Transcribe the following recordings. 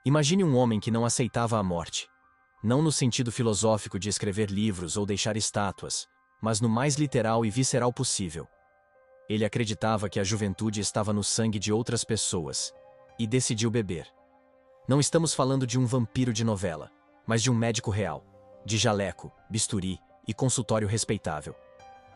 Imagine um homem que não aceitava a morte. Não no sentido filosófico de escrever livros ou deixar estátuas, mas no mais literal e visceral possível. Ele acreditava que a juventude estava no sangue de outras pessoas, e decidiu beber. Não estamos falando de um vampiro de novela, mas de um médico real, de jaleco, bisturi e consultório respeitável.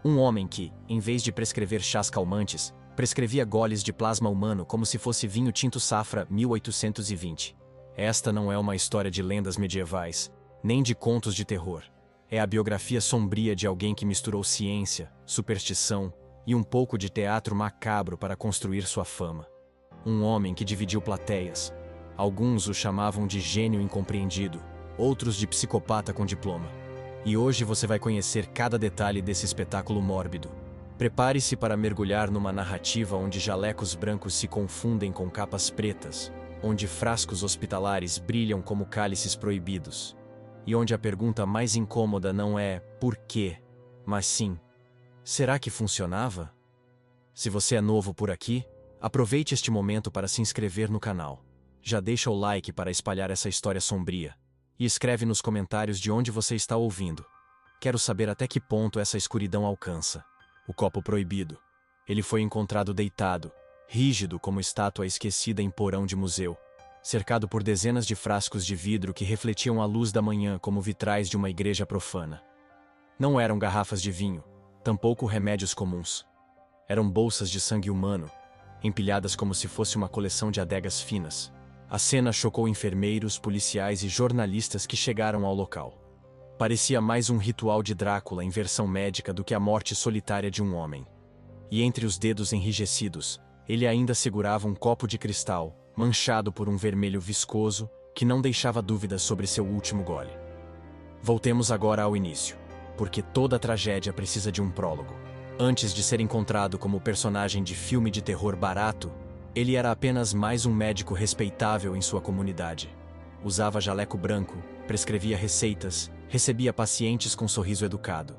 Um homem que, em vez de prescrever chás calmantes, prescrevia goles de plasma humano como se fosse vinho tinto safra 1820. Esta não é uma história de lendas medievais, nem de contos de terror. É a biografia sombria de alguém que misturou ciência, superstição e um pouco de teatro macabro para construir sua fama. Um homem que dividiu plateias. Alguns o chamavam de gênio incompreendido, outros de psicopata com diploma. E hoje você vai conhecer cada detalhe desse espetáculo mórbido. Prepare-se para mergulhar numa narrativa onde jalecos brancos se confundem com capas pretas, onde frascos hospitalares brilham como cálices proibidos, e onde a pergunta mais incômoda não é por quê, mas sim, será que funcionava? Se você é novo por aqui, aproveite este momento para se inscrever no canal. Já deixa o like para espalhar essa história sombria. E escreve nos comentários de onde você está ouvindo. Quero saber até que ponto essa escuridão alcança. O copo proibido. Ele foi encontrado deitado, rígido como estátua esquecida em porão de museu, cercado por dezenas de frascos de vidro que refletiam a luz da manhã como vitrais de uma igreja profana. Não eram garrafas de vinho, tampouco remédios comuns. Eram bolsas de sangue humano, empilhadas como se fosse uma coleção de adegas finas. A cena chocou enfermeiros, policiais e jornalistas que chegaram ao local. Parecia mais um ritual de Drácula em versão médica do que a morte solitária de um homem. E entre os dedos enrijecidos, ele ainda segurava um copo de cristal, manchado por um vermelho viscoso, que não deixava dúvidas sobre seu último gole. Voltemos agora ao início, porque toda tragédia precisa de um prólogo. Antes de ser encontrado como personagem de filme de terror barato, ele era apenas mais um médico respeitável em sua comunidade. Usava jaleco branco, prescrevia receitas, recebia pacientes com sorriso educado.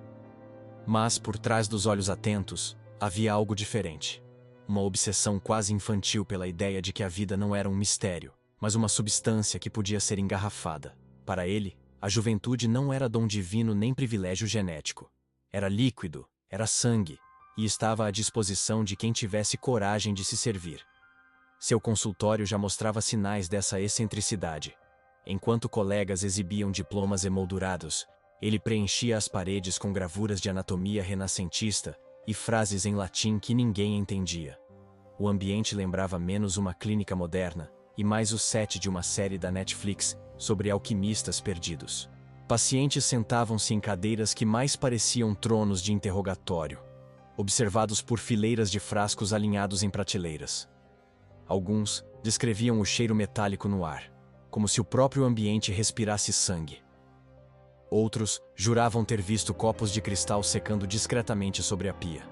Mas, por trás dos olhos atentos, havia algo diferente. Uma obsessão quase infantil pela ideia de que a vida não era um mistério, mas uma substância que podia ser engarrafada. Para ele, a juventude não era dom divino nem privilégio genético. Era líquido, era sangue, e estava à disposição de quem tivesse coragem de se servir. Seu consultório já mostrava sinais dessa excentricidade. Enquanto colegas exibiam diplomas emoldurados, ele preenchia as paredes com gravuras de anatomia renascentista e frases em latim que ninguém entendia. O ambiente lembrava menos uma clínica moderna e mais o set de uma série da Netflix sobre alquimistas perdidos. Pacientes sentavam-se em cadeiras que mais pareciam tronos de interrogatório, observados por fileiras de frascos alinhados em prateleiras. Alguns descreviam o cheiro metálico no ar, como se o próprio ambiente respirasse sangue. Outros juravam ter visto copos de cristal secando discretamente sobre a pia.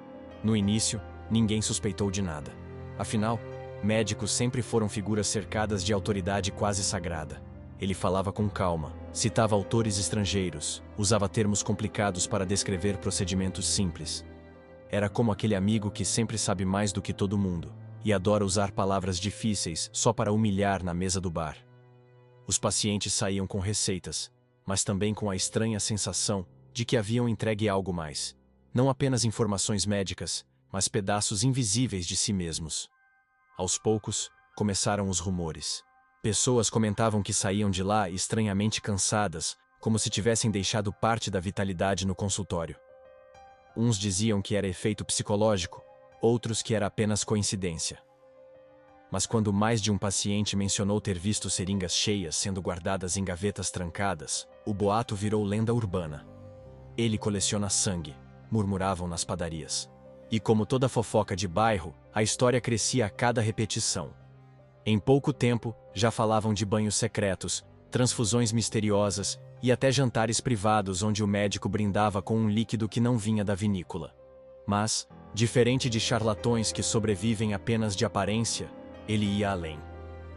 No início, ninguém suspeitou de nada. Afinal, médicos sempre foram figuras cercadas de autoridade quase sagrada. Ele falava com calma, citava autores estrangeiros, usava termos complicados para descrever procedimentos simples. Era como aquele amigo que sempre sabe mais do que todo mundo e adora usar palavras difíceis só para humilhar na mesa do bar. Os pacientes saíam com receitas, mas também com a estranha sensação de que haviam entregue algo mais. Não apenas informações médicas, mas pedaços invisíveis de si mesmos. Aos poucos, começaram os rumores. Pessoas comentavam que saíam de lá estranhamente cansadas, como se tivessem deixado parte da vitalidade no consultório. Uns diziam que era efeito psicológico, outros que era apenas coincidência. Mas quando mais de um paciente mencionou ter visto seringas cheias sendo guardadas em gavetas trancadas, o boato virou lenda urbana. Ele coleciona sangue, murmuravam nas padarias. E como toda fofoca de bairro, a história crescia a cada repetição. Em pouco tempo, já falavam de banhos secretos, transfusões misteriosas e até jantares privados onde o médico brindava com um líquido que não vinha da vinícola. Mas, diferente de charlatões que sobrevivem apenas de aparência, ele ia além.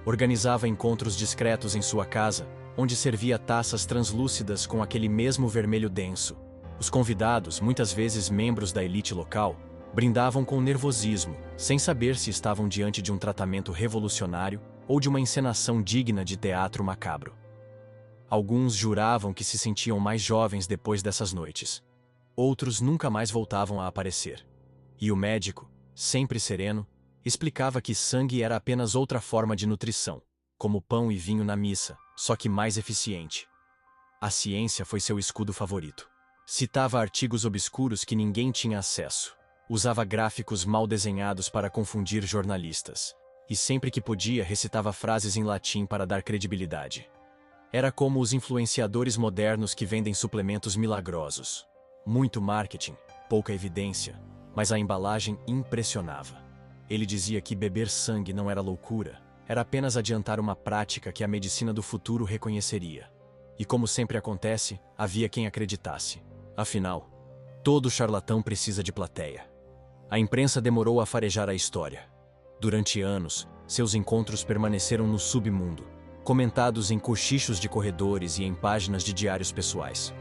Organizava encontros discretos em sua casa, onde servia taças translúcidas com aquele mesmo vermelho denso. Os convidados, muitas vezes membros da elite local, brindavam com nervosismo, sem saber se estavam diante de um tratamento revolucionário ou de uma encenação digna de teatro macabro. Alguns juravam que se sentiam mais jovens depois dessas noites. Outros nunca mais voltavam a aparecer. E o médico, sempre sereno, explicava que sangue era apenas outra forma de nutrição, como pão e vinho na missa, só que mais eficiente. A ciência foi seu escudo favorito. Citava artigos obscuros que ninguém tinha acesso. Usava gráficos mal desenhados para confundir jornalistas. E sempre que podia recitava frases em latim para dar credibilidade. Era como os influenciadores modernos que vendem suplementos milagrosos. Muito marketing, pouca evidência, mas a embalagem impressionava. Ele dizia que beber sangue não era loucura, era apenas adiantar uma prática que a medicina do futuro reconheceria. E como sempre acontece, havia quem acreditasse. Afinal, todo charlatão precisa de plateia. A imprensa demorou a farejar a história. Durante anos, seus encontros permaneceram no submundo, comentados em cochichos de corredores e em páginas de diários pessoais.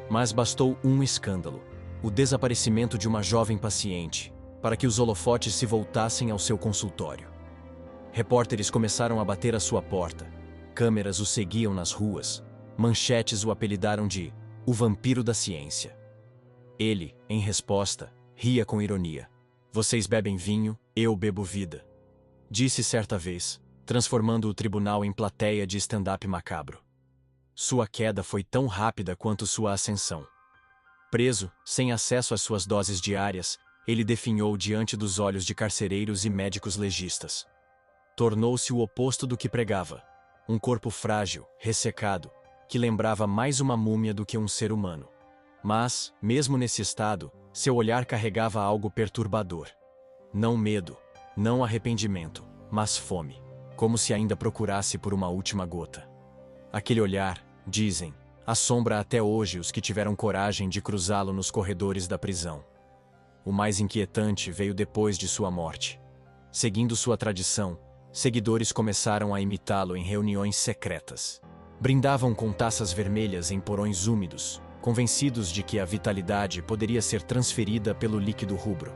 Mas bastou um escândalo, o desaparecimento de uma jovem paciente, para que os holofotes se voltassem ao seu consultório. Repórteres começaram a bater à sua porta, câmeras o seguiam nas ruas, manchetes o apelidaram de "o vampiro da ciência". Ele, em resposta, ria com ironia. "Vocês bebem vinho, eu bebo vida", disse certa vez, transformando o tribunal em plateia de stand-up macabro. Sua queda foi tão rápida quanto sua ascensão. Preso, sem acesso às suas doses diárias, ele definhou diante dos olhos de carcereiros e médicos legistas. Tornou-se o oposto do que pregava. Um corpo frágil, ressecado, que lembrava mais uma múmia do que um ser humano. Mas, mesmo nesse estado, seu olhar carregava algo perturbador. Não medo, não arrependimento, mas fome, como se ainda procurasse por uma última gota. Aquele olhar, dizem, assombra até hoje os que tiveram coragem de cruzá-lo nos corredores da prisão. O mais inquietante veio depois de sua morte. Seguindo sua tradição, seguidores começaram a imitá-lo em reuniões secretas. Brindavam com taças vermelhas em porões úmidos, convencidos de que a vitalidade poderia ser transferida pelo líquido rubro.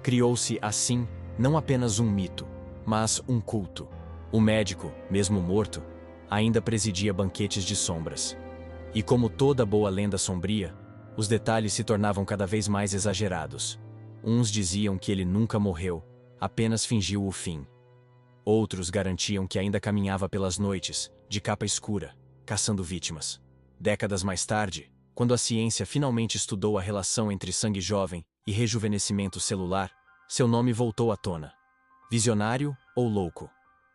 Criou-se, assim, não apenas um mito, mas um culto. O médico, mesmo morto, ainda presidia banquetes de sombras. E como toda boa lenda sombria, os detalhes se tornavam cada vez mais exagerados. Uns diziam que ele nunca morreu, apenas fingiu o fim. Outros garantiam que ainda caminhava pelas noites, de capa escura, caçando vítimas. Décadas mais tarde, quando a ciência finalmente estudou a relação entre sangue jovem e rejuvenescimento celular, seu nome voltou à tona. Visionário ou louco?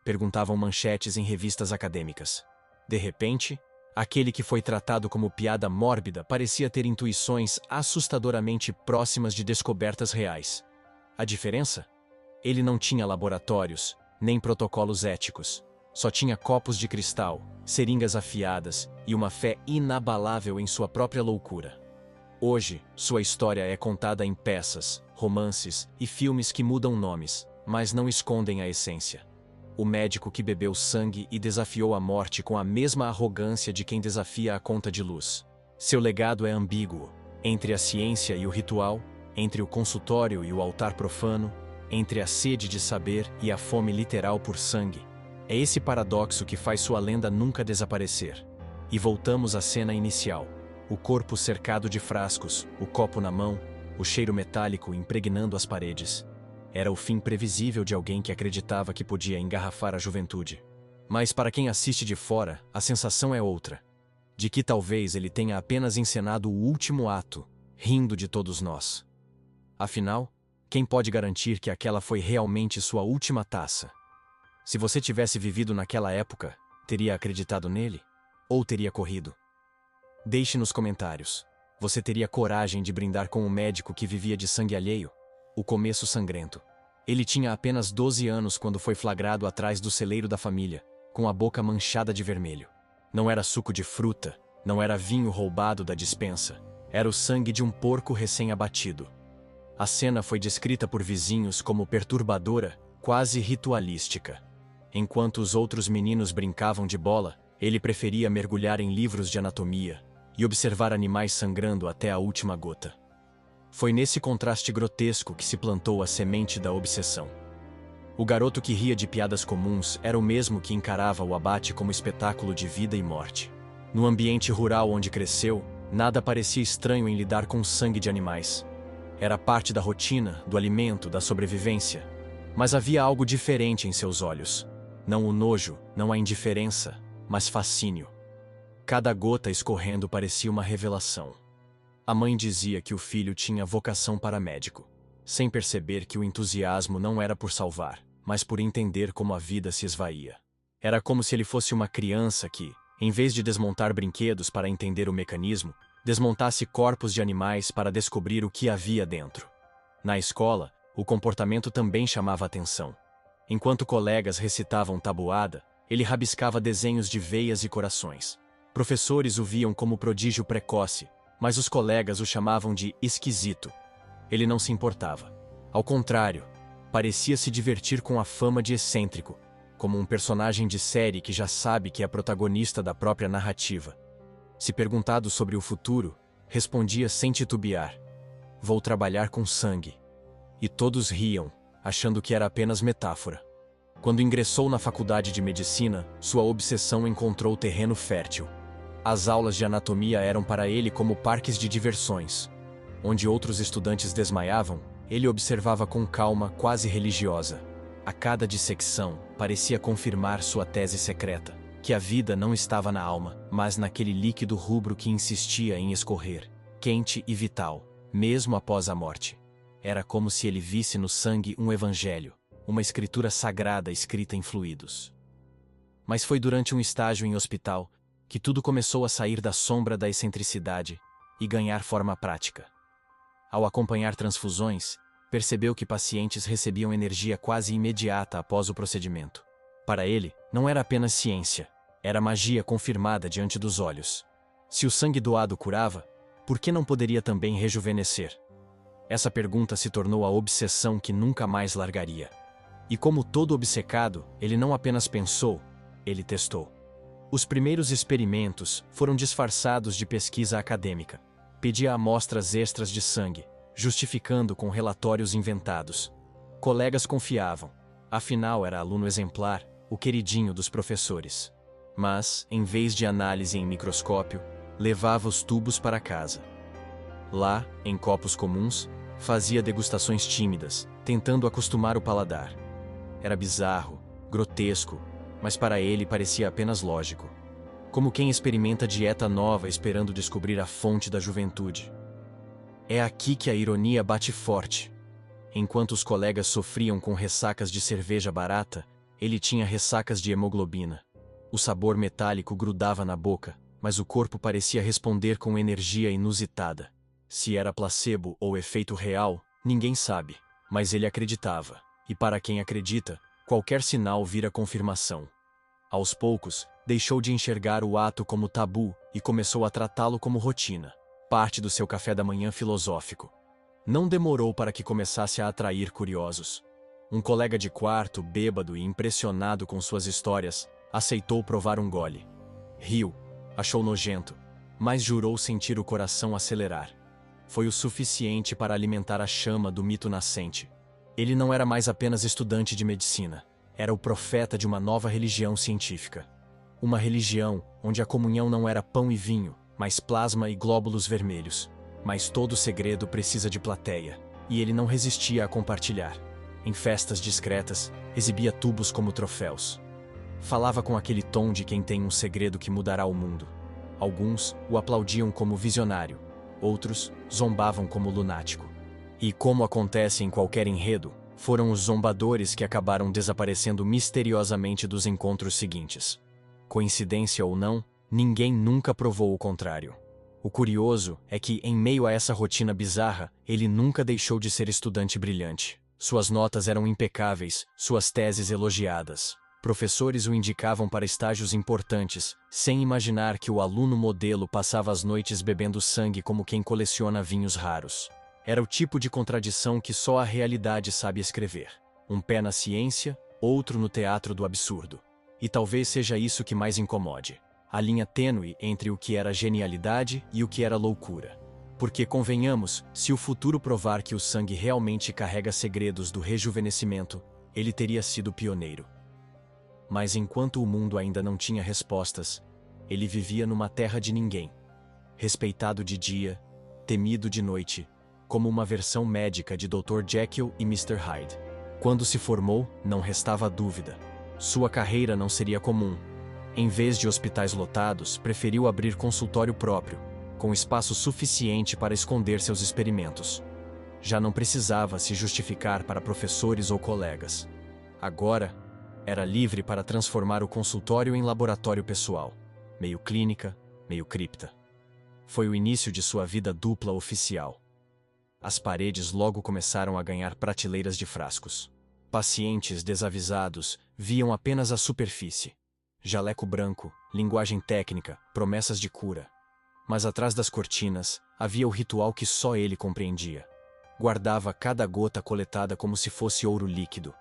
Perguntavam manchetes em revistas acadêmicas. De repente, aquele que foi tratado como piada mórbida parecia ter intuições assustadoramente próximas de descobertas reais. A diferença? Ele não tinha laboratórios, nem protocolos éticos. Só tinha copos de cristal, seringas afiadas e uma fé inabalável em sua própria loucura. Hoje, sua história é contada em peças, romances e filmes que mudam nomes, mas não escondem a essência. O médico que bebeu sangue e desafiou a morte com a mesma arrogância de quem desafia a conta de luz. Seu legado é ambíguo, entre a ciência e o ritual, entre o consultório e o altar profano, entre a sede de saber e a fome literal por sangue. É esse paradoxo que faz sua lenda nunca desaparecer. E voltamos à cena inicial. O corpo cercado de frascos, o copo na mão, o cheiro metálico impregnando as paredes. Era o fim previsível de alguém que acreditava que podia engarrafar a juventude. Mas para quem assiste de fora, a sensação é outra. De que talvez ele tenha apenas encenado o último ato, rindo de todos nós. Afinal, quem pode garantir que aquela foi realmente sua última taça? Se você tivesse vivido naquela época, teria acreditado nele? Ou teria corrido? Deixe nos comentários. Você teria coragem de brindar com um médico que vivia de sangue alheio? O começo sangrento. Ele tinha apenas 12 anos quando foi flagrado atrás do celeiro da família, com a boca manchada de vermelho. Não era suco de fruta, não era vinho roubado da despensa. Era o sangue de um porco recém-abatido. A cena foi descrita por vizinhos como perturbadora, quase ritualística. Enquanto os outros meninos brincavam de bola, ele preferia mergulhar em livros de anatomia e observar animais sangrando até a última gota. Foi nesse contraste grotesco que se plantou a semente da obsessão. O garoto que ria de piadas comuns era o mesmo que encarava o abate como espetáculo de vida e morte. No ambiente rural onde cresceu, nada parecia estranho em lidar com o sangue de animais. Era parte da rotina, do alimento, da sobrevivência. Mas havia algo diferente em seus olhos. Não o nojo, não a indiferença, mas fascínio. Cada gota escorrendo parecia uma revelação. A mãe dizia que o filho tinha vocação para médico, sem perceber que o entusiasmo não era por salvar, mas por entender como a vida se esvaía. Era como se ele fosse uma criança que, em vez de desmontar brinquedos para entender o mecanismo, desmontasse corpos de animais para descobrir o que havia dentro. Na escola, o comportamento também chamava atenção. Enquanto colegas recitavam tabuada, ele rabiscava desenhos de veias e corações. Professores o viam como prodígio precoce, mas os colegas o chamavam de esquisito. Ele não se importava. Ao contrário, parecia se divertir com a fama de excêntrico, como um personagem de série que já sabe que é protagonista da própria narrativa. Se perguntado sobre o futuro, respondia sem titubear: "Vou trabalhar com sangue." E todos riam, achando que era apenas metáfora. Quando ingressou na faculdade de medicina, sua obsessão encontrou terreno fértil. As aulas de anatomia eram para ele como parques de diversões. Onde outros estudantes desmaiavam, ele observava com calma quase religiosa. A cada dissecção, parecia confirmar sua tese secreta, que a vida não estava na alma, mas naquele líquido rubro que insistia em escorrer, quente e vital, mesmo após a morte. Era como se ele visse no sangue um evangelho, uma escritura sagrada escrita em fluidos. Mas foi durante um estágio em hospital que tudo começou a sair da sombra da excentricidade e ganhar forma prática. Ao acompanhar transfusões, percebeu que pacientes recebiam energia quase imediata após o procedimento. Para ele, não era apenas ciência, era magia confirmada diante dos olhos. Se o sangue doado curava, por que não poderia também rejuvenescer? Essa pergunta se tornou a obsessão que nunca mais largaria. E como todo obcecado, ele não apenas pensou, ele testou. Os primeiros experimentos foram disfarçados de pesquisa acadêmica. Pedia amostras extras de sangue, justificando com relatórios inventados. Colegas confiavam, afinal era aluno exemplar, o queridinho dos professores. Mas, em vez de análise em microscópio, levava os tubos para casa. Lá, em copos comuns, fazia degustações tímidas, tentando acostumar o paladar. Era bizarro, grotesco, mas para ele parecia apenas lógico. Como quem experimenta dieta nova esperando descobrir a fonte da juventude. É aqui que a ironia bate forte. Enquanto os colegas sofriam com ressacas de cerveja barata, ele tinha ressacas de hemoglobina. O sabor metálico grudava na boca, mas o corpo parecia responder com energia inusitada. Se era placebo ou efeito real, ninguém sabe, mas ele acreditava. E para quem acredita, qualquer sinal vira confirmação. Aos poucos, deixou de enxergar o ato como tabu e começou a tratá-lo como rotina, parte do seu café da manhã filosófico. Não demorou para que começasse a atrair curiosos. Um colega de quarto, bêbado e impressionado com suas histórias, aceitou provar um gole. Riu, achou nojento, mas jurou sentir o coração acelerar. Foi o suficiente para alimentar a chama do mito nascente. Ele não era mais apenas estudante de medicina. Era o profeta de uma nova religião científica. Uma religião onde a comunhão não era pão e vinho, mas plasma e glóbulos vermelhos. Mas todo segredo precisa de plateia, e ele não resistia a compartilhar. Em festas discretas, exibia tubos como troféus. Falava com aquele tom de quem tem um segredo que mudará o mundo. Alguns o aplaudiam como visionário, outros zombavam como lunático. E como acontece em qualquer enredo, foram os zombadores que acabaram desaparecendo misteriosamente dos encontros seguintes. Coincidência ou não, ninguém nunca provou o contrário. O curioso é que, em meio a essa rotina bizarra, ele nunca deixou de ser estudante brilhante. Suas notas eram impecáveis, suas teses elogiadas. Professores o indicavam para estágios importantes, sem imaginar que o aluno modelo passava as noites bebendo sangue como quem coleciona vinhos raros. Era o tipo de contradição que só a realidade sabe escrever. Um pé na ciência, outro no teatro do absurdo. E talvez seja isso que mais incomode. A linha tênue entre o que era genialidade e o que era loucura. Porque, convenhamos, se o futuro provar que o sangue realmente carrega segredos do rejuvenescimento, ele teria sido pioneiro. Mas enquanto o mundo ainda não tinha respostas, ele vivia numa terra de ninguém. Respeitado de dia, temido de noite, como uma versão médica de Dr. Jekyll e Mr. Hyde. Quando se formou, não restava dúvida. Sua carreira não seria comum. Em vez de hospitais lotados, preferiu abrir consultório próprio, com espaço suficiente para esconder seus experimentos. Já não precisava se justificar para professores ou colegas. Agora, era livre para transformar o consultório em laboratório pessoal, meio clínica, meio cripta. Foi o início de sua vida dupla oficial. As paredes logo começaram a ganhar prateleiras de frascos. Pacientes desavisados viam apenas a superfície. Jaleco branco, linguagem técnica, promessas de cura. Mas atrás das cortinas havia o ritual que só ele compreendia. Guardava cada gota coletada como se fosse ouro líquido.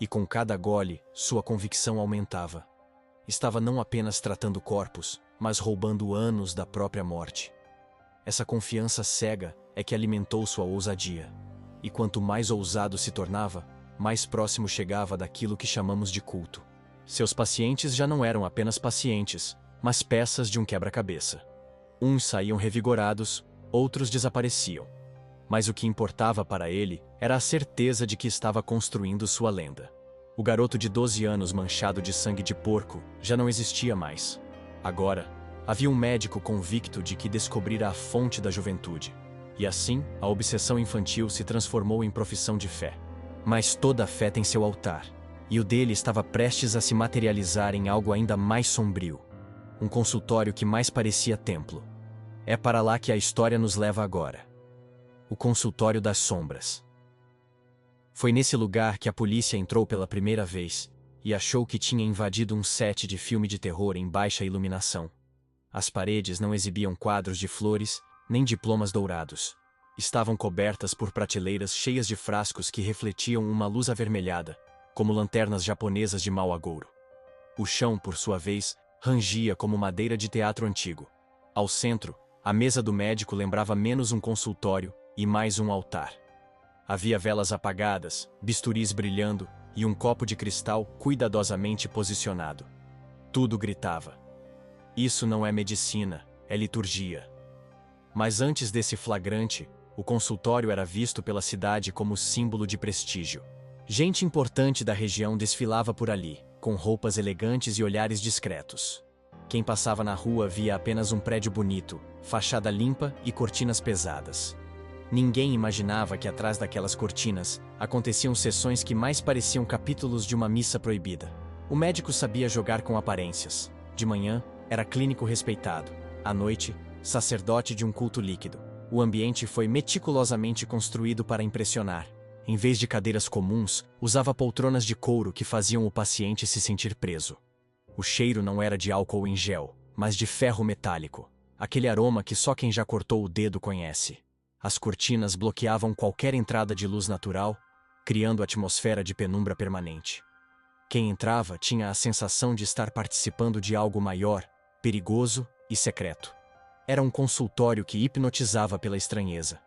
E com cada gole, sua convicção aumentava. Estava não apenas tratando corpos, mas roubando anos da própria morte. Essa confiança cega é que alimentou sua ousadia. E quanto mais ousado se tornava, mais próximo chegava daquilo que chamamos de culto. Seus pacientes já não eram apenas pacientes, mas peças de um quebra-cabeça. Uns saíam revigorados, outros desapareciam. Mas o que importava para ele era a certeza de que estava construindo sua lenda. O garoto de 12 anos manchado de sangue de porco já não existia mais. Agora, havia um médico convicto de que descobrira a fonte da juventude. E assim, a obsessão infantil se transformou em profissão de fé. Mas toda fé tem seu altar, e o dele estava prestes a se materializar em algo ainda mais sombrio. Um consultório que mais parecia templo. É para lá que a história nos leva agora. O consultório das sombras. Foi nesse lugar que a polícia entrou pela primeira vez e achou que tinha invadido um set de filme de terror em baixa iluminação. As paredes não exibiam quadros de flores, nem diplomas dourados. Estavam cobertas por prateleiras cheias de frascos que refletiam uma luz avermelhada, como lanternas japonesas de mau agouro. O chão, por sua vez, rangia como madeira de teatro antigo. Ao centro, a mesa do médico lembrava menos um consultório e mais um altar. Havia velas apagadas, bisturis brilhando e um copo de cristal cuidadosamente posicionado. Tudo gritava: isso não é medicina, é liturgia. Mas antes desse flagrante, o consultório era visto pela cidade como símbolo de prestígio. Gente importante da região desfilava por ali, com roupas elegantes e olhares discretos. Quem passava na rua via apenas um prédio bonito, fachada limpa e cortinas pesadas. Ninguém imaginava que atrás daquelas cortinas aconteciam sessões que mais pareciam capítulos de uma missa proibida. O médico sabia jogar com aparências. De manhã, era clínico respeitado. À noite, sacerdote de um culto líquido. O ambiente foi meticulosamente construído para impressionar. Em vez de cadeiras comuns, usava poltronas de couro que faziam o paciente se sentir preso. O cheiro não era de álcool em gel, mas de ferro metálico. Aquele aroma que só quem já cortou o dedo conhece. As cortinas bloqueavam qualquer entrada de luz natural, criando atmosfera de penumbra permanente. Quem entrava tinha a sensação de estar participando de algo maior, perigoso e secreto. Era um consultório que hipnotizava pela estranheza.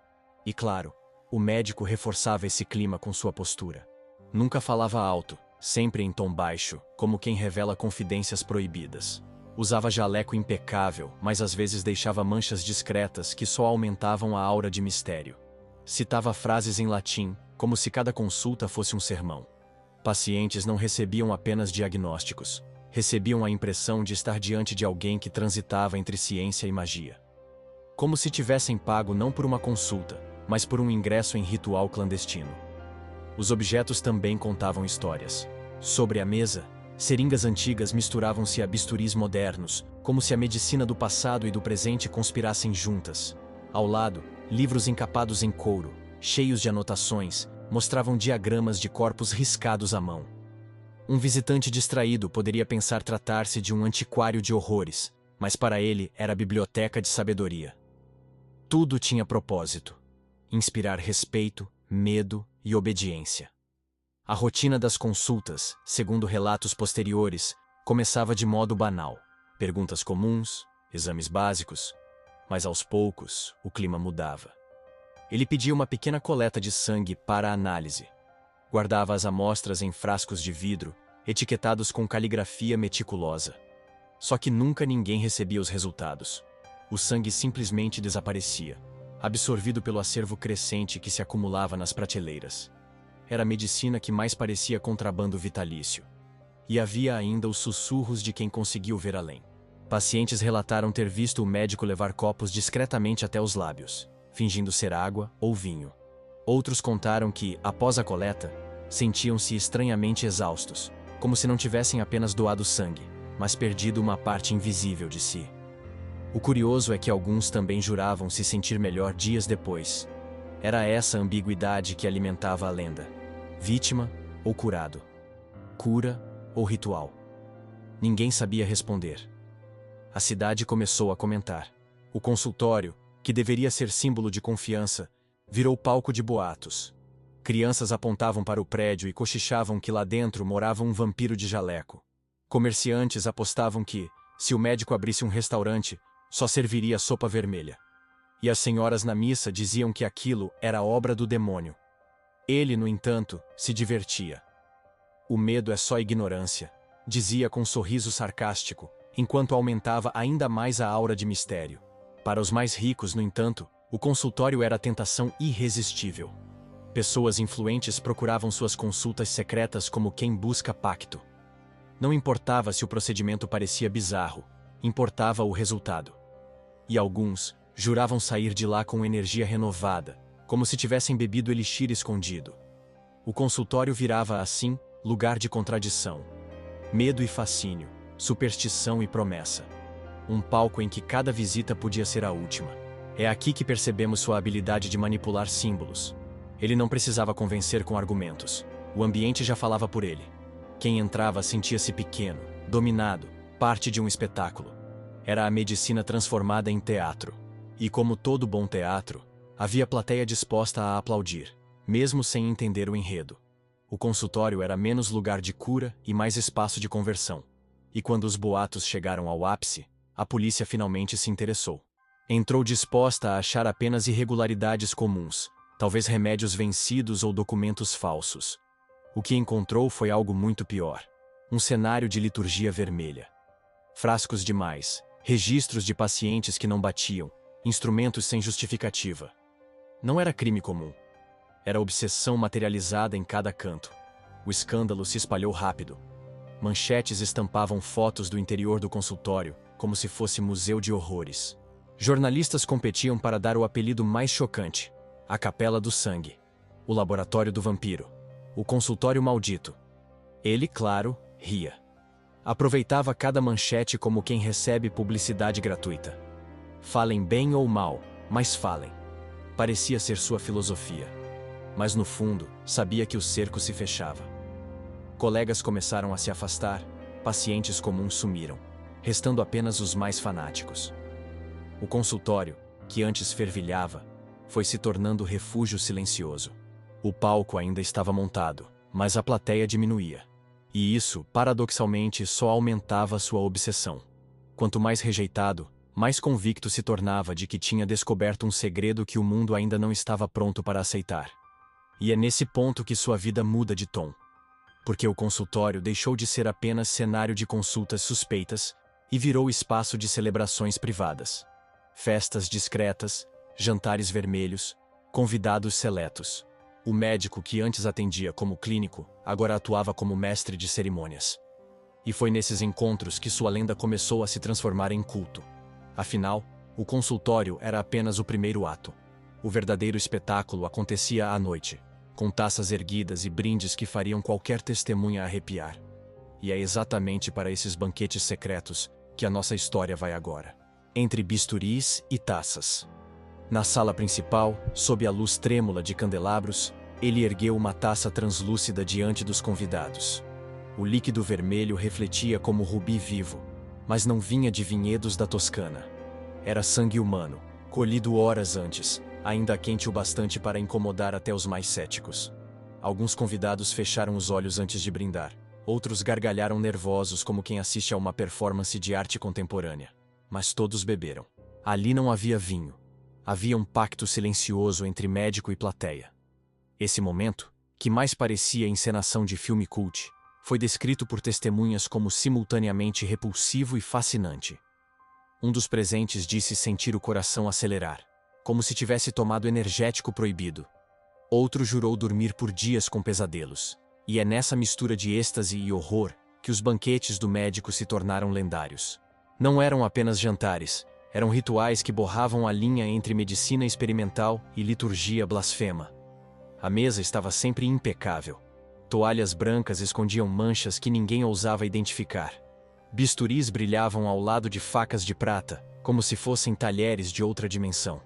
E claro, o médico reforçava esse clima com sua postura. Nunca falava alto, sempre em tom baixo, como quem revela confidências proibidas. Usava jaleco impecável, mas às vezes deixava manchas discretas que só aumentavam a aura de mistério. Citava frases em latim, como se cada consulta fosse um sermão. Pacientes não recebiam apenas diagnósticos, recebiam a impressão de estar diante de alguém que transitava entre ciência e magia. Como se tivessem pago não por uma consulta, mas por um ingresso em ritual clandestino. Os objetos também contavam histórias. Sobre a mesa, seringas antigas misturavam-se a bisturis modernos, como se a medicina do passado e do presente conspirassem juntas. Ao lado, livros encapados em couro, cheios de anotações, mostravam diagramas de corpos riscados à mão. Um visitante distraído poderia pensar tratar-se de um antiquário de horrores, mas para ele era a biblioteca de sabedoria. Tudo tinha propósito: inspirar respeito, medo e obediência. A rotina das consultas, segundo relatos posteriores, começava de modo banal. Perguntas comuns, exames básicos, mas aos poucos o clima mudava. Ele pedia uma pequena coleta de sangue para a análise. Guardava as amostras em frascos de vidro, etiquetados com caligrafia meticulosa. Só que nunca ninguém recebia os resultados. O sangue simplesmente desaparecia, absorvido pelo acervo crescente que se acumulava nas prateleiras. Era a medicina que mais parecia contrabando vitalício. E havia ainda os sussurros de quem conseguiu ver além. Pacientes relataram ter visto o médico levar copos discretamente até os lábios, fingindo ser água ou vinho. Outros contaram que, após a coleta, sentiam-se estranhamente exaustos, como se não tivessem apenas doado sangue, mas perdido uma parte invisível de si. O curioso é que alguns também juravam se sentir melhor dias depois. Era essa ambiguidade que alimentava a lenda. Vítima ou curado? Cura ou ritual? Ninguém sabia responder. A cidade começou a comentar. O consultório, que deveria ser símbolo de confiança, virou palco de boatos. Crianças apontavam para o prédio e cochichavam que lá dentro morava um vampiro de jaleco. Comerciantes apostavam que, se o médico abrisse um restaurante, só serviria sopa vermelha. E as senhoras na missa diziam que aquilo era obra do demônio. Ele, no entanto, se divertia. O medo é só ignorância, dizia com um sorriso sarcástico, enquanto aumentava ainda mais a aura de mistério. Para os mais ricos, no entanto, o consultório era a tentação irresistível. Pessoas influentes procuravam suas consultas secretas como quem busca pacto. Não importava se o procedimento parecia bizarro, importava o resultado. E alguns juravam sair de lá com energia renovada, como se tivessem bebido elixir escondido. O consultório virava, assim, lugar de contradição. Medo e fascínio, superstição e promessa. Um palco em que cada visita podia ser a última. É aqui que percebemos sua habilidade de manipular símbolos. Ele não precisava convencer com argumentos. O ambiente já falava por ele. Quem entrava sentia-se pequeno, dominado, parte de um espetáculo. Era a medicina transformada em teatro. E como todo bom teatro, havia plateia disposta a aplaudir, mesmo sem entender o enredo. O consultório era menos lugar de cura e mais espaço de conversão. E quando os boatos chegaram ao ápice, a polícia finalmente se interessou. Entrou disposta a achar apenas irregularidades comuns, talvez remédios vencidos ou documentos falsos. O que encontrou foi algo muito pior. Um cenário de liturgia vermelha. Frascos demais, registros de pacientes que não batiam, instrumentos sem justificativa. Não era crime comum. Era obsessão materializada em cada canto. O escândalo se espalhou rápido. Manchetes estampavam fotos do interior do consultório, como se fosse museu de horrores. Jornalistas competiam para dar o apelido mais chocante: a Capela do Sangue, o Laboratório do Vampiro, o Consultório Maldito. Ele, claro, ria. Aproveitava cada manchete como quem recebe publicidade gratuita. Falem bem ou mal, mas falem. Parecia ser sua filosofia. Mas no fundo, sabia que o cerco se fechava. Colegas começaram a se afastar, pacientes comuns sumiram, restando apenas os mais fanáticos. O consultório, que antes fervilhava, foi se tornando refúgio silencioso. O palco ainda estava montado, mas a plateia diminuía. E isso, paradoxalmente, só aumentava sua obsessão. Quanto mais rejeitado, mais convicto se tornava de que tinha descoberto um segredo que o mundo ainda não estava pronto para aceitar. E é nesse ponto que sua vida muda de tom. Porque o consultório deixou de ser apenas cenário de consultas suspeitas e virou espaço de celebrações privadas. Festas discretas, jantares vermelhos, convidados seletos. O médico que antes atendia como clínico, agora atuava como mestre de cerimônias. E foi nesses encontros que sua lenda começou a se transformar em culto. Afinal, o consultório era apenas o primeiro ato. O verdadeiro espetáculo acontecia à noite, com taças erguidas e brindes que fariam qualquer testemunha arrepiar. E é exatamente para esses banquetes secretos que a nossa história vai agora. Entre bisturis e taças. Na sala principal, sob a luz trêmula de candelabros, ele ergueu uma taça translúcida diante dos convidados. O líquido vermelho refletia como rubi vivo, mas não vinha de vinhedos da Toscana. Era sangue humano, colhido horas antes, ainda quente o bastante para incomodar até os mais céticos. Alguns convidados fecharam os olhos antes de brindar, outros gargalharam nervosos como quem assiste a uma performance de arte contemporânea. Mas todos beberam. Ali não havia vinho. Havia um pacto silencioso entre médico e plateia. Esse momento, que mais parecia encenação de filme cult, foi descrito por testemunhas como simultaneamente repulsivo e fascinante. Um dos presentes disse sentir o coração acelerar, como se tivesse tomado energético proibido. Outro jurou dormir por dias com pesadelos. E é nessa mistura de êxtase e horror que os banquetes do médico se tornaram lendários. Não eram apenas jantares, eram rituais que borravam a linha entre medicina experimental e liturgia blasfema. A mesa estava sempre impecável. Toalhas brancas escondiam manchas que ninguém ousava identificar. Bisturis brilhavam ao lado de facas de prata, como se fossem talheres de outra dimensão.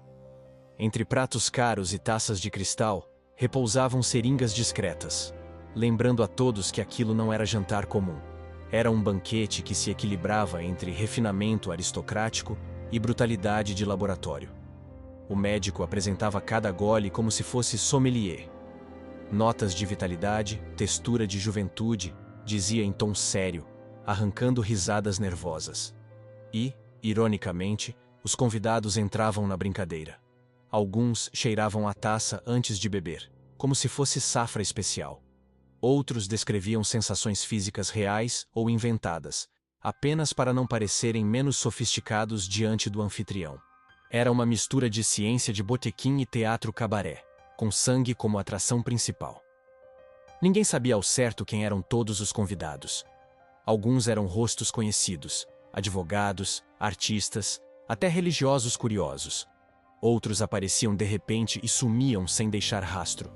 Entre pratos caros e taças de cristal, repousavam seringas discretas, lembrando a todos que aquilo não era jantar comum. Era um banquete que se equilibrava entre refinamento aristocrático e brutalidade de laboratório. O médico apresentava cada gole como se fosse sommelier. Notas de vitalidade, textura de juventude, dizia em tom sério, arrancando risadas nervosas. E, ironicamente, os convidados entravam na brincadeira. Alguns cheiravam a taça antes de beber, como se fosse safra especial. Outros descreviam sensações físicas reais ou inventadas, apenas para não parecerem menos sofisticados diante do anfitrião. Era uma mistura de ciência de botequim e teatro cabaré, com sangue como atração principal. Ninguém sabia ao certo quem eram todos os convidados. Alguns eram rostos conhecidos, advogados, artistas, até religiosos curiosos. Outros apareciam de repente e sumiam sem deixar rastro.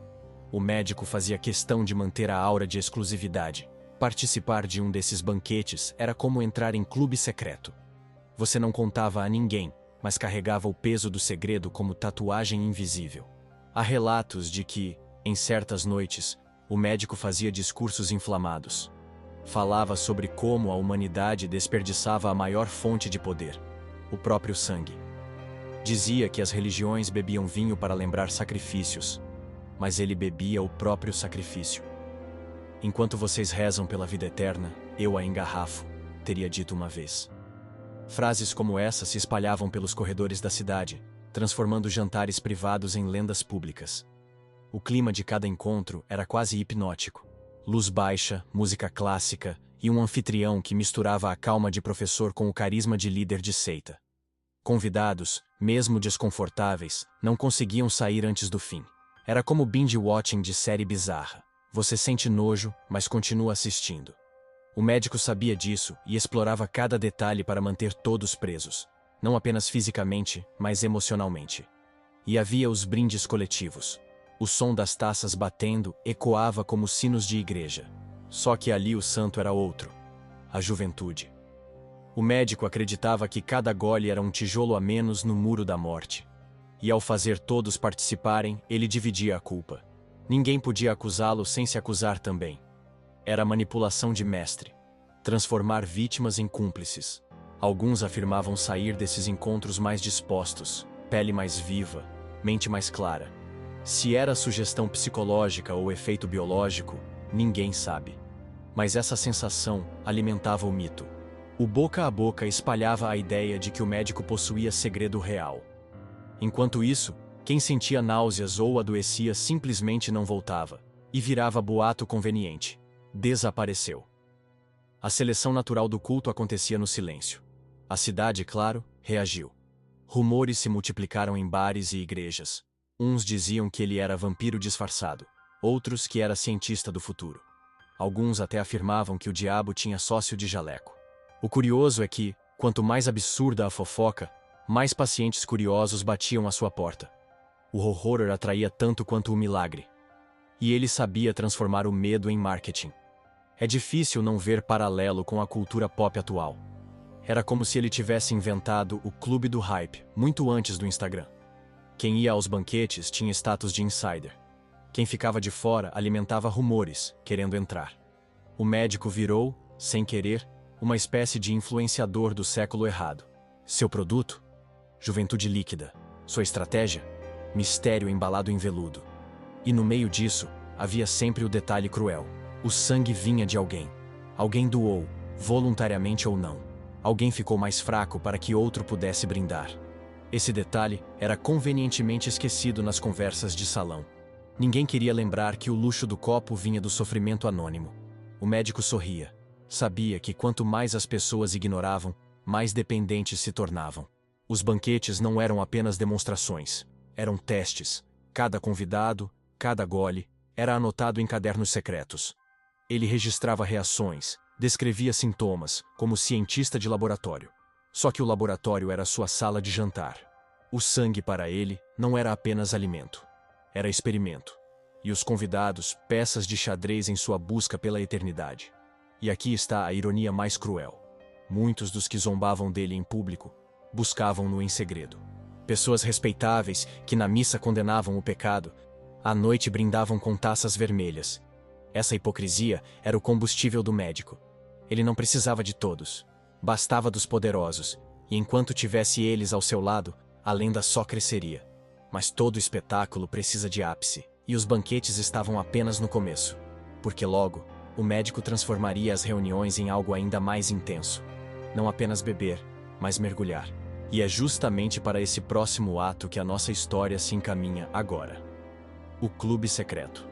O médico fazia questão de manter a aura de exclusividade. Participar de um desses banquetes era como entrar em clube secreto. Você não contava a ninguém, mas carregava o peso do segredo como tatuagem invisível. Há relatos de que, em certas noites, o médico fazia discursos inflamados. Falava sobre como a humanidade desperdiçava a maior fonte de poder, o próprio sangue. Dizia que as religiões bebiam vinho para lembrar sacrifícios, mas ele bebia o próprio sacrifício. Enquanto vocês rezam pela vida eterna, eu a engarrafo, teria dito uma vez. Frases como essa se espalhavam pelos corredores da cidade, transformando jantares privados em lendas públicas. O clima de cada encontro era quase hipnótico. Luz baixa, música clássica e um anfitrião que misturava a calma de professor com o carisma de líder de seita. Convidados, mesmo desconfortáveis, não conseguiam sair antes do fim. Era como binge-watching de série bizarra. Você sente nojo, mas continua assistindo. O médico sabia disso e explorava cada detalhe para manter todos presos, não apenas fisicamente, mas emocionalmente. E havia os brindes coletivos. O som das taças batendo ecoava como sinos de igreja. Só que ali o santo era outro: a juventude. O médico acreditava que cada gole era um tijolo a menos no muro da morte. E ao fazer todos participarem, ele dividia a culpa. Ninguém podia acusá-lo sem se acusar também. Era manipulação de mestre. Transformar vítimas em cúmplices. Alguns afirmavam sair desses encontros mais dispostos, pele mais viva, mente mais clara. Se era sugestão psicológica ou efeito biológico, ninguém sabe. Mas essa sensação alimentava o mito. O boca a boca espalhava a ideia de que o médico possuía segredo real. Enquanto isso, quem sentia náuseas ou adoecia simplesmente não voltava, e virava boato conveniente. Desapareceu. A seleção natural do culto acontecia no silêncio. A cidade, claro, reagiu. Rumores se multiplicaram em bares e igrejas. Uns diziam que ele era vampiro disfarçado, outros que era cientista do futuro. Alguns até afirmavam que o diabo tinha sócio de jaleco. O curioso é que, quanto mais absurda a fofoca, mais pacientes curiosos batiam à sua porta. O horror atraía tanto quanto o milagre. E ele sabia transformar o medo em marketing. É difícil não ver paralelo com a cultura pop atual. Era como se ele tivesse inventado o clube do hype, muito antes do Instagram. Quem ia aos banquetes tinha status de insider. Quem ficava de fora alimentava rumores, querendo entrar. O médico virou, sem querer, uma espécie de influenciador do século errado. Seu produto? Juventude líquida. Sua estratégia? Mistério embalado em veludo. E no meio disso, havia sempre o detalhe cruel. O sangue vinha de alguém. Alguém doou, voluntariamente ou não. Alguém ficou mais fraco para que outro pudesse brindar. Esse detalhe era convenientemente esquecido nas conversas de salão. Ninguém queria lembrar que o luxo do copo vinha do sofrimento anônimo. O médico sorria. Sabia que quanto mais as pessoas ignoravam, mais dependentes se tornavam. Os banquetes não eram apenas demonstrações, eram testes. Cada convidado, cada gole, era anotado em cadernos secretos. Ele registrava reações, descrevia sintomas, como cientista de laboratório. Só que o laboratório era sua sala de jantar. O sangue para ele não era apenas alimento. Era experimento. E os convidados, peças de xadrez em sua busca pela eternidade. E aqui está a ironia mais cruel. Muitos dos que zombavam dele em público, buscavam-no em segredo. Pessoas respeitáveis, que na missa condenavam o pecado, à noite brindavam com taças vermelhas. Essa hipocrisia era o combustível do médico. Ele não precisava de todos. Bastava dos poderosos, e enquanto tivesse eles ao seu lado, a lenda só cresceria. Mas todo espetáculo precisa de ápice, e os banquetes estavam apenas no começo. Porque logo, o médico transformaria as reuniões em algo ainda mais intenso. Não apenas beber, mas mergulhar. E é justamente para esse próximo ato que a nossa história se encaminha agora. O Clube Secreto.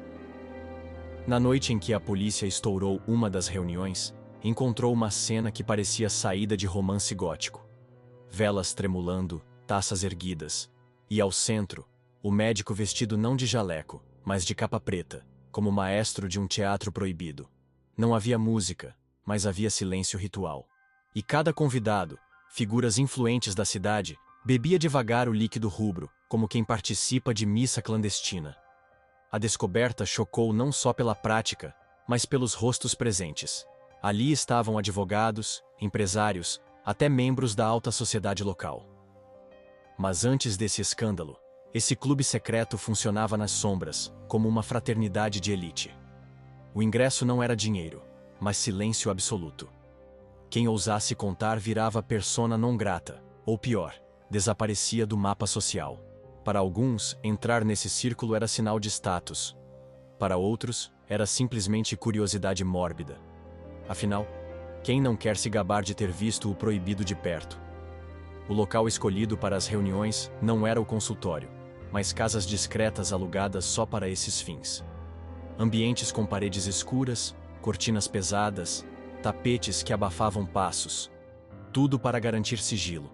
Na noite em que a polícia estourou uma das reuniões, encontrou uma cena que parecia saída de romance gótico. Velas tremulando, taças erguidas. E ao centro, o médico vestido não de jaleco, mas de capa preta, como maestro de um teatro proibido. Não havia música, mas havia silêncio ritual. E cada convidado, figuras influentes da cidade, bebia devagar o líquido rubro, como quem participa de missa clandestina. A descoberta chocou não só pela prática, mas pelos rostos presentes. Ali estavam advogados, empresários, até membros da alta sociedade local. Mas antes desse escândalo, esse clube secreto funcionava nas sombras, como uma fraternidade de elite. O ingresso não era dinheiro, mas silêncio absoluto. Quem ousasse contar virava persona non grata, ou pior, desaparecia do mapa social. Para alguns, entrar nesse círculo era sinal de status. Para outros, era simplesmente curiosidade mórbida. Afinal, quem não quer se gabar de ter visto o proibido de perto? O local escolhido para as reuniões não era o consultório, mas casas discretas alugadas só para esses fins. Ambientes com paredes escuras, cortinas pesadas, tapetes que abafavam passos. Tudo para garantir sigilo.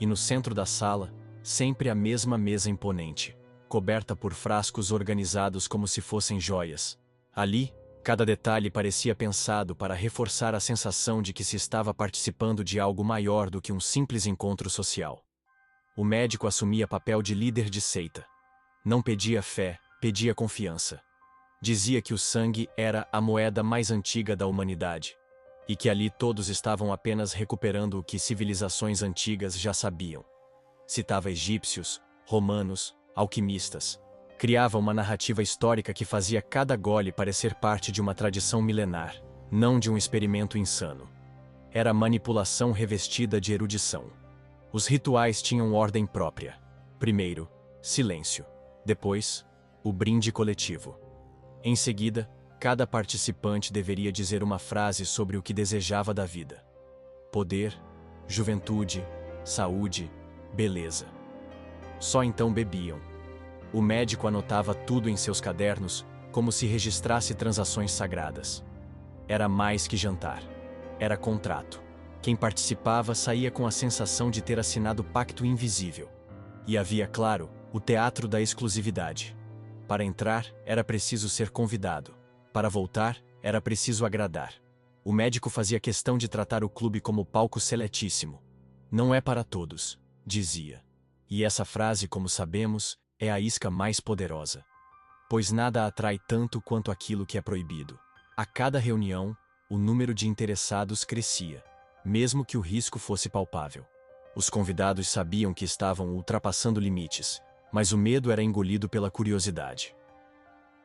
E no centro da sala, sempre a mesma mesa imponente, coberta por frascos organizados como se fossem joias. Ali, cada detalhe parecia pensado para reforçar a sensação de que se estava participando de algo maior do que um simples encontro social. O médico assumia papel de líder de seita. Não pedia fé, pedia confiança. Dizia que o sangue era a moeda mais antiga da humanidade, e que ali todos estavam apenas recuperando o que civilizações antigas já sabiam. Citava egípcios, romanos, alquimistas. Criava uma narrativa histórica que fazia cada gole parecer parte de uma tradição milenar, não de um experimento insano. Era manipulação revestida de erudição. Os rituais tinham ordem própria. Primeiro, silêncio. Depois, o brinde coletivo. Em seguida, cada participante deveria dizer uma frase sobre o que desejava da vida. Poder, juventude, saúde, beleza. Só então bebiam. O médico anotava tudo em seus cadernos, como se registrasse transações sagradas. Era mais que jantar. Era contrato. Quem participava saía com a sensação de ter assinado pacto invisível. E havia, claro, o teatro da exclusividade. Para entrar, era preciso ser convidado. Para voltar, era preciso agradar. O médico fazia questão de tratar o clube como palco seletíssimo. Não é para todos, dizia. E essa frase, como sabemos, é a isca mais poderosa. Pois nada atrai tanto quanto aquilo que é proibido. A cada reunião, o número de interessados crescia, mesmo que o risco fosse palpável. Os convidados sabiam que estavam ultrapassando limites, mas o medo era engolido pela curiosidade.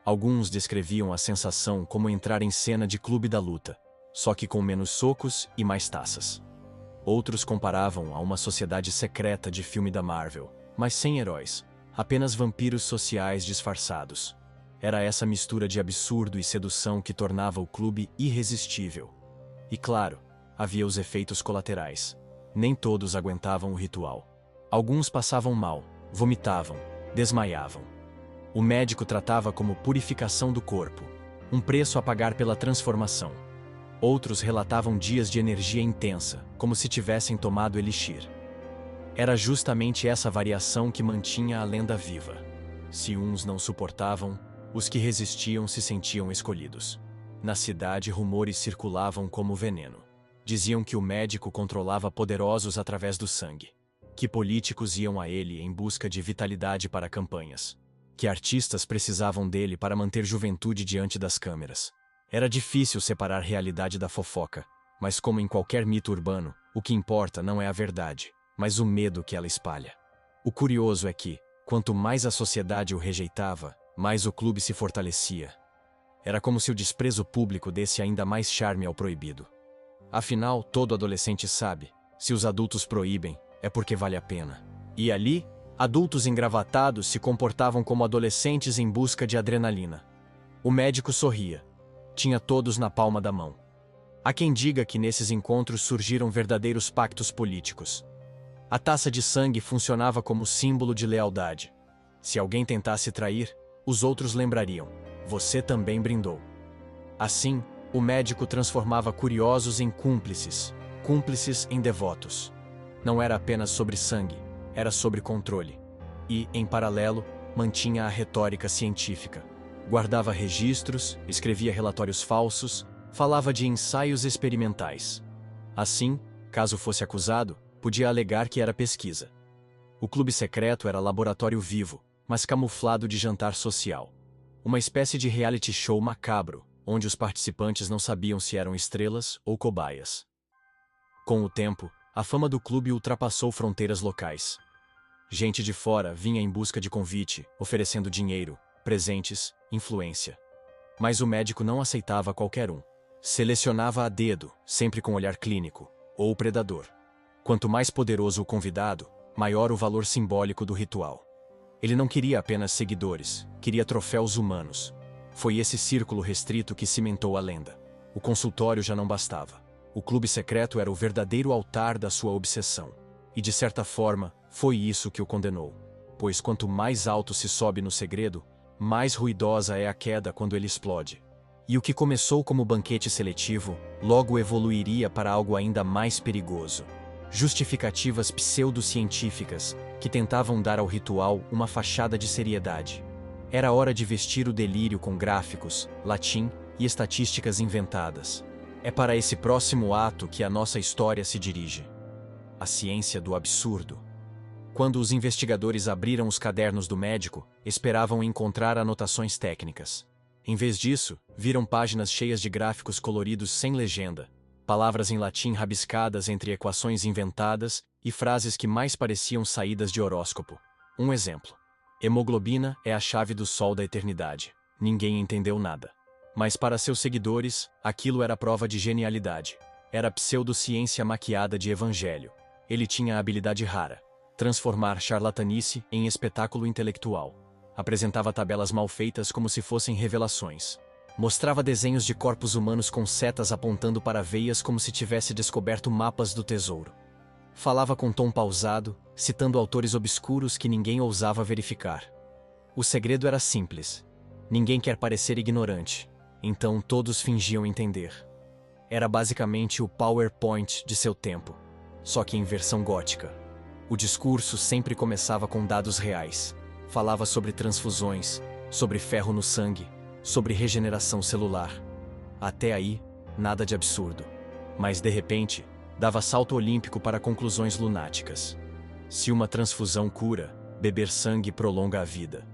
Alguns descreviam a sensação como entrar em cena de clube da luta, só que com menos socos e mais taças. Outros comparavam a uma sociedade secreta de filme da Marvel, mas sem heróis, apenas vampiros sociais disfarçados. Era essa mistura de absurdo e sedução que tornava o clube irresistível. E claro, havia os efeitos colaterais. Nem todos aguentavam o ritual. Alguns passavam mal, vomitavam, desmaiavam. O médico tratava como purificação do corpo, um preço a pagar pela transformação. Outros relatavam dias de energia intensa, como se tivessem tomado elixir. Era justamente essa variação que mantinha a lenda viva. Se uns não suportavam, os que resistiam se sentiam escolhidos. Na cidade, rumores circulavam como veneno. Diziam que o médico controlava poderosos através do sangue, que políticos iam a ele em busca de vitalidade para campanhas, que artistas precisavam dele para manter juventude diante das câmeras. Era difícil separar a realidade da fofoca, mas como em qualquer mito urbano, o que importa não é a verdade, mas o medo que ela espalha. O curioso é que, quanto mais a sociedade o rejeitava, mais o clube se fortalecia. Era como se o desprezo público desse ainda mais charme ao proibido. Afinal, todo adolescente sabe, se os adultos proíbem, é porque vale a pena. E ali, adultos engravatados se comportavam como adolescentes em busca de adrenalina. O médico sorria. Tinha todos na palma da mão. Há quem diga que nesses encontros surgiram verdadeiros pactos políticos. A taça de sangue funcionava como símbolo de lealdade. Se alguém tentasse trair, os outros lembrariam: você também brindou. Assim, o médico transformava curiosos em cúmplices, cúmplices em devotos. Não era apenas sobre sangue, era sobre controle. E, em paralelo, mantinha a retórica científica. Guardava registros, escrevia relatórios falsos, falava de ensaios experimentais. Assim, caso fosse acusado, podia alegar que era pesquisa. O clube secreto era laboratório vivo, mas camuflado de jantar social. Uma espécie de reality show macabro, onde os participantes não sabiam se eram estrelas ou cobaias. Com o tempo, a fama do clube ultrapassou fronteiras locais. Gente de fora vinha em busca de convite, oferecendo dinheiro, presentes, influência. Mas o médico não aceitava qualquer um. Selecionava a dedo, sempre com olhar clínico, ou predador. Quanto mais poderoso o convidado, maior o valor simbólico do ritual. Ele não queria apenas seguidores, queria troféus humanos. Foi esse círculo restrito que cimentou a lenda. O consultório já não bastava. O clube secreto era o verdadeiro altar da sua obsessão. E de certa forma, foi isso que o condenou. Pois quanto mais alto se sobe no segredo, mais ruidosa é a queda quando ele explode. E o que começou como banquete seletivo, logo evoluiria para algo ainda mais perigoso. Justificativas pseudocientíficas que tentavam dar ao ritual uma fachada de seriedade. Era hora de vestir o delírio com gráficos, latim e estatísticas inventadas. É para esse próximo ato que a nossa história se dirige. A ciência do absurdo. Quando os investigadores abriram os cadernos do médico, esperavam encontrar anotações técnicas. Em vez disso, viram páginas cheias de gráficos coloridos sem legenda, palavras em latim rabiscadas entre equações inventadas e frases que mais pareciam saídas de horóscopo. Um exemplo. Hemoglobina é a chave do sol da eternidade. Ninguém entendeu nada. Mas para seus seguidores, aquilo era prova de genialidade. Era pseudociência maquiada de evangelho. Ele tinha a habilidade rara: transformar charlatanice em espetáculo intelectual. Apresentava tabelas mal feitas como se fossem revelações. Mostrava desenhos de corpos humanos com setas apontando para veias como se tivesse descoberto mapas do tesouro. Falava com tom pausado, citando autores obscuros que ninguém ousava verificar. O segredo era simples. Ninguém quer parecer ignorante, então todos fingiam entender. Era basicamente o PowerPoint de seu tempo, só que em versão gótica. O discurso sempre começava com dados reais. Falava sobre transfusões, sobre ferro no sangue, sobre regeneração celular. Até aí, nada de absurdo. Mas, de repente, dava salto olímpico para conclusões lunáticas. Se uma transfusão cura, beber sangue prolonga a vida.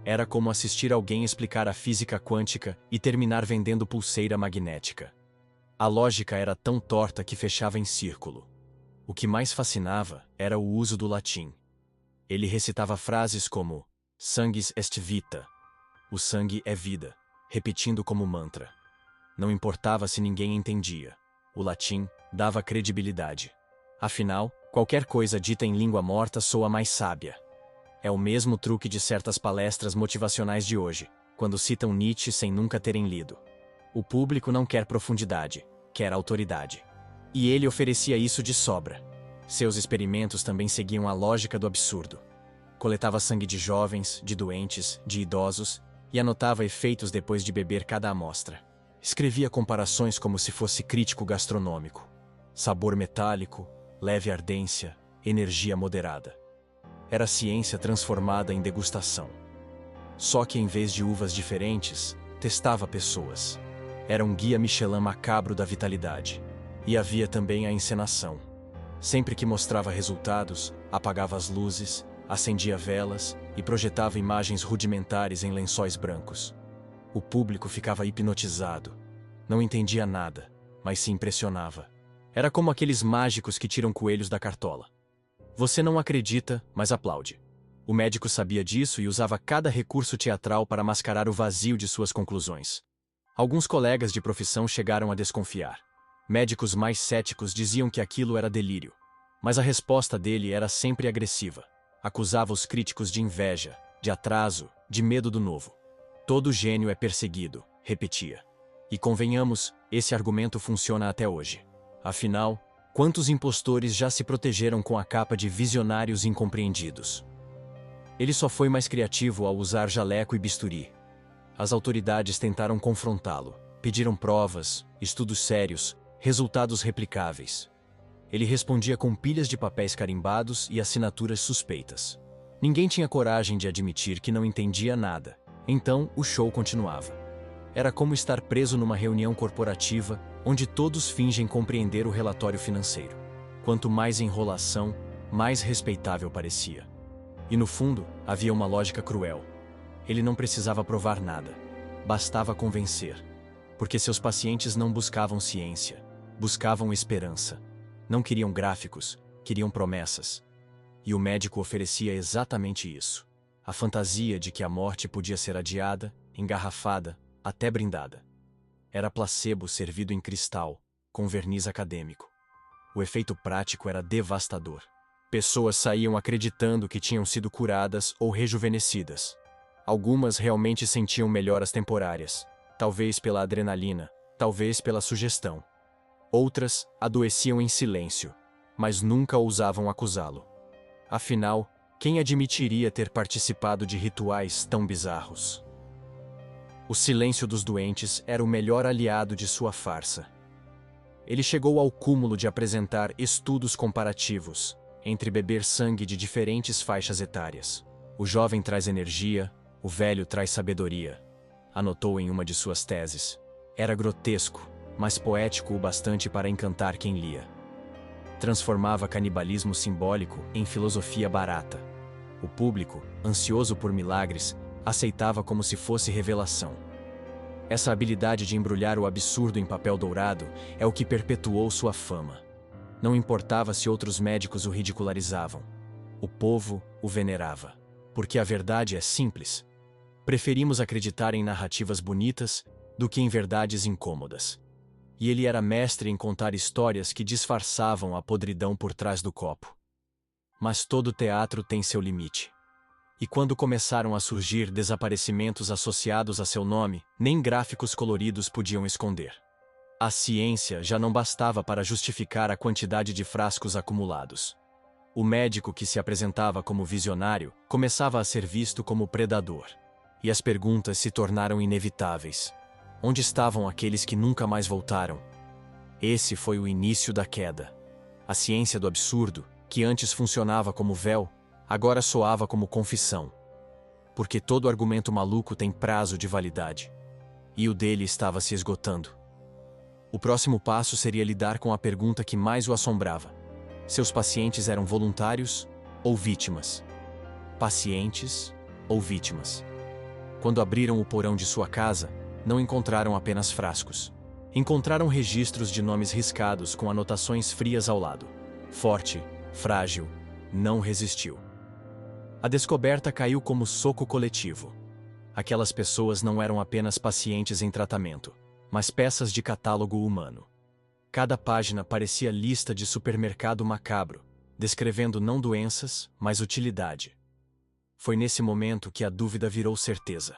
Era como assistir alguém explicar a física quântica e terminar vendendo pulseira magnética. A lógica era tão torta que fechava em círculo. O que mais fascinava era o uso do latim. Ele recitava frases como "Sanguis est vita", o sangue é vida, repetindo como mantra. Não importava se ninguém entendia. O latim dava credibilidade. Afinal, qualquer coisa dita em língua morta soa mais sábia. É o mesmo truque de certas palestras motivacionais de hoje, quando citam Nietzsche sem nunca terem lido. O público não quer profundidade, quer autoridade. E ele oferecia isso de sobra. Seus experimentos também seguiam a lógica do absurdo. Coletava sangue de jovens, de doentes, de idosos e anotava efeitos depois de beber cada amostra. Escrevia comparações como se fosse crítico gastronômico. Sabor metálico, leve ardência, energia moderada. Era ciência transformada em degustação. Só que em vez de uvas diferentes, testava pessoas. Era um guia Michelin macabro da vitalidade. E havia também a encenação. Sempre que mostrava resultados, apagava as luzes, acendia velas e projetava imagens rudimentares em lençóis brancos. O público ficava hipnotizado. Não entendia nada, mas se impressionava. Era como aqueles mágicos que tiram coelhos da cartola. Você não acredita, mas aplaude. O médico sabia disso e usava cada recurso teatral para mascarar o vazio de suas conclusões. Alguns colegas de profissão chegaram a desconfiar. Médicos mais céticos diziam que aquilo era delírio. Mas a resposta dele era sempre agressiva. Acusava os críticos de inveja, de atraso, de medo do novo. Todo gênio é perseguido, repetia. E convenhamos, esse argumento funciona até hoje. Afinal, quantos impostores já se protegeram com a capa de visionários incompreendidos? Ele só foi mais criativo ao usar jaleco e bisturi. As autoridades tentaram confrontá-lo, pediram provas, estudos sérios, resultados replicáveis. Ele respondia com pilhas de papéis carimbados e assinaturas suspeitas. Ninguém tinha coragem de admitir que não entendia nada. Então, o show continuava. Era como estar preso numa reunião corporativa, onde todos fingem compreender o relatório financeiro. Quanto mais enrolação, mais respeitável parecia. E no fundo, havia uma lógica cruel. Ele não precisava provar nada. Bastava convencer. Porque seus pacientes não buscavam ciência, buscavam esperança. Não queriam gráficos, queriam promessas. E o médico oferecia exatamente isso. A fantasia de que a morte podia ser adiada, engarrafada, até brindada. Era placebo servido em cristal, com verniz acadêmico. O efeito prático era devastador. Pessoas saíam acreditando que tinham sido curadas ou rejuvenescidas. Algumas realmente sentiam melhoras temporárias, talvez pela adrenalina, talvez pela sugestão. Outras adoeciam em silêncio, mas nunca ousavam acusá-lo. Afinal, quem admitiria ter participado de rituais tão bizarros? O silêncio dos doentes era o melhor aliado de sua farsa. Ele chegou ao cúmulo de apresentar estudos comparativos entre beber sangue de diferentes faixas etárias. O jovem traz energia, o velho traz sabedoria, anotou em uma de suas teses. Era grotesco, mas poético o bastante para encantar quem lia. Transformava canibalismo simbólico em filosofia barata. O público, ansioso por milagres, aceitava como se fosse revelação. Essa habilidade de embrulhar o absurdo em papel dourado é o que perpetuou sua fama. Não importava se outros médicos o ridicularizavam. O povo o venerava. Porque a verdade é simples. Preferimos acreditar em narrativas bonitas do que em verdades incômodas. E ele era mestre em contar histórias que disfarçavam a podridão por trás do copo. Mas todo teatro tem seu limite. E quando começaram a surgir desaparecimentos associados a seu nome, nem gráficos coloridos podiam esconder. A ciência já não bastava para justificar a quantidade de frascos acumulados. O médico que se apresentava como visionário começava a ser visto como predador. E as perguntas se tornaram inevitáveis. Onde estavam aqueles que nunca mais voltaram? Esse foi o início da queda. A ciência do absurdo, que antes funcionava como véu, agora soava como confissão. Porque todo argumento maluco tem prazo de validade. E o dele estava se esgotando. O próximo passo seria lidar com a pergunta que mais o assombrava. Seus pacientes eram voluntários ou vítimas? Pacientes ou vítimas? Quando abriram o porão de sua casa, não encontraram apenas frascos. Encontraram registros de nomes riscados com anotações frias ao lado. Forte, frágil, não resistiu. A descoberta caiu como soco coletivo. Aquelas pessoas não eram apenas pacientes em tratamento, mas peças de catálogo humano. Cada página parecia lista de supermercado macabro, descrevendo não doenças, mas utilidade. Foi nesse momento que a dúvida virou certeza.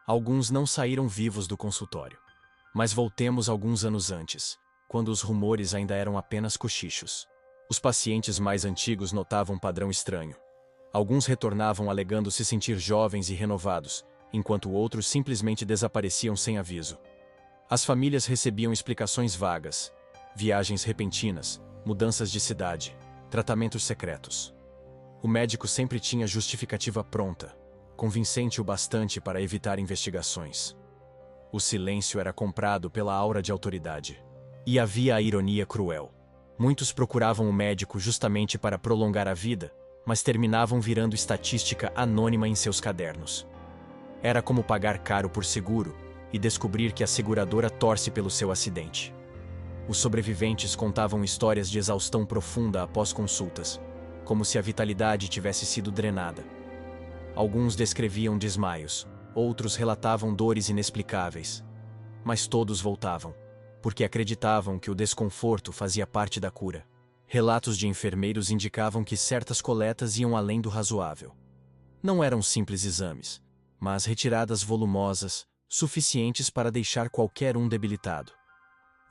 Alguns não saíram vivos do consultório. Mas voltemos alguns anos antes, quando os rumores ainda eram apenas cochichos. Os pacientes mais antigos notavam um padrão estranho. Alguns retornavam alegando se sentir jovens e renovados, enquanto outros simplesmente desapareciam sem aviso. As famílias recebiam explicações vagas, viagens repentinas, mudanças de cidade, tratamentos secretos. O médico sempre tinha justificativa pronta, convincente o bastante para evitar investigações. O silêncio era comprado pela aura de autoridade. E havia a ironia cruel. Muitos procuravam o médico justamente para prolongar a vida, mas terminavam virando estatística anônima em seus cadernos. Era como pagar caro por seguro e descobrir que a seguradora torce pelo seu acidente. Os sobreviventes contavam histórias de exaustão profunda após consultas, como se a vitalidade tivesse sido drenada. Alguns descreviam desmaios, outros relatavam dores inexplicáveis. Mas todos voltavam, porque acreditavam que o desconforto fazia parte da cura. Relatos de enfermeiros indicavam que certas coletas iam além do razoável. Não eram simples exames, mas retiradas volumosas, suficientes para deixar qualquer um debilitado.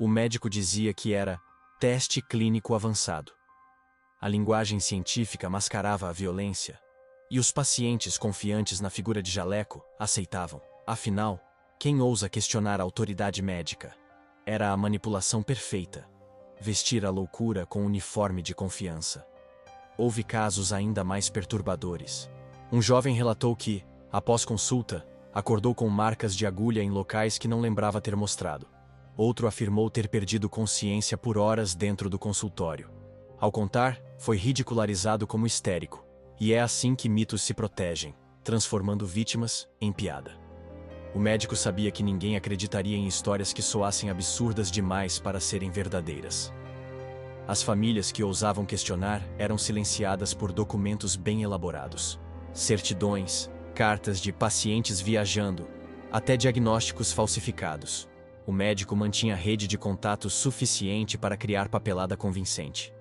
O médico dizia que era teste clínico avançado. A linguagem científica mascarava a violência, e os pacientes confiantes na figura de jaleco aceitavam. Afinal, quem ousa questionar a autoridade médica? Era a manipulação perfeita. Vestir a loucura com uniforme de confiança. Houve casos ainda mais perturbadores. Um jovem relatou que, após consulta, acordou com marcas de agulha em locais que não lembrava ter mostrado. Outro afirmou ter perdido consciência por horas dentro do consultório. Ao contar, foi ridicularizado como histérico. E é assim que mitos se protegem, transformando vítimas em piada. O médico sabia que ninguém acreditaria em histórias que soassem absurdas demais para serem verdadeiras. As famílias que ousavam questionar eram silenciadas por documentos bem elaborados. Certidões, cartas de pacientes viajando, até diagnósticos falsificados. O médico mantinha rede de contatos suficiente para criar papelada convincente.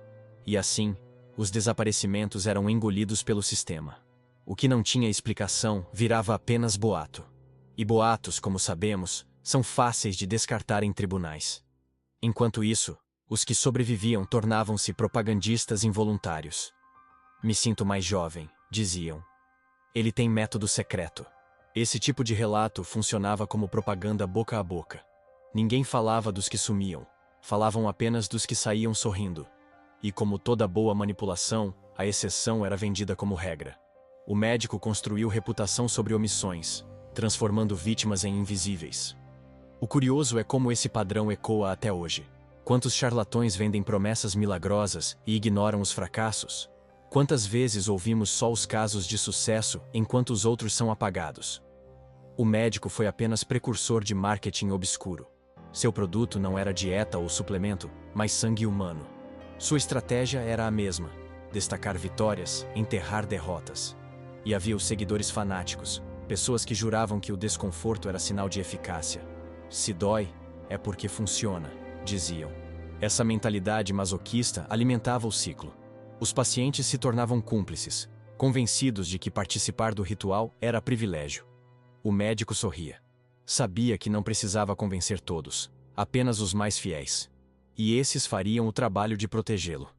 E assim, os desaparecimentos eram engolidos pelo sistema. O que não tinha explicação virava apenas boato. E boatos, como sabemos, são fáceis de descartar em tribunais. Enquanto isso, os que sobreviviam tornavam-se propagandistas involuntários. Me sinto mais jovem, diziam. Ele tem método secreto. Esse tipo de relato funcionava como propaganda boca a boca. Ninguém falava dos que sumiam, falavam apenas dos que saíam sorrindo. E como toda boa manipulação, a exceção era vendida como regra. O médico construiu reputação sobre omissões, transformando vítimas em invisíveis. O curioso é como esse padrão ecoa até hoje. Quantos charlatões vendem promessas milagrosas e ignoram os fracassos? Quantas vezes ouvimos só os casos de sucesso enquanto os outros são apagados? O médico foi apenas precursor de marketing obscuro. Seu produto não era dieta ou suplemento, mas sangue humano. Sua estratégia era a mesma: destacar vitórias, enterrar derrotas. E havia os seguidores fanáticos, pessoas que juravam que o desconforto era sinal de eficácia. Se dói, é porque funciona, diziam. Essa mentalidade masoquista alimentava o ciclo. Os pacientes se tornavam cúmplices, convencidos de que participar do ritual era privilégio. O médico sorria. Sabia que não precisava convencer todos, apenas os mais fiéis. E esses fariam o trabalho de protegê-lo.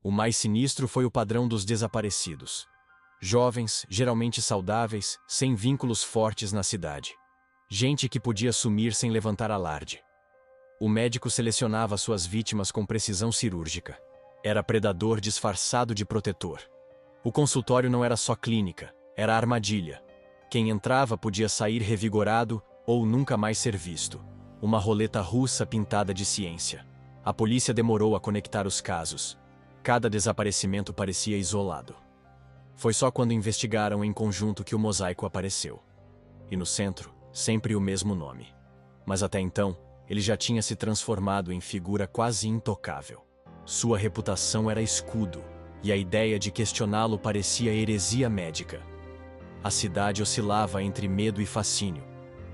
O mais sinistro foi o padrão dos desaparecidos. Jovens, geralmente saudáveis, sem vínculos fortes na cidade. Gente que podia sumir sem levantar alarde. O médico selecionava suas vítimas com precisão cirúrgica. Era predador disfarçado de protetor. O consultório não era só clínica, era armadilha. Quem entrava podia sair revigorado ou nunca mais ser visto. Uma roleta russa pintada de ciência. A polícia demorou a conectar os casos. Cada desaparecimento parecia isolado. Foi só quando investigaram em conjunto que o mosaico apareceu. E no centro, sempre o mesmo nome. Mas até então, ele já tinha se transformado em figura quase intocável. Sua reputação era escudo, e a ideia de questioná-lo parecia heresia médica. A cidade oscilava entre medo e fascínio,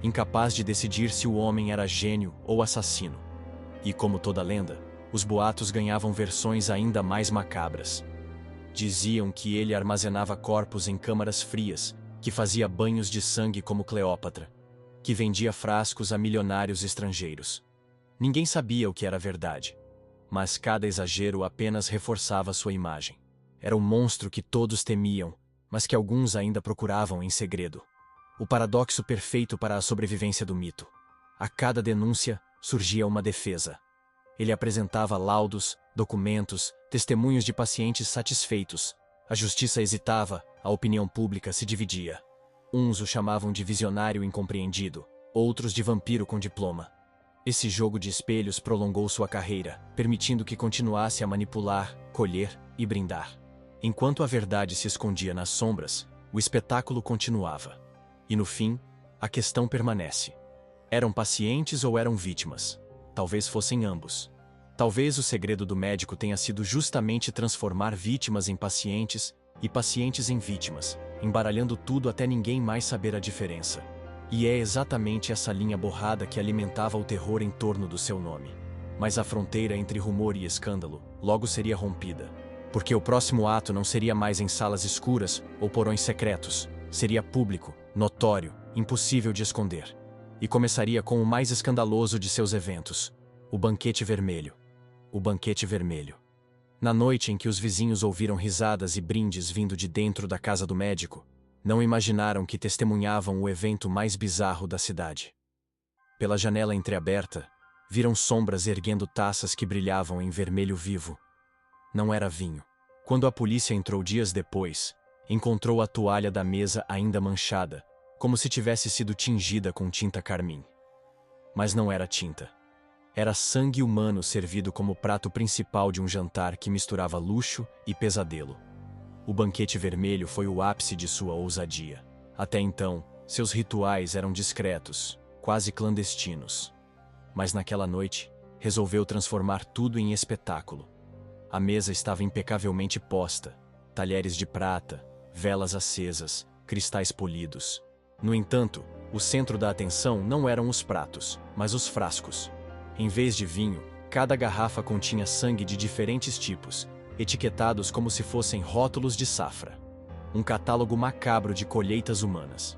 incapaz de decidir se o homem era gênio ou assassino. E como toda lenda, os boatos ganhavam versões ainda mais macabras. Diziam que ele armazenava corpos em câmaras frias, que fazia banhos de sangue como Cleópatra, que vendia frascos a milionários estrangeiros. Ninguém sabia o que era verdade, mas cada exagero apenas reforçava sua imagem. Era o monstro que todos temiam, mas que alguns ainda procuravam em segredo. O paradoxo perfeito para a sobrevivência do mito. A cada denúncia, surgia uma defesa. Ele apresentava laudos, documentos, testemunhos de pacientes satisfeitos. A justiça hesitava, a opinião pública se dividia. Uns o chamavam de visionário incompreendido, outros de vampiro com diploma. Esse jogo de espelhos prolongou sua carreira, permitindo que continuasse a manipular, colher e brindar. Enquanto a verdade se escondia nas sombras, o espetáculo continuava. E no fim, a questão permanece. Eram pacientes ou eram vítimas? Talvez fossem ambos. Talvez o segredo do médico tenha sido justamente transformar vítimas em pacientes e pacientes em vítimas, embaralhando tudo até ninguém mais saber a diferença. E é exatamente essa linha borrada que alimentava o terror em torno do seu nome. Mas a fronteira entre rumor e escândalo logo seria rompida. Porque o próximo ato não seria mais em salas escuras ou porões secretos, seria público, notório, impossível de esconder. E começaria com o mais escandaloso de seus eventos: o Banquete Vermelho. O Banquete Vermelho. Na noite em que os vizinhos ouviram risadas e brindes vindo de dentro da casa do médico, não imaginaram que testemunhavam o evento mais bizarro da cidade. Pela janela entreaberta, viram sombras erguendo taças que brilhavam em vermelho vivo. Não era vinho. Quando a polícia entrou dias depois, encontrou a toalha da mesa ainda manchada, como se tivesse sido tingida com tinta carmim. Mas não era tinta. Era sangue humano servido como prato principal de um jantar que misturava luxo e pesadelo. O Banquete Vermelho foi o ápice de sua ousadia. Até então, seus rituais eram discretos, quase clandestinos. Mas naquela noite, resolveu transformar tudo em espetáculo. A mesa estava impecavelmente posta, talheres de prata, velas acesas, cristais polidos. No entanto, o centro da atenção não eram os pratos, mas os frascos. Em vez de vinho, cada garrafa continha sangue de diferentes tipos, etiquetados como se fossem rótulos de safra. Um catálogo macabro de colheitas humanas.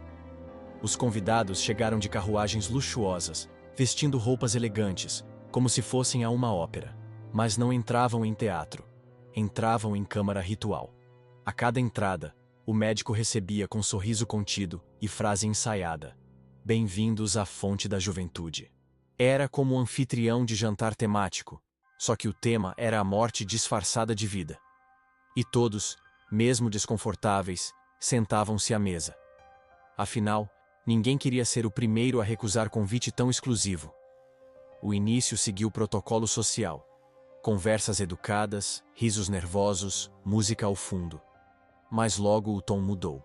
Os convidados chegaram de carruagens luxuosas, vestindo roupas elegantes, como se fossem a uma ópera. Mas não entravam em teatro. Entravam em câmara ritual. A cada entrada, o médico recebia com sorriso contido e frase ensaiada: "Bem-vindos à fonte da juventude." Era como um anfitrião de jantar temático, só que o tema era a morte disfarçada de vida. E todos, mesmo desconfortáveis, sentavam-se à mesa. Afinal, ninguém queria ser o primeiro a recusar convite tão exclusivo. O início seguiu o protocolo social. Conversas educadas, risos nervosos, música ao fundo. Mas logo o tom mudou.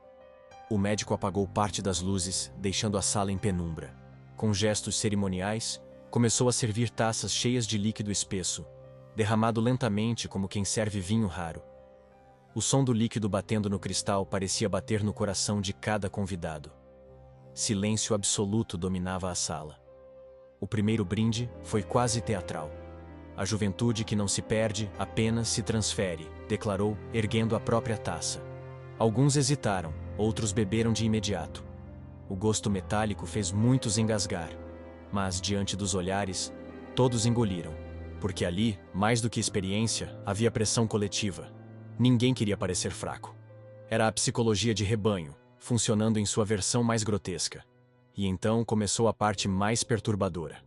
O médico apagou parte das luzes, deixando a sala em penumbra. Com gestos cerimoniais, começou a servir taças cheias de líquido espesso, derramado lentamente como quem serve vinho raro. O som do líquido batendo no cristal parecia bater no coração de cada convidado. Silêncio absoluto dominava a sala. O primeiro brinde foi quase teatral. "A juventude que não se perde, apenas se transfere", declarou, erguendo a própria taça. Alguns hesitaram, outros beberam de imediato. O gosto metálico fez muitos engasgar. Mas, diante dos olhares, todos engoliram. Porque ali, mais do que experiência, havia pressão coletiva. Ninguém queria parecer fraco. Era a psicologia de rebanho, funcionando em sua versão mais grotesca. E então começou a parte mais perturbadora.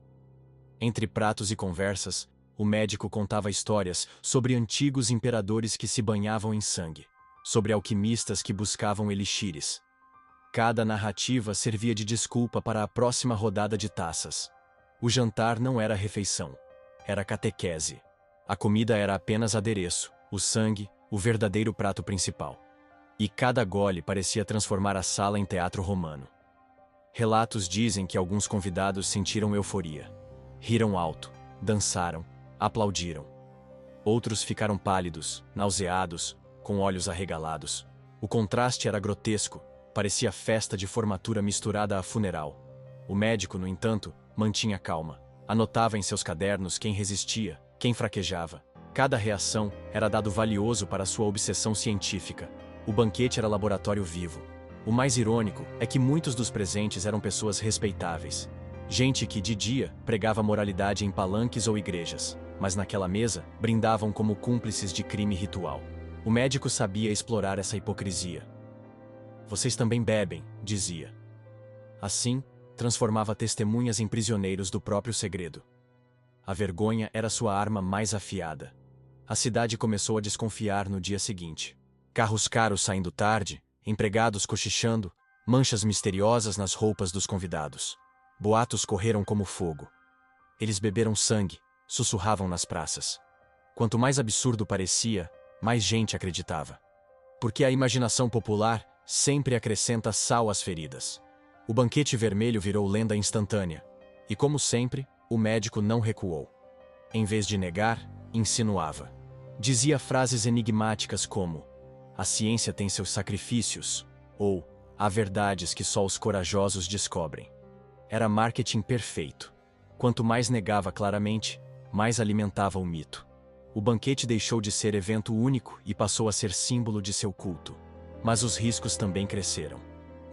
Entre pratos e conversas, o médico contava histórias sobre antigos imperadores que se banhavam em sangue, sobre alquimistas que buscavam elixires. Cada narrativa servia de desculpa para a próxima rodada de taças. O jantar não era refeição, era catequese. A comida era apenas adereço, o sangue, o verdadeiro prato principal. E cada gole parecia transformar a sala em teatro romano. Relatos dizem que alguns convidados sentiram euforia. Riram alto, dançaram, aplaudiram. Outros ficaram pálidos, nauseados, com olhos arregalados. O contraste era grotesco. Parecia festa de formatura misturada a funeral. O médico, no entanto, mantinha calma. Anotava em seus cadernos quem resistia, quem fraquejava. Cada reação era dado valioso para sua obsessão científica. O banquete era laboratório vivo. O mais irônico é que muitos dos presentes eram pessoas respeitáveis. Gente que, de dia, pregava moralidade em palanques ou igrejas, mas naquela mesa, brindavam como cúmplices de crime ritual. O médico sabia explorar essa hipocrisia. Vocês também bebem, dizia. Assim, transformava testemunhas em prisioneiros do próprio segredo. A vergonha era sua arma mais afiada. A cidade começou a desconfiar no dia seguinte. Carros caros saindo tarde, empregados cochichando, manchas misteriosas nas roupas dos convidados. Boatos correram como fogo. Eles beberam sangue, sussurravam nas praças. Quanto mais absurdo parecia, mais gente acreditava. Porque a imaginação popular sempre acrescenta sal às feridas. O banquete vermelho virou lenda instantânea. E como sempre, o médico não recuou. Em vez de negar, insinuava. Dizia frases enigmáticas como: a ciência tem seus sacrifícios, ou há verdades que só os corajosos descobrem. Era marketing perfeito. Quanto mais negava claramente, mais alimentava o mito. O banquete deixou de ser evento único e passou a ser símbolo de seu culto. Mas os riscos também cresceram.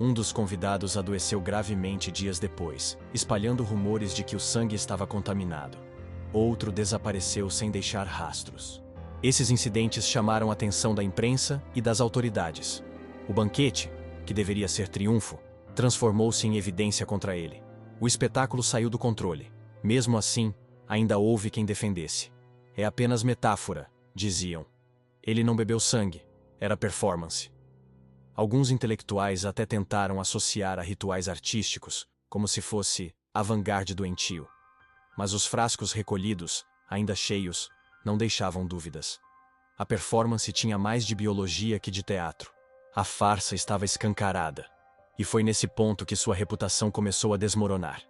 Um dos convidados adoeceu gravemente dias depois, espalhando rumores de que o sangue estava contaminado. Outro desapareceu sem deixar rastros. Esses incidentes chamaram a atenção da imprensa e das autoridades. O banquete, que deveria ser triunfo, transformou-se em evidência contra ele. O espetáculo saiu do controle. Mesmo assim, ainda houve quem defendesse. É apenas metáfora, diziam. Ele não bebeu sangue, era performance. Alguns intelectuais até tentaram associar a rituais artísticos, como se fosse avant-garde doentio. Mas os frascos recolhidos, ainda cheios, não deixavam dúvidas. A performance tinha mais de biologia que de teatro. A farsa estava escancarada. E foi nesse ponto que sua reputação começou a desmoronar.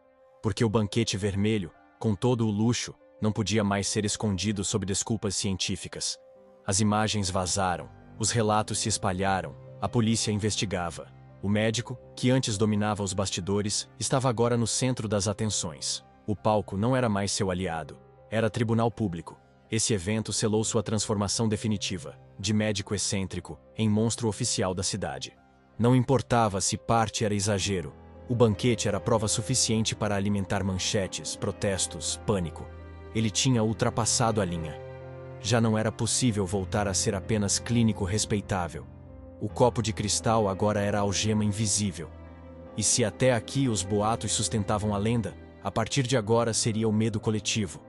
Porque o banquete vermelho, com todo o luxo, não podia mais ser escondido sob desculpas científicas. As imagens vazaram, os relatos se espalharam, a polícia investigava. O médico, que antes dominava os bastidores, estava agora no centro das atenções. O palco não era mais seu aliado, era tribunal público. Esse evento selou sua transformação definitiva, de médico excêntrico em monstro oficial da cidade. Não importava se parte era exagero, o banquete era prova suficiente para alimentar manchetes, protestos, pânico. Ele tinha ultrapassado a linha. Já não era possível voltar a ser apenas clínico respeitável. O copo de cristal agora era a algema invisível. E se até aqui os boatos sustentavam a lenda, a partir de agora seria o medo coletivo.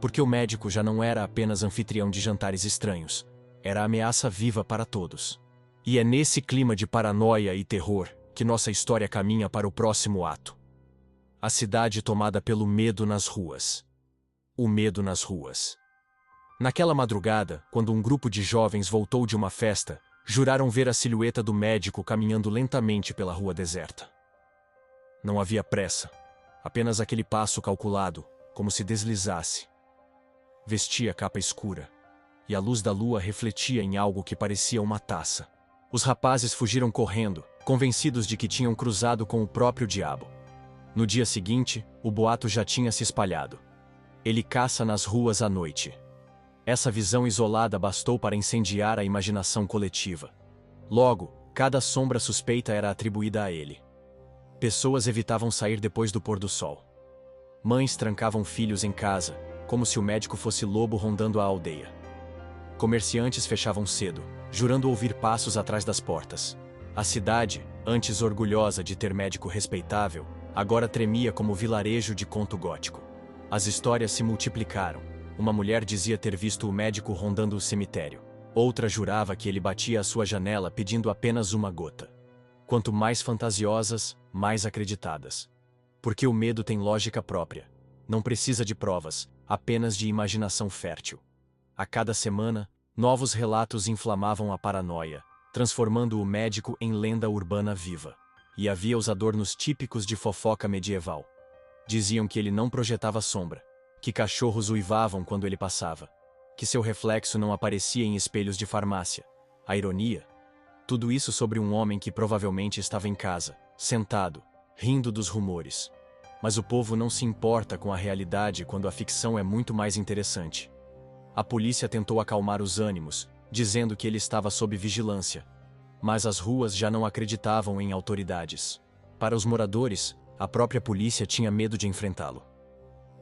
Porque o médico já não era apenas anfitrião de jantares estranhos, era ameaça viva para todos. E é nesse clima de paranoia e terror que nossa história caminha para o próximo ato. A cidade tomada pelo medo nas ruas. O medo nas ruas. Naquela madrugada, quando um grupo de jovens voltou de uma festa, juraram ver a silhueta do médico caminhando lentamente pela rua deserta. Não havia pressa, apenas aquele passo calculado, como se deslizasse. Vestia capa escura, e a luz da lua refletia em algo que parecia uma taça. Os rapazes fugiram correndo, convencidos de que tinham cruzado com o próprio diabo. No dia seguinte, o boato já tinha se espalhado. Ele caça nas ruas à noite. Essa visão isolada bastou para incendiar a imaginação coletiva. Logo, cada sombra suspeita era atribuída a ele. Pessoas evitavam sair depois do pôr do sol. Mães trancavam filhos em casa, como se o médico fosse lobo rondando a aldeia. Comerciantes fechavam cedo, jurando ouvir passos atrás das portas. A cidade, antes orgulhosa de ter médico respeitável, agora tremia como vilarejo de conto gótico. As histórias se multiplicaram. Uma mulher dizia ter visto o médico rondando o cemitério. Outra jurava que ele batia à sua janela pedindo apenas uma gota. Quanto mais fantasiosas, mais acreditadas. Porque o medo tem lógica própria. Não precisa de provas, apenas de imaginação fértil. A cada semana, novos relatos inflamavam a paranoia, transformando o médico em lenda urbana viva. E havia os adornos típicos de fofoca medieval. Diziam que ele não projetava sombra, que cachorros uivavam quando ele passava, que seu reflexo não aparecia em espelhos de farmácia. A ironia? Tudo isso sobre um homem que provavelmente estava em casa, sentado, rindo dos rumores. Mas o povo não se importa com a realidade quando a ficção é muito mais interessante. A polícia tentou acalmar os ânimos, dizendo que ele estava sob vigilância. Mas as ruas já não acreditavam em autoridades. Para os moradores, a própria polícia tinha medo de enfrentá-lo.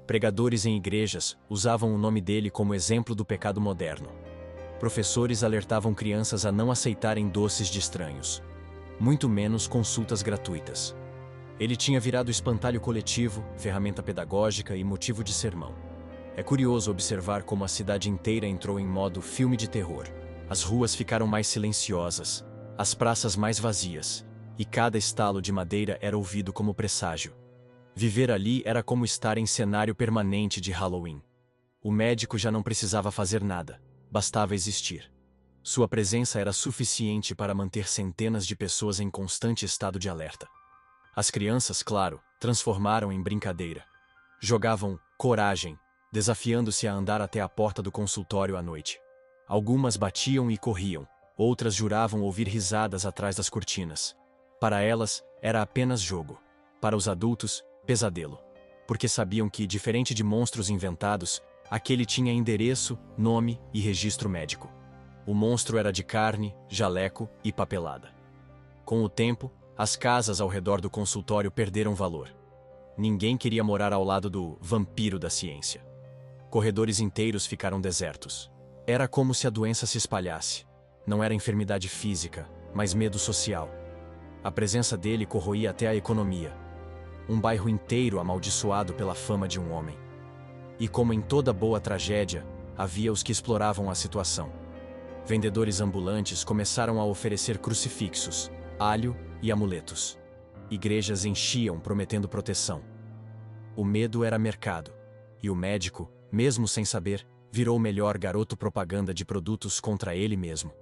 Pregadores em igrejas usavam o nome dele como exemplo do pecado moderno. Professores alertavam crianças a não aceitarem doces de estranhos. muito menos consultas gratuitas. Ele tinha virado espantalho coletivo, ferramenta pedagógica e motivo de sermão. É curioso observar como a cidade inteira entrou em modo filme de terror. As ruas ficaram mais silenciosas, as praças mais vazias, e cada estalo de madeira era ouvido como presságio. Viver ali era como estar em cenário permanente de Halloween. O médico já não precisava fazer nada, bastava existir. Sua presença era suficiente para manter centenas de pessoas em constante estado de alerta. As crianças, claro, transformaram em brincadeira. Jogavam coragem, desafiando-se a andar até a porta do consultório à noite. Algumas batiam e corriam, outras juravam ouvir risadas atrás das cortinas. Para elas, era apenas jogo. Para os adultos, pesadelo. Porque sabiam que, diferente de monstros inventados, aquele tinha endereço, nome e registro médico. O monstro era de carne, jaleco e papelada. Com o tempo, as casas ao redor do consultório perderam valor. Ninguém queria morar ao lado do vampiro da ciência. Corredores inteiros ficaram desertos. Era como se a doença se espalhasse. Não era enfermidade física, mas medo social. A presença dele corroía até a economia. Um bairro inteiro amaldiçoado pela fama de um homem. E como em toda boa tragédia, havia os que exploravam a situação. Vendedores ambulantes começaram a oferecer crucifixos, alho e amuletos. Igrejas enchiam prometendo proteção. O medo era mercado, e o médico, mesmo sem saber, virou o melhor garoto propaganda de produtos contra ele mesmo.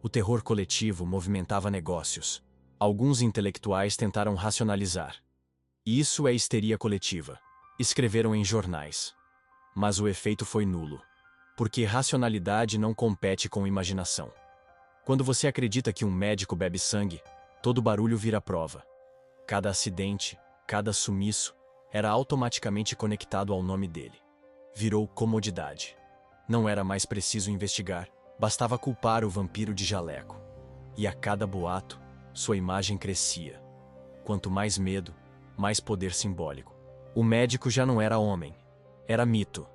O terror coletivo movimentava negócios. Alguns intelectuais tentaram racionalizar. Isso é histeria coletiva. Escreveram em jornais. Mas o efeito foi nulo. Porque racionalidade não compete com imaginação. Quando você acredita que um médico bebe sangue, todo barulho vira prova. Cada acidente, cada sumiço, era automaticamente conectado ao nome dele. Virou comodidade. Não era mais preciso investigar, bastava culpar o vampiro de jaleco. E a cada boato, sua imagem crescia. Quanto mais medo, mais poder simbólico. O médico já não era homem, era mito.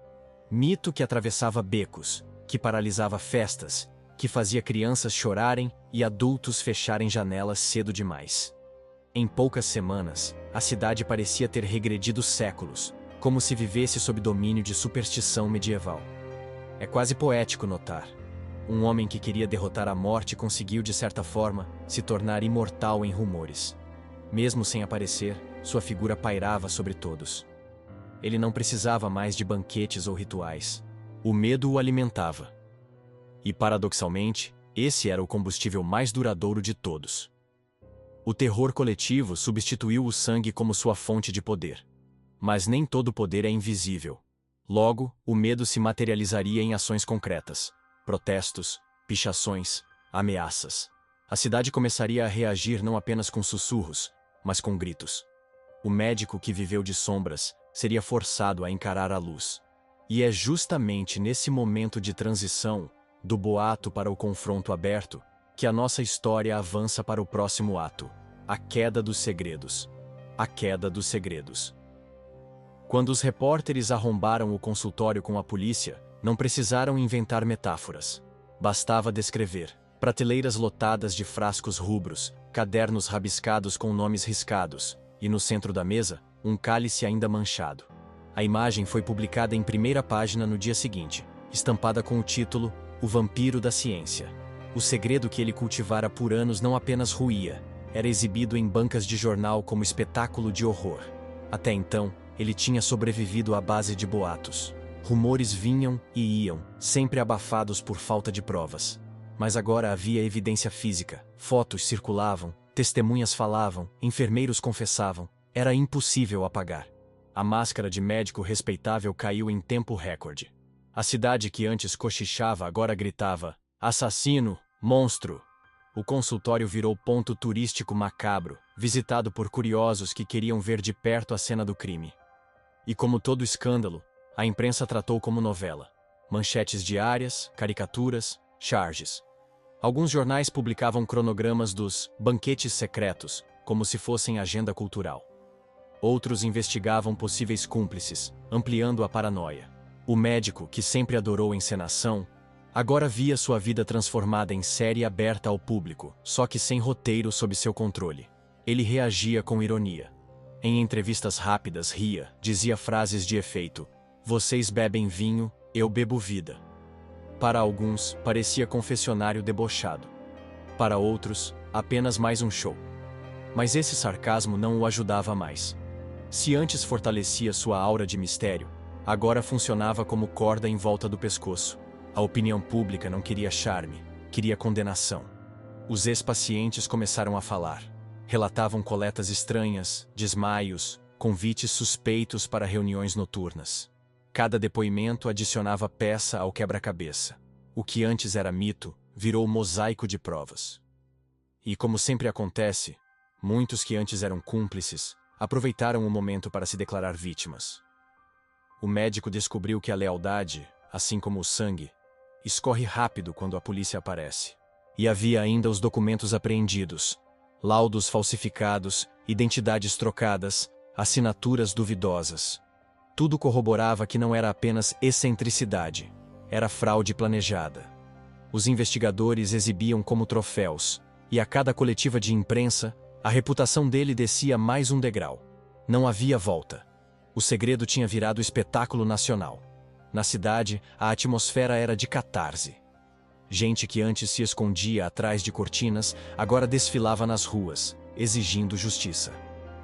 Mito que atravessava becos, que paralisava festas, que fazia crianças chorarem e adultos fecharem janelas cedo demais. Em poucas semanas, a cidade parecia ter regredido séculos, como se vivesse sob domínio de superstição medieval. É quase poético notar. Um homem que queria derrotar a morte conseguiu, de certa forma, se tornar imortal em rumores. Mesmo sem aparecer, sua figura pairava sobre todos. Ele não precisava mais de banquetes ou rituais. O medo o alimentava. E, paradoxalmente, esse era o combustível mais duradouro de todos. O terror coletivo substituiu o sangue como sua fonte de poder. Mas nem todo poder é invisível. Logo, o medo se materializaria em ações concretas. Protestos, pichações, ameaças. A cidade começaria a reagir não apenas com sussurros, mas com gritos. O médico que viveu de sombras seria forçado a encarar a luz. E é justamente nesse momento de transição, do boato para o confronto aberto, que a nossa história avança para o próximo ato: a queda dos segredos. A queda dos segredos. Quando os repórteres arrombaram o consultório com a polícia, não precisaram inventar metáforas. Bastava descrever: prateleiras lotadas de frascos rubros, cadernos rabiscados com nomes riscados, e no centro da mesa, um cálice ainda manchado. A imagem foi publicada em primeira página no dia seguinte, estampada com o título O Vampiro da Ciência. O segredo que ele cultivara por anos não apenas ruía, era exibido em bancas de jornal como espetáculo de horror. Até então, ele tinha sobrevivido à base de boatos. Rumores vinham e iam, sempre abafados por falta de provas. Mas agora havia evidência física, fotos circulavam, testemunhas falavam, enfermeiros confessavam. Era impossível apagar. A máscara de médico respeitável caiu em tempo recorde. A cidade que antes cochichava agora gritava: assassino, monstro! O consultório virou ponto turístico macabro, visitado por curiosos que queriam ver de perto a cena do crime. E como todo escândalo, a imprensa tratou como novela. Manchetes diárias, caricaturas, charges. Alguns jornais publicavam cronogramas dos banquetes secretos, como se fossem agenda cultural. Outros investigavam possíveis cúmplices, ampliando a paranoia. O médico, que sempre adorou encenação, Agora via sua vida transformada em série aberta ao público, só que sem roteiro sob seu controle. Ele reagia com ironia. Em entrevistas rápidas ria, dizia frases de efeito: "Vocês bebem vinho, eu bebo vida." Para alguns, parecia confessionário debochado. Para outros, apenas mais um show. Mas esse sarcasmo não o ajudava mais. Se antes fortalecia sua aura de mistério, agora funcionava como corda em volta do pescoço. A opinião pública não queria charme, queria condenação. Os ex-pacientes começaram a falar. Relatavam coletas estranhas, desmaios, convites suspeitos para reuniões noturnas. Cada depoimento adicionava peça ao quebra-cabeça. O que antes era mito, virou mosaico de provas. E como sempre acontece, muitos que antes eram cúmplices, aproveitaram o momento para se declarar vítimas. O médico descobriu que a lealdade, assim como o sangue, escorre rápido quando a polícia aparece. E havia ainda os documentos apreendidos, laudos falsificados, identidades trocadas, assinaturas duvidosas. Tudo corroborava que não era apenas excentricidade, era fraude planejada. Os investigadores exibiam como troféus, e a cada coletiva de imprensa, a reputação dele descia mais um degrau. Não havia volta. O segredo tinha virado espetáculo nacional. Na cidade, a atmosfera era de catarse. Gente que antes se escondia atrás de cortinas, agora desfilava nas ruas, exigindo justiça.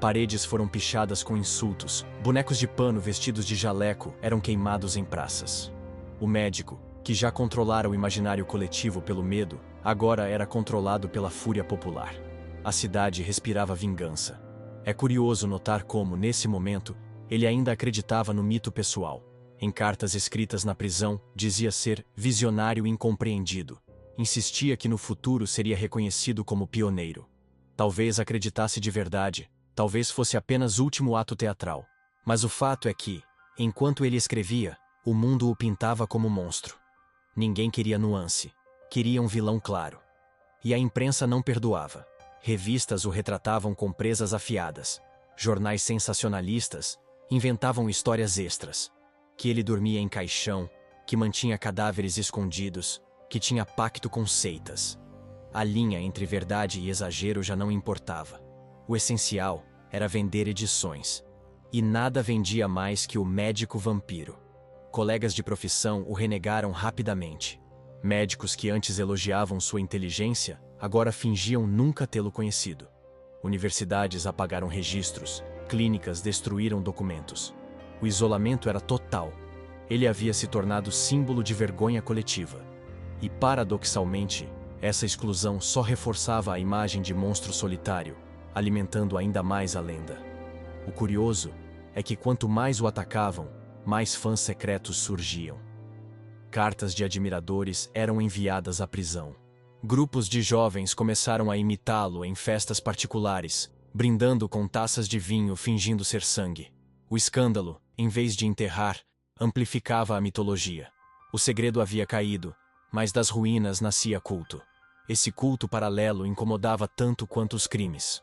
Paredes foram pichadas com insultos, bonecos de pano vestidos de jaleco eram queimados em praças. O médico, que já controlara o imaginário coletivo pelo medo, agora era controlado pela fúria popular. A cidade respirava vingança. É curioso notar como, nesse momento, ele ainda acreditava no mito pessoal. Em cartas escritas na prisão, dizia ser visionário incompreendido. Insistia que no futuro seria reconhecido como pioneiro. Talvez acreditasse de verdade, talvez fosse apenas último ato teatral. Mas o fato é que, enquanto ele escrevia, o mundo o pintava como monstro. Ninguém queria nuance, queria um vilão claro. E a imprensa não perdoava. Revistas o retratavam com presas afiadas. Jornais sensacionalistas inventavam histórias extras. Que ele dormia em caixão, que mantinha cadáveres escondidos, que tinha pacto com seitas. A linha entre verdade e exagero já não importava. O essencial era vender edições. E nada vendia mais que o médico vampiro. Colegas de profissão o renegaram rapidamente. Médicos que antes elogiavam sua inteligência, agora fingiam nunca tê-lo conhecido. Universidades apagaram registros, clínicas destruíram documentos. O isolamento era total. Ele havia se tornado símbolo de vergonha coletiva. E, paradoxalmente, essa exclusão só reforçava a imagem de monstro solitário, alimentando ainda mais a lenda. O curioso é que quanto mais o atacavam, mais fãs secretos surgiam. Cartas de admiradores eram enviadas à prisão. Grupos de jovens começaram a imitá-lo em festas particulares, brindando com taças de vinho fingindo ser sangue. O escândalo, em vez de enterrar, amplificava a mitologia. O segredo havia caído, mas das ruínas nascia culto. Esse culto paralelo incomodava tanto quanto os crimes.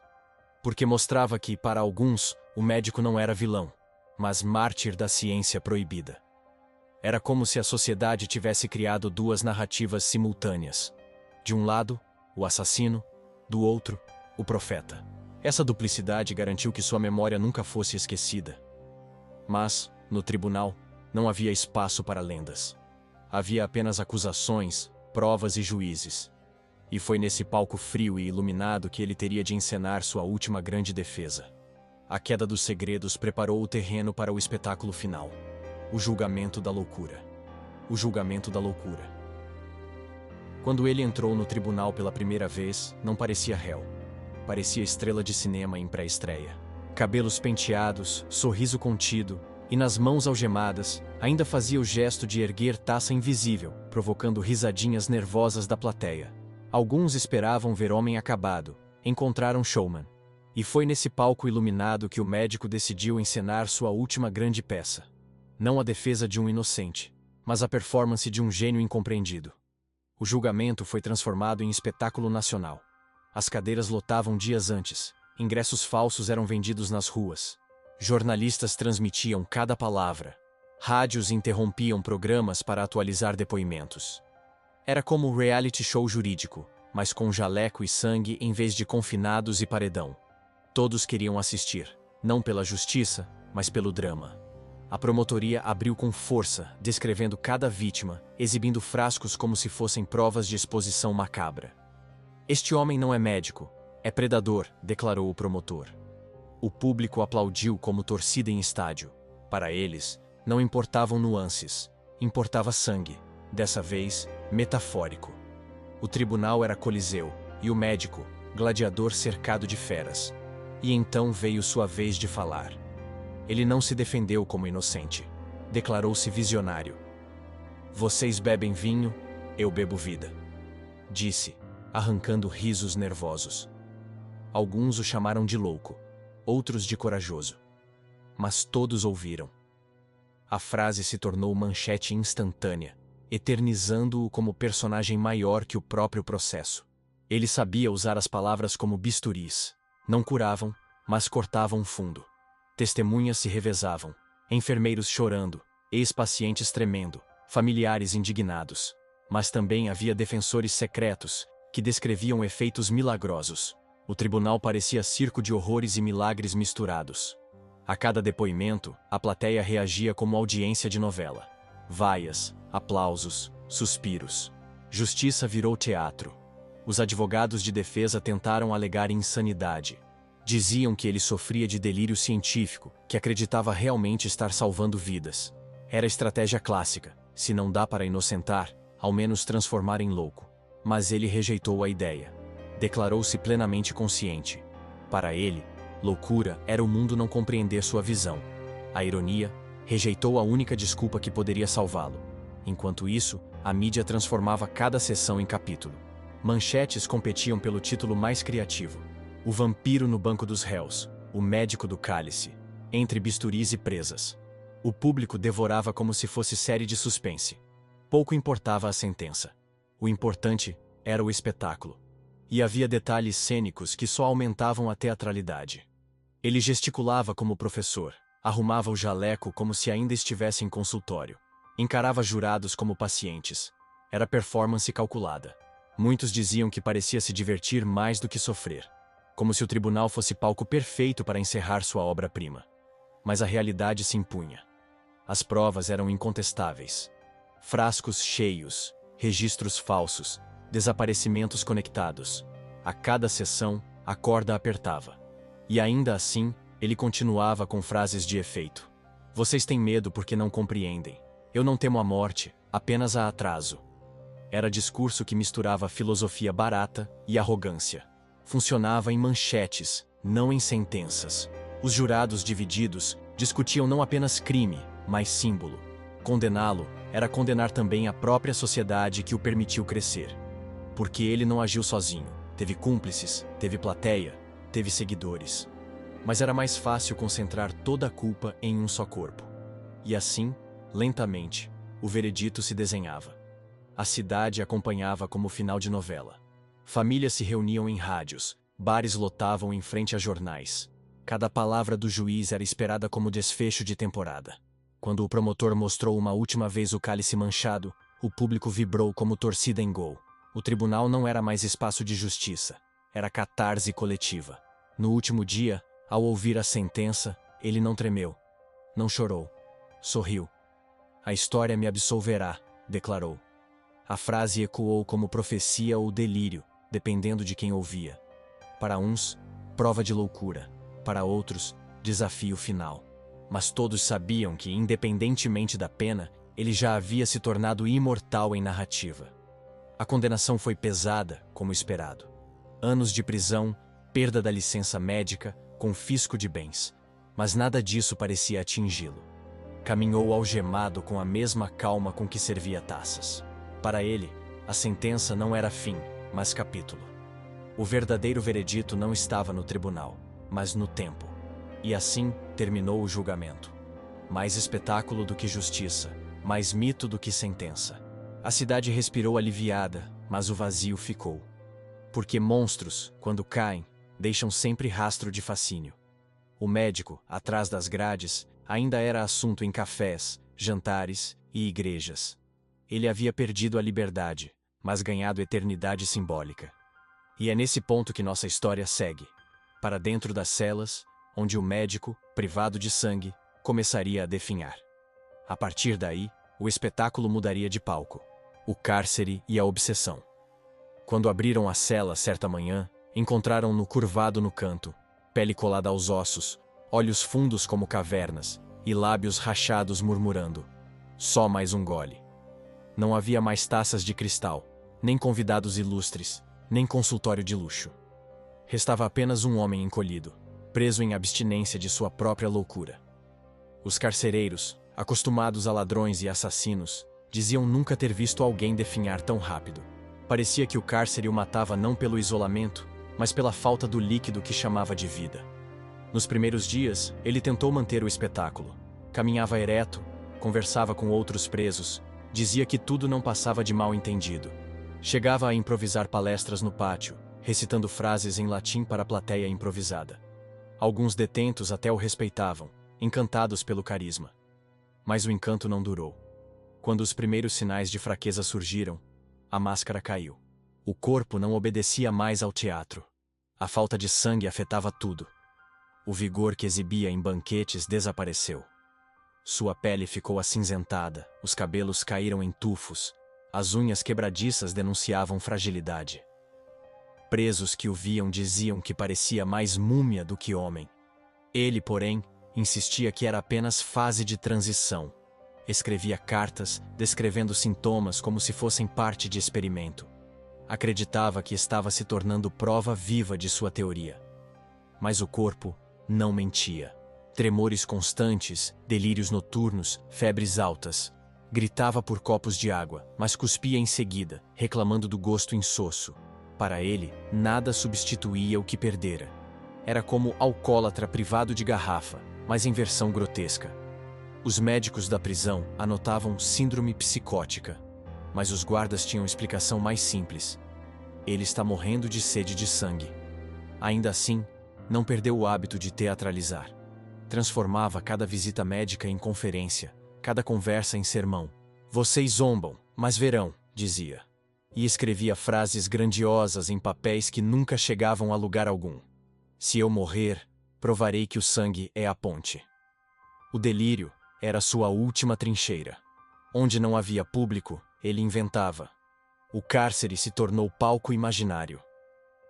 Porque mostrava que, para alguns, o médico não era vilão, mas mártir da ciência proibida. Era como se a sociedade tivesse criado duas narrativas simultâneas. De um lado, o assassino, do outro, o profeta. Essa duplicidade garantiu que sua memória nunca fosse esquecida. Mas, no tribunal, não havia espaço para lendas. Havia apenas acusações, provas e juízes. E foi nesse palco frio e iluminado que ele teria de encenar sua última grande defesa. A queda dos segredos preparou o terreno para o espetáculo final. O julgamento da loucura. O julgamento da loucura. Quando ele entrou no tribunal pela primeira vez, não parecia réu. Parecia estrela de cinema em pré-estreia. Cabelos penteados, sorriso contido, e nas mãos algemadas, ainda fazia o gesto de erguer taça invisível, provocando risadinhas nervosas da plateia. Alguns esperavam ver homem acabado, encontraram showman. E foi nesse palco iluminado que o médico decidiu encenar sua última grande peça. Não a defesa de um inocente, mas a performance de um gênio incompreendido. O julgamento foi transformado em espetáculo nacional. As cadeiras lotavam dias antes, ingressos falsos eram vendidos nas ruas. Jornalistas transmitiam cada palavra. Rádios interrompiam programas para atualizar depoimentos. Era como um reality show jurídico, mas com jaleco e sangue em vez de confinados e paredão. Todos queriam assistir, não pela justiça, mas pelo drama. A promotoria abriu com força, descrevendo cada vítima, exibindo frascos como se fossem provas de exposição macabra. Este homem não é médico, é predador, declarou o promotor. O público aplaudiu como torcida em estádio. Para eles, não importavam nuances, importava sangue, dessa vez, metafórico. O tribunal era coliseu, e o médico, gladiador cercado de feras. E então veio sua vez de falar. Ele não se defendeu como inocente. Declarou-se visionário. Vocês bebem vinho, eu bebo vida. Disse, arrancando risos nervosos. Alguns o chamaram de louco, outros de corajoso. Mas todos ouviram. A frase se tornou manchete instantânea, eternizando-o como personagem maior que o próprio processo. Ele sabia usar as palavras como bisturis. Não curavam, mas cortavam fundo. Testemunhas se revezavam, enfermeiros chorando, ex-pacientes tremendo, familiares indignados. Mas também havia defensores secretos, que descreviam efeitos milagrosos. O tribunal parecia circo de horrores e milagres misturados. A cada depoimento, a plateia reagia como audiência de novela. Vaias, aplausos, suspiros. Justiça virou teatro. Os advogados de defesa tentaram alegar insanidade. Diziam que ele sofria de delírio científico, que acreditava realmente estar salvando vidas. Era estratégia clássica. Se não dá para inocentar, ao menos transformar em louco. Mas ele rejeitou a ideia. Declarou-se plenamente consciente. Para ele, loucura era o mundo não compreender sua visão. A ironia, rejeitou a única desculpa que poderia salvá-lo. Enquanto isso, a mídia transformava cada sessão em capítulo. Manchetes competiam pelo título mais criativo. O vampiro no banco dos réus, o médico do cálice, entre bisturis e presas. O público devorava como se fosse série de suspense. Pouco importava a sentença. O importante era o espetáculo. E havia detalhes cênicos que só aumentavam a teatralidade. Ele gesticulava como professor, arrumava o jaleco como se ainda estivesse em consultório. Encarava jurados como pacientes. Era performance calculada. Muitos diziam que parecia se divertir mais do que sofrer. Como se o tribunal fosse palco perfeito para encerrar sua obra-prima. Mas a realidade se impunha. As provas eram incontestáveis. Frascos cheios, registros falsos, desaparecimentos conectados. A cada sessão, a corda apertava. E ainda assim, ele continuava com frases de efeito. Vocês têm medo porque não compreendem. Eu não temo a morte, apenas a atraso. Era discurso que misturava filosofia barata e arrogância. Funcionava em manchetes, não em sentenças. Os jurados divididos discutiam não apenas crime, mas símbolo. Condená-lo era condenar também a própria sociedade que o permitiu crescer. Porque ele não agiu sozinho. Teve cúmplices, teve plateia, teve seguidores. Mas era mais fácil concentrar toda a culpa em um só corpo. E assim, lentamente, o veredito se desenhava. A cidade acompanhava como final de novela. Famílias se reuniam em rádios, bares lotavam em frente a jornais. Cada palavra do juiz era esperada como desfecho de temporada. Quando o promotor mostrou uma última vez o cálice manchado, o público vibrou como torcida em gol. O tribunal não era mais espaço de justiça, era catarse coletiva. No último dia, ao ouvir a sentença, ele não tremeu, não chorou, sorriu. A história me absolverá, declarou. A frase ecoou como profecia ou delírio, dependendo de quem ouvia. Para uns, prova de loucura, para outros, desafio final. Mas todos sabiam que, independentemente da pena, ele já havia se tornado imortal em narrativa. A condenação foi pesada, como esperado. Anos de prisão, perda da licença médica, confisco de bens. Mas nada disso parecia atingi-lo. Caminhou algemado com a mesma calma com que servia taças. Para ele, a sentença não era fim, mas capítulo. O verdadeiro veredito não estava no tribunal, mas no tempo. E assim terminou o julgamento. Mais espetáculo do que justiça, mais mito do que sentença. A cidade respirou aliviada, mas o vazio ficou. Porque monstros, quando caem, deixam sempre rastro de fascínio. O médico, atrás das grades, ainda era assunto em cafés, jantares e igrejas. Ele havia perdido a liberdade, mas ganhado eternidade simbólica. E é nesse ponto que nossa história segue, para dentro das celas, onde o médico, privado de sangue, começaria a definhar. A partir daí, o espetáculo mudaria de palco: o cárcere e a obsessão. Quando abriram a cela certa manhã, encontraram-no curvado no canto, pele colada aos ossos, olhos fundos como cavernas e lábios rachados murmurando: só mais um gole. Não havia mais taças de cristal, nem convidados ilustres, nem consultório de luxo. Restava apenas um homem encolhido, preso em abstinência de sua própria loucura. Os carcereiros, acostumados a ladrões e assassinos, diziam nunca ter visto alguém definhar tão rápido. Parecia que o cárcere o matava não pelo isolamento, mas pela falta do líquido que chamava de vida. Nos primeiros dias, ele tentou manter o espetáculo. Caminhava ereto, conversava com outros presos, dizia que tudo não passava de mal-entendido. Chegava a improvisar palestras no pátio, recitando frases em latim para a plateia improvisada. Alguns detentos até o respeitavam, encantados pelo carisma. Mas o encanto não durou. Quando os primeiros sinais de fraqueza surgiram, a máscara caiu. O corpo não obedecia mais ao teatro. A falta de sangue afetava tudo. O vigor que exibia em banquetes desapareceu. Sua pele ficou acinzentada, os cabelos caíram em tufos, as unhas quebradiças denunciavam fragilidade. Presos que o viam diziam que parecia mais múmia do que homem. Ele, porém, insistia que era apenas fase de transição. Escrevia cartas, descrevendo sintomas como se fossem parte de experimento. Acreditava que estava se tornando prova viva de sua teoria. Mas o corpo não mentia. Tremores constantes, delírios noturnos, febres altas. Gritava por copos de água, mas cuspia em seguida, reclamando do gosto insosso. Para ele, nada substituía o que perdera. Era como alcoólatra privado de garrafa, mas em versão grotesca. Os médicos da prisão anotavam síndrome psicótica, mas os guardas tinham explicação mais simples. Ele está morrendo de sede de sangue. Ainda assim, não perdeu o hábito de teatralizar. Transformava cada visita médica em conferência, cada conversa em sermão. Vocês zombam, mas verão, dizia. E escrevia frases grandiosas em papéis que nunca chegavam a lugar algum. Se eu morrer, provarei que o sangue é a ponte. O delírio era sua última trincheira. Onde não havia público, ele inventava. O cárcere se tornou palco imaginário.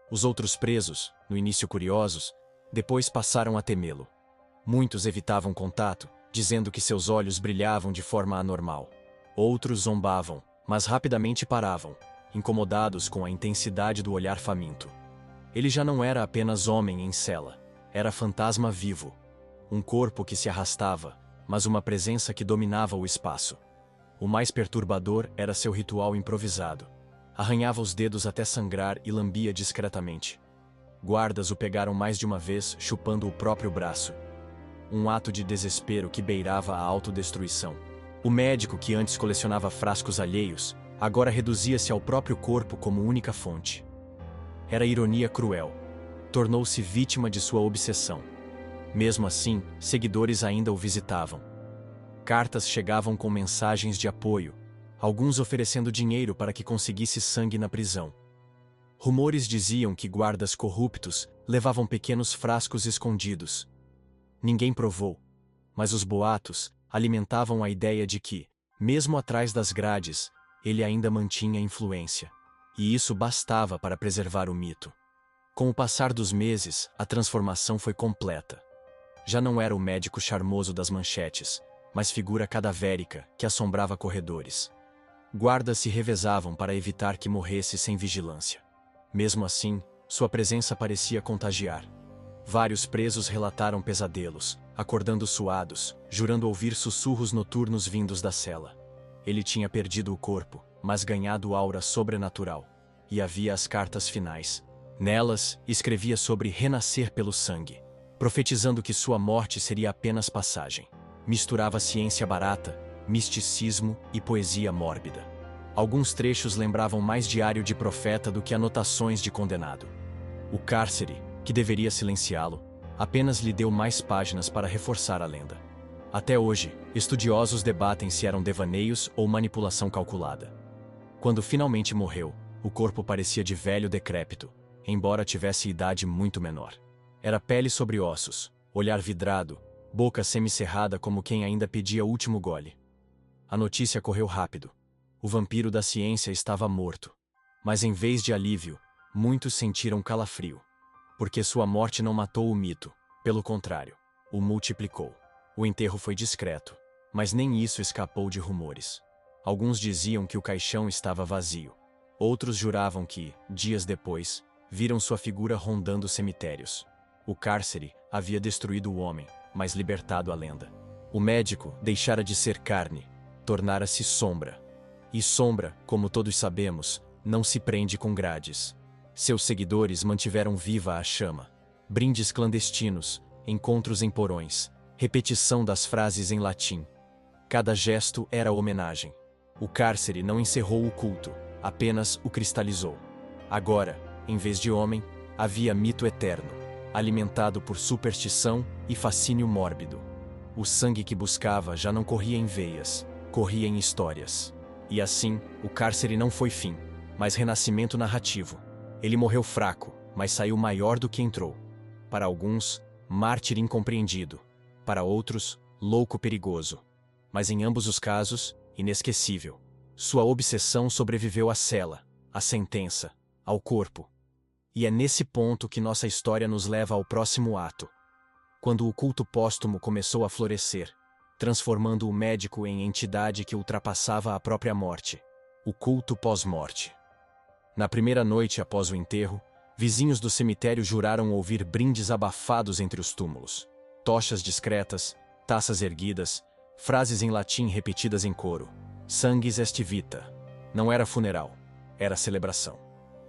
Os outros presos, no início curiosos, depois passaram a temê-lo. Muitos evitavam contato, dizendo que seus olhos brilhavam de forma anormal. Outros zombavam, mas rapidamente paravam, incomodados com a intensidade do olhar faminto. Ele já não era apenas homem em cela, era fantasma vivo. Um corpo que se arrastava, mas uma presença que dominava o espaço. O mais perturbador era seu ritual improvisado. Arranhava os dedos até sangrar e lambia discretamente. Guardas o pegaram mais de uma vez, chupando o próprio braço. Um ato de desespero que beirava a autodestruição. O médico que antes colecionava frascos alheios, agora reduzia-se ao próprio corpo como única fonte. Era ironia cruel. Tornou-se vítima de sua obsessão. Mesmo assim, seguidores ainda o visitavam. Cartas chegavam com mensagens de apoio, alguns oferecendo dinheiro para que conseguisse sangue na prisão. Rumores diziam que guardas corruptos levavam pequenos frascos escondidos. Ninguém provou, mas os boatos alimentavam a ideia de que, mesmo atrás das grades, ele ainda mantinha influência. E isso bastava para preservar o mito. Com o passar dos meses, a transformação foi completa. Já não era o médico charmoso das manchetes, mas figura cadavérica que assombrava corredores. Guardas se revezavam para evitar que morresse sem vigilância. Mesmo assim, sua presença parecia contagiar. Vários presos relataram pesadelos, acordando suados, jurando ouvir sussurros noturnos vindos da cela. Ele tinha perdido o corpo, mas ganhado aura sobrenatural. E havia as cartas finais. Nelas, escrevia sobre renascer pelo sangue, profetizando que sua morte seria apenas passagem. Misturava ciência barata, misticismo e poesia mórbida. Alguns trechos lembravam mais diário de profeta do que anotações de condenado. O cárcere, que deveria silenciá-lo, apenas lhe deu mais páginas para reforçar a lenda. Até hoje, estudiosos debatem se eram devaneios ou manipulação calculada. Quando finalmente morreu, o corpo parecia de velho decrépito, embora tivesse idade muito menor. Era pele sobre ossos, olhar vidrado, boca semicerrada como quem ainda pedia o último gole. A notícia correu rápido. O vampiro da ciência estava morto. Mas em vez de alívio, muitos sentiram calafrio. Porque sua morte não matou o mito, pelo contrário, o multiplicou. O enterro foi discreto, mas nem isso escapou de rumores. Alguns diziam que o caixão estava vazio. Outros juravam que, dias depois, viram sua figura rondando cemitérios. O cárcere havia destruído o homem, mas libertado a lenda. O médico deixara de ser carne, tornara-se sombra. E sombra, como todos sabemos, não se prende com grades. Seus seguidores mantiveram viva a chama. Brindes clandestinos, encontros em porões, repetição das frases em latim. Cada gesto era homenagem. O cárcere não encerrou o culto, apenas o cristalizou. Agora, em vez de homem, havia mito eterno, alimentado por superstição e fascínio mórbido. O sangue que buscava já não corria em veias, corria em histórias. E assim, o cárcere não foi fim, mas renascimento narrativo. Ele morreu fraco, mas saiu maior do que entrou. Para alguns, mártir incompreendido. Para outros, louco perigoso. Mas em ambos os casos, inesquecível. Sua obsessão sobreviveu à cela, à sentença, ao corpo. E é nesse ponto que nossa história nos leva ao próximo ato. Quando o culto póstumo começou a florescer, transformando o médico em entidade que ultrapassava a própria morte. O culto pós-morte. Na primeira noite após o enterro, vizinhos do cemitério juraram ouvir brindes abafados entre os túmulos. Tochas discretas, taças erguidas, frases em latim repetidas em coro. Sanguis est vita. Não era funeral, era celebração.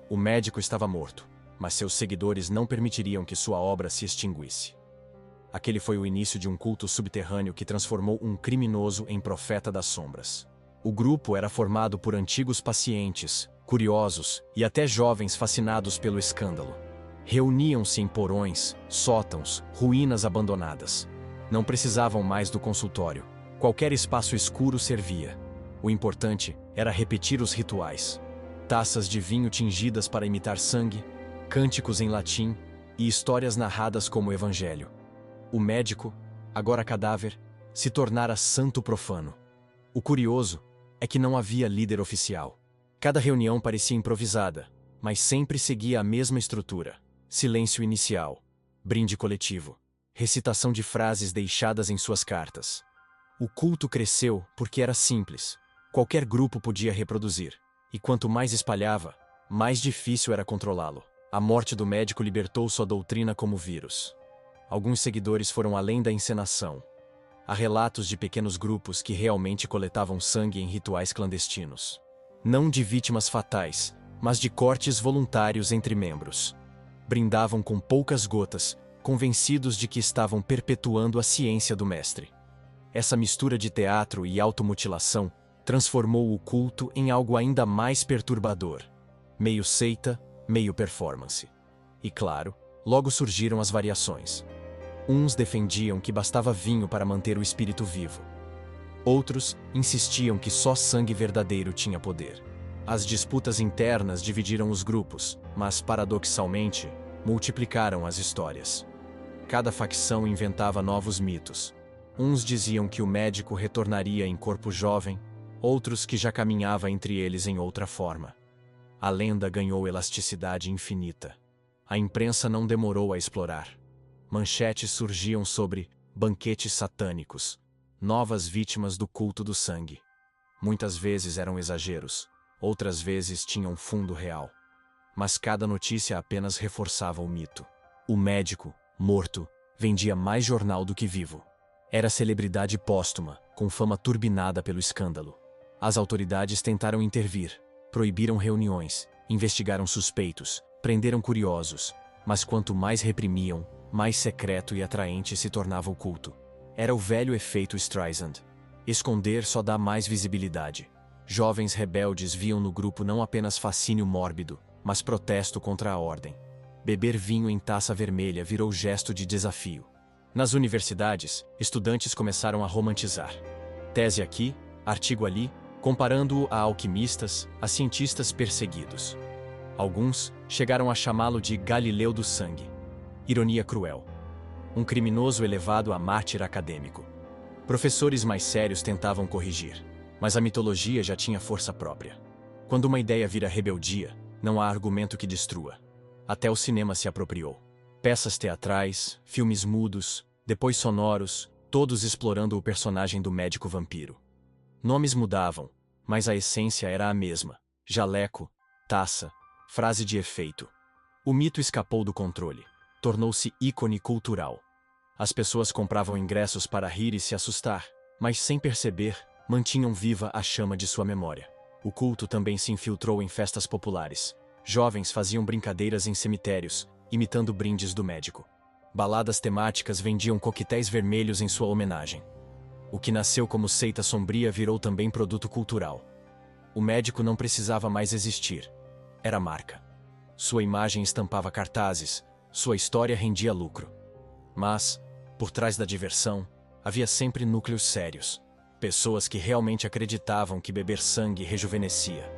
O médico estava morto, mas seus seguidores não permitiriam que sua obra se extinguisse. Aquele foi o início de um culto subterrâneo que transformou um criminoso em profeta das sombras. O grupo era formado por antigos pacientes, curiosos e até jovens fascinados pelo escândalo. Reuniam-se em porões, sótãos, ruínas abandonadas. Não precisavam mais do consultório. Qualquer espaço escuro servia. O importante era repetir os rituais. Taças de vinho tingidas para imitar sangue, cânticos em latim e histórias narradas como evangelho. O médico, agora cadáver, se tornara santo profano. O curioso é que não havia líder oficial. Cada reunião parecia improvisada, mas sempre seguia a mesma estrutura. Silêncio inicial, brinde coletivo, recitação de frases deixadas em suas cartas. O culto cresceu porque era simples. Qualquer grupo podia reproduzir. E quanto mais espalhava, mais difícil era controlá-lo. A morte do médico libertou sua doutrina como vírus. Alguns seguidores foram além da encenação. Há relatos de pequenos grupos que realmente coletavam sangue em rituais clandestinos. Não de vítimas fatais, mas de cortes voluntários entre membros. Brindavam com poucas gotas, convencidos de que estavam perpetuando a ciência do mestre. Essa mistura de teatro e automutilação transformou o culto em algo ainda mais perturbador. Meio seita, meio performance. E claro, logo surgiram as variações. Uns defendiam que bastava vinho para manter o espírito vivo. Outros insistiam que só sangue verdadeiro tinha poder. As disputas internas dividiram os grupos, mas, paradoxalmente, multiplicaram as histórias. Cada facção inventava novos mitos. Uns diziam que o médico retornaria em corpo jovem, outros que já caminhava entre eles em outra forma. A lenda ganhou elasticidade infinita. A imprensa não demorou a explorar. Manchetes surgiam sobre banquetes satânicos, novas vítimas do culto do sangue. Muitas vezes eram exageros, outras vezes tinham fundo real. Mas cada notícia apenas reforçava o mito. O médico, morto, vendia mais jornal do que vivo. Era celebridade póstuma, com fama turbinada pelo escândalo. As autoridades tentaram intervir, proibiram reuniões, investigaram suspeitos, prenderam curiosos, mas quanto mais reprimiam, mais secreto e atraente se tornava o culto. Era o velho efeito Streisand. Esconder só dá mais visibilidade. Jovens rebeldes viam no grupo não apenas fascínio mórbido, mas protesto contra a ordem. Beber vinho em taça vermelha virou gesto de desafio. Nas universidades, estudantes começaram a romantizar. Tese aqui, artigo ali, comparando-o a alquimistas, a cientistas perseguidos. Alguns chegaram a chamá-lo de Galileu do Sangue. Ironia cruel. Um criminoso elevado a mártir acadêmico. Professores mais sérios tentavam corrigir, mas a mitologia já tinha força própria. Quando uma ideia vira rebeldia, não há argumento que destrua. Até o cinema se apropriou. Peças teatrais, filmes mudos, depois sonoros, todos explorando o personagem do médico vampiro. Nomes mudavam, mas a essência era a mesma: jaleco, taça, frase de efeito. O mito escapou do controle. Tornou-se ícone cultural. As pessoas compravam ingressos para rir e se assustar, mas sem perceber, mantinham viva a chama de sua memória. O culto também se infiltrou em festas populares. Jovens faziam brincadeiras em cemitérios, imitando brindes do médico. Baladas temáticas vendiam coquetéis vermelhos em sua homenagem. O que nasceu como seita sombria virou também produto cultural. O médico não precisava mais existir. Era marca. Sua imagem estampava cartazes, sua história rendia lucro. Mas, por trás da diversão, havia sempre núcleos sérios. Pessoas que realmente acreditavam que beber sangue rejuvenescia.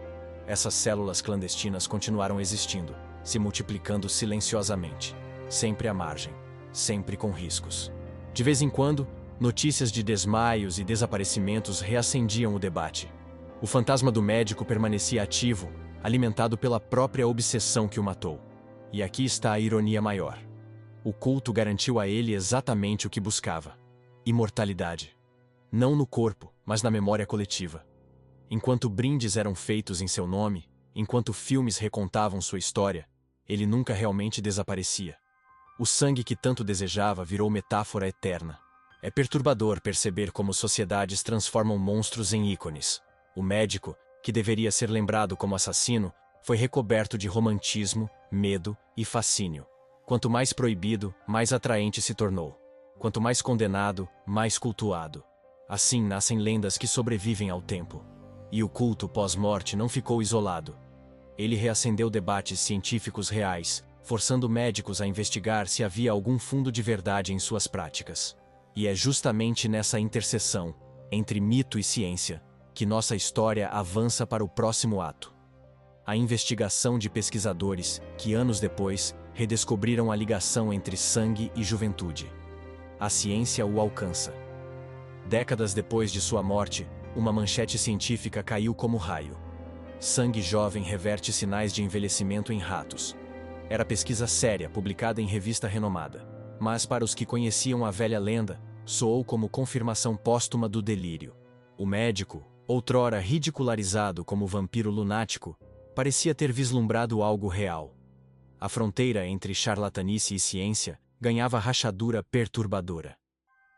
Essas células clandestinas continuaram existindo, se multiplicando silenciosamente, sempre à margem, sempre com riscos. De vez em quando, notícias de desmaios e desaparecimentos reacendiam o debate. O fantasma do médico permanecia ativo, alimentado pela própria obsessão que o matou. E aqui está a ironia maior. O culto garantiu a ele exatamente o que buscava: imortalidade. Não no corpo, mas na memória coletiva. Enquanto brindes eram feitos em seu nome, enquanto filmes recontavam sua história, ele nunca realmente desaparecia. O sangue que tanto desejava virou metáfora eterna. É perturbador perceber como sociedades transformam monstros em ícones. O médico, que deveria ser lembrado como assassino, foi recoberto de romantismo, medo e fascínio. Quanto mais proibido, mais atraente se tornou. Quanto mais condenado, mais cultuado. Assim nascem lendas que sobrevivem ao tempo. E o culto pós-morte não ficou isolado. Ele reacendeu debates científicos reais, forçando médicos a investigar se havia algum fundo de verdade em suas práticas. E é justamente nessa interseção, entre mito e ciência, que nossa história avança para o próximo ato. A investigação de pesquisadores que, anos depois, redescobriram a ligação entre sangue e juventude. A ciência o alcança. Décadas depois de sua morte, uma manchete científica caiu como raio. Sangue jovem reverte sinais de envelhecimento em ratos. Era pesquisa séria, publicada em revista renomada. Mas para os que conheciam a velha lenda, soou como confirmação póstuma do delírio. O médico, outrora ridicularizado como vampiro lunático, parecia ter vislumbrado algo real. A fronteira entre charlatanice e ciência ganhava rachadura perturbadora.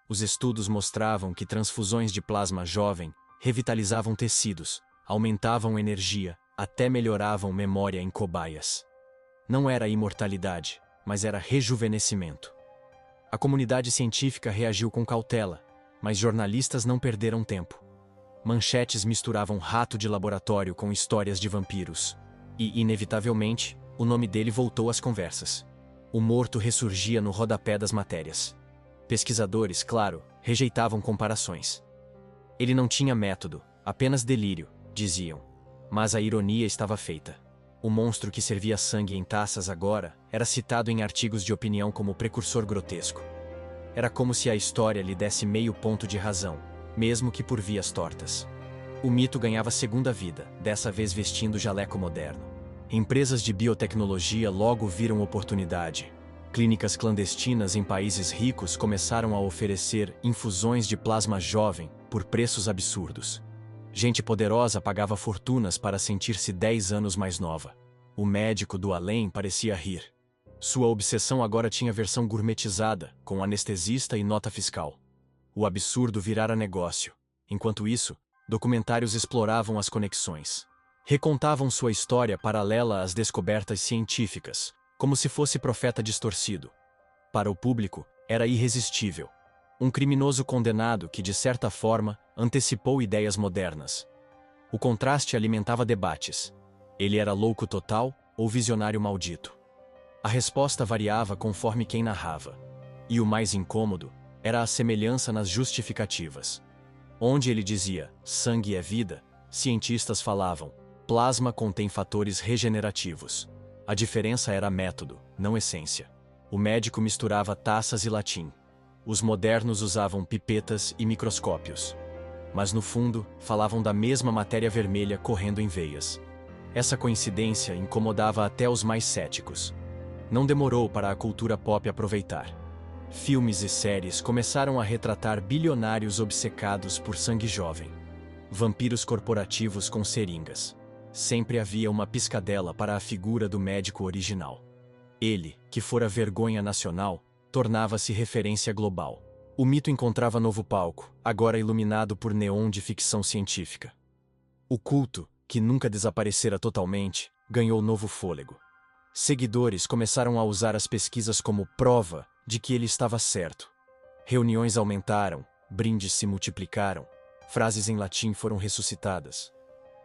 Os estudos mostravam que transfusões de plasma jovem revitalizavam tecidos, aumentavam energia, até melhoravam memória em cobaias. Não era imortalidade, mas era rejuvenescimento. A comunidade científica reagiu com cautela, mas jornalistas não perderam tempo. Manchetes misturavam rato de laboratório com histórias de vampiros. E, inevitavelmente, o nome dele voltou às conversas. O morto ressurgia no rodapé das matérias. Pesquisadores, claro, rejeitavam comparações. Ele não tinha método, apenas delírio, diziam. Mas a ironia estava feita. O monstro que servia sangue em taças agora era citado em artigos de opinião como precursor grotesco. Era como se a história lhe desse meio ponto de razão, mesmo que por vias tortas. O mito ganhava segunda vida, dessa vez vestindo jaleco moderno. Empresas de biotecnologia logo viram oportunidade. Clínicas clandestinas em países ricos começaram a oferecer infusões de plasma jovem por preços absurdos. Gente poderosa pagava fortunas para sentir-se 10 anos mais nova. O médico do além parecia rir. Sua obsessão agora tinha versão gourmetizada, com anestesista e nota fiscal. O absurdo virara negócio. Enquanto isso, documentários exploravam as conexões. Recontavam sua história paralela às descobertas científicas, como se fosse profeta distorcido. Para o público, era irresistível. Um criminoso condenado que, de certa forma, antecipou ideias modernas. O contraste alimentava debates. Ele era louco total ou visionário maldito? A resposta variava conforme quem narrava. E o mais incômodo era a semelhança nas justificativas. Onde ele dizia, sangue é vida, Cientistas falavam: plasma contém fatores regenerativos. A diferença era método, não essência. O médico misturava taças e latim. Os modernos usavam pipetas e microscópios. Mas no fundo, falavam da mesma matéria vermelha correndo em veias. Essa coincidência incomodava até os mais céticos. Não demorou para a cultura pop aproveitar. Filmes e séries começaram a retratar bilionários obcecados por sangue jovem. Vampiros corporativos com seringas. Sempre havia uma piscadela para a figura do médico original. Ele, que fora vergonha nacional, tornava-se referência global. O mito encontrava novo palco, agora iluminado por neon de ficção científica. O culto, que nunca desaparecera totalmente, ganhou novo fôlego. Seguidores começaram a usar as pesquisas como prova de que ele estava certo. Reuniões aumentaram, brindes se multiplicaram, frases em latim foram ressuscitadas.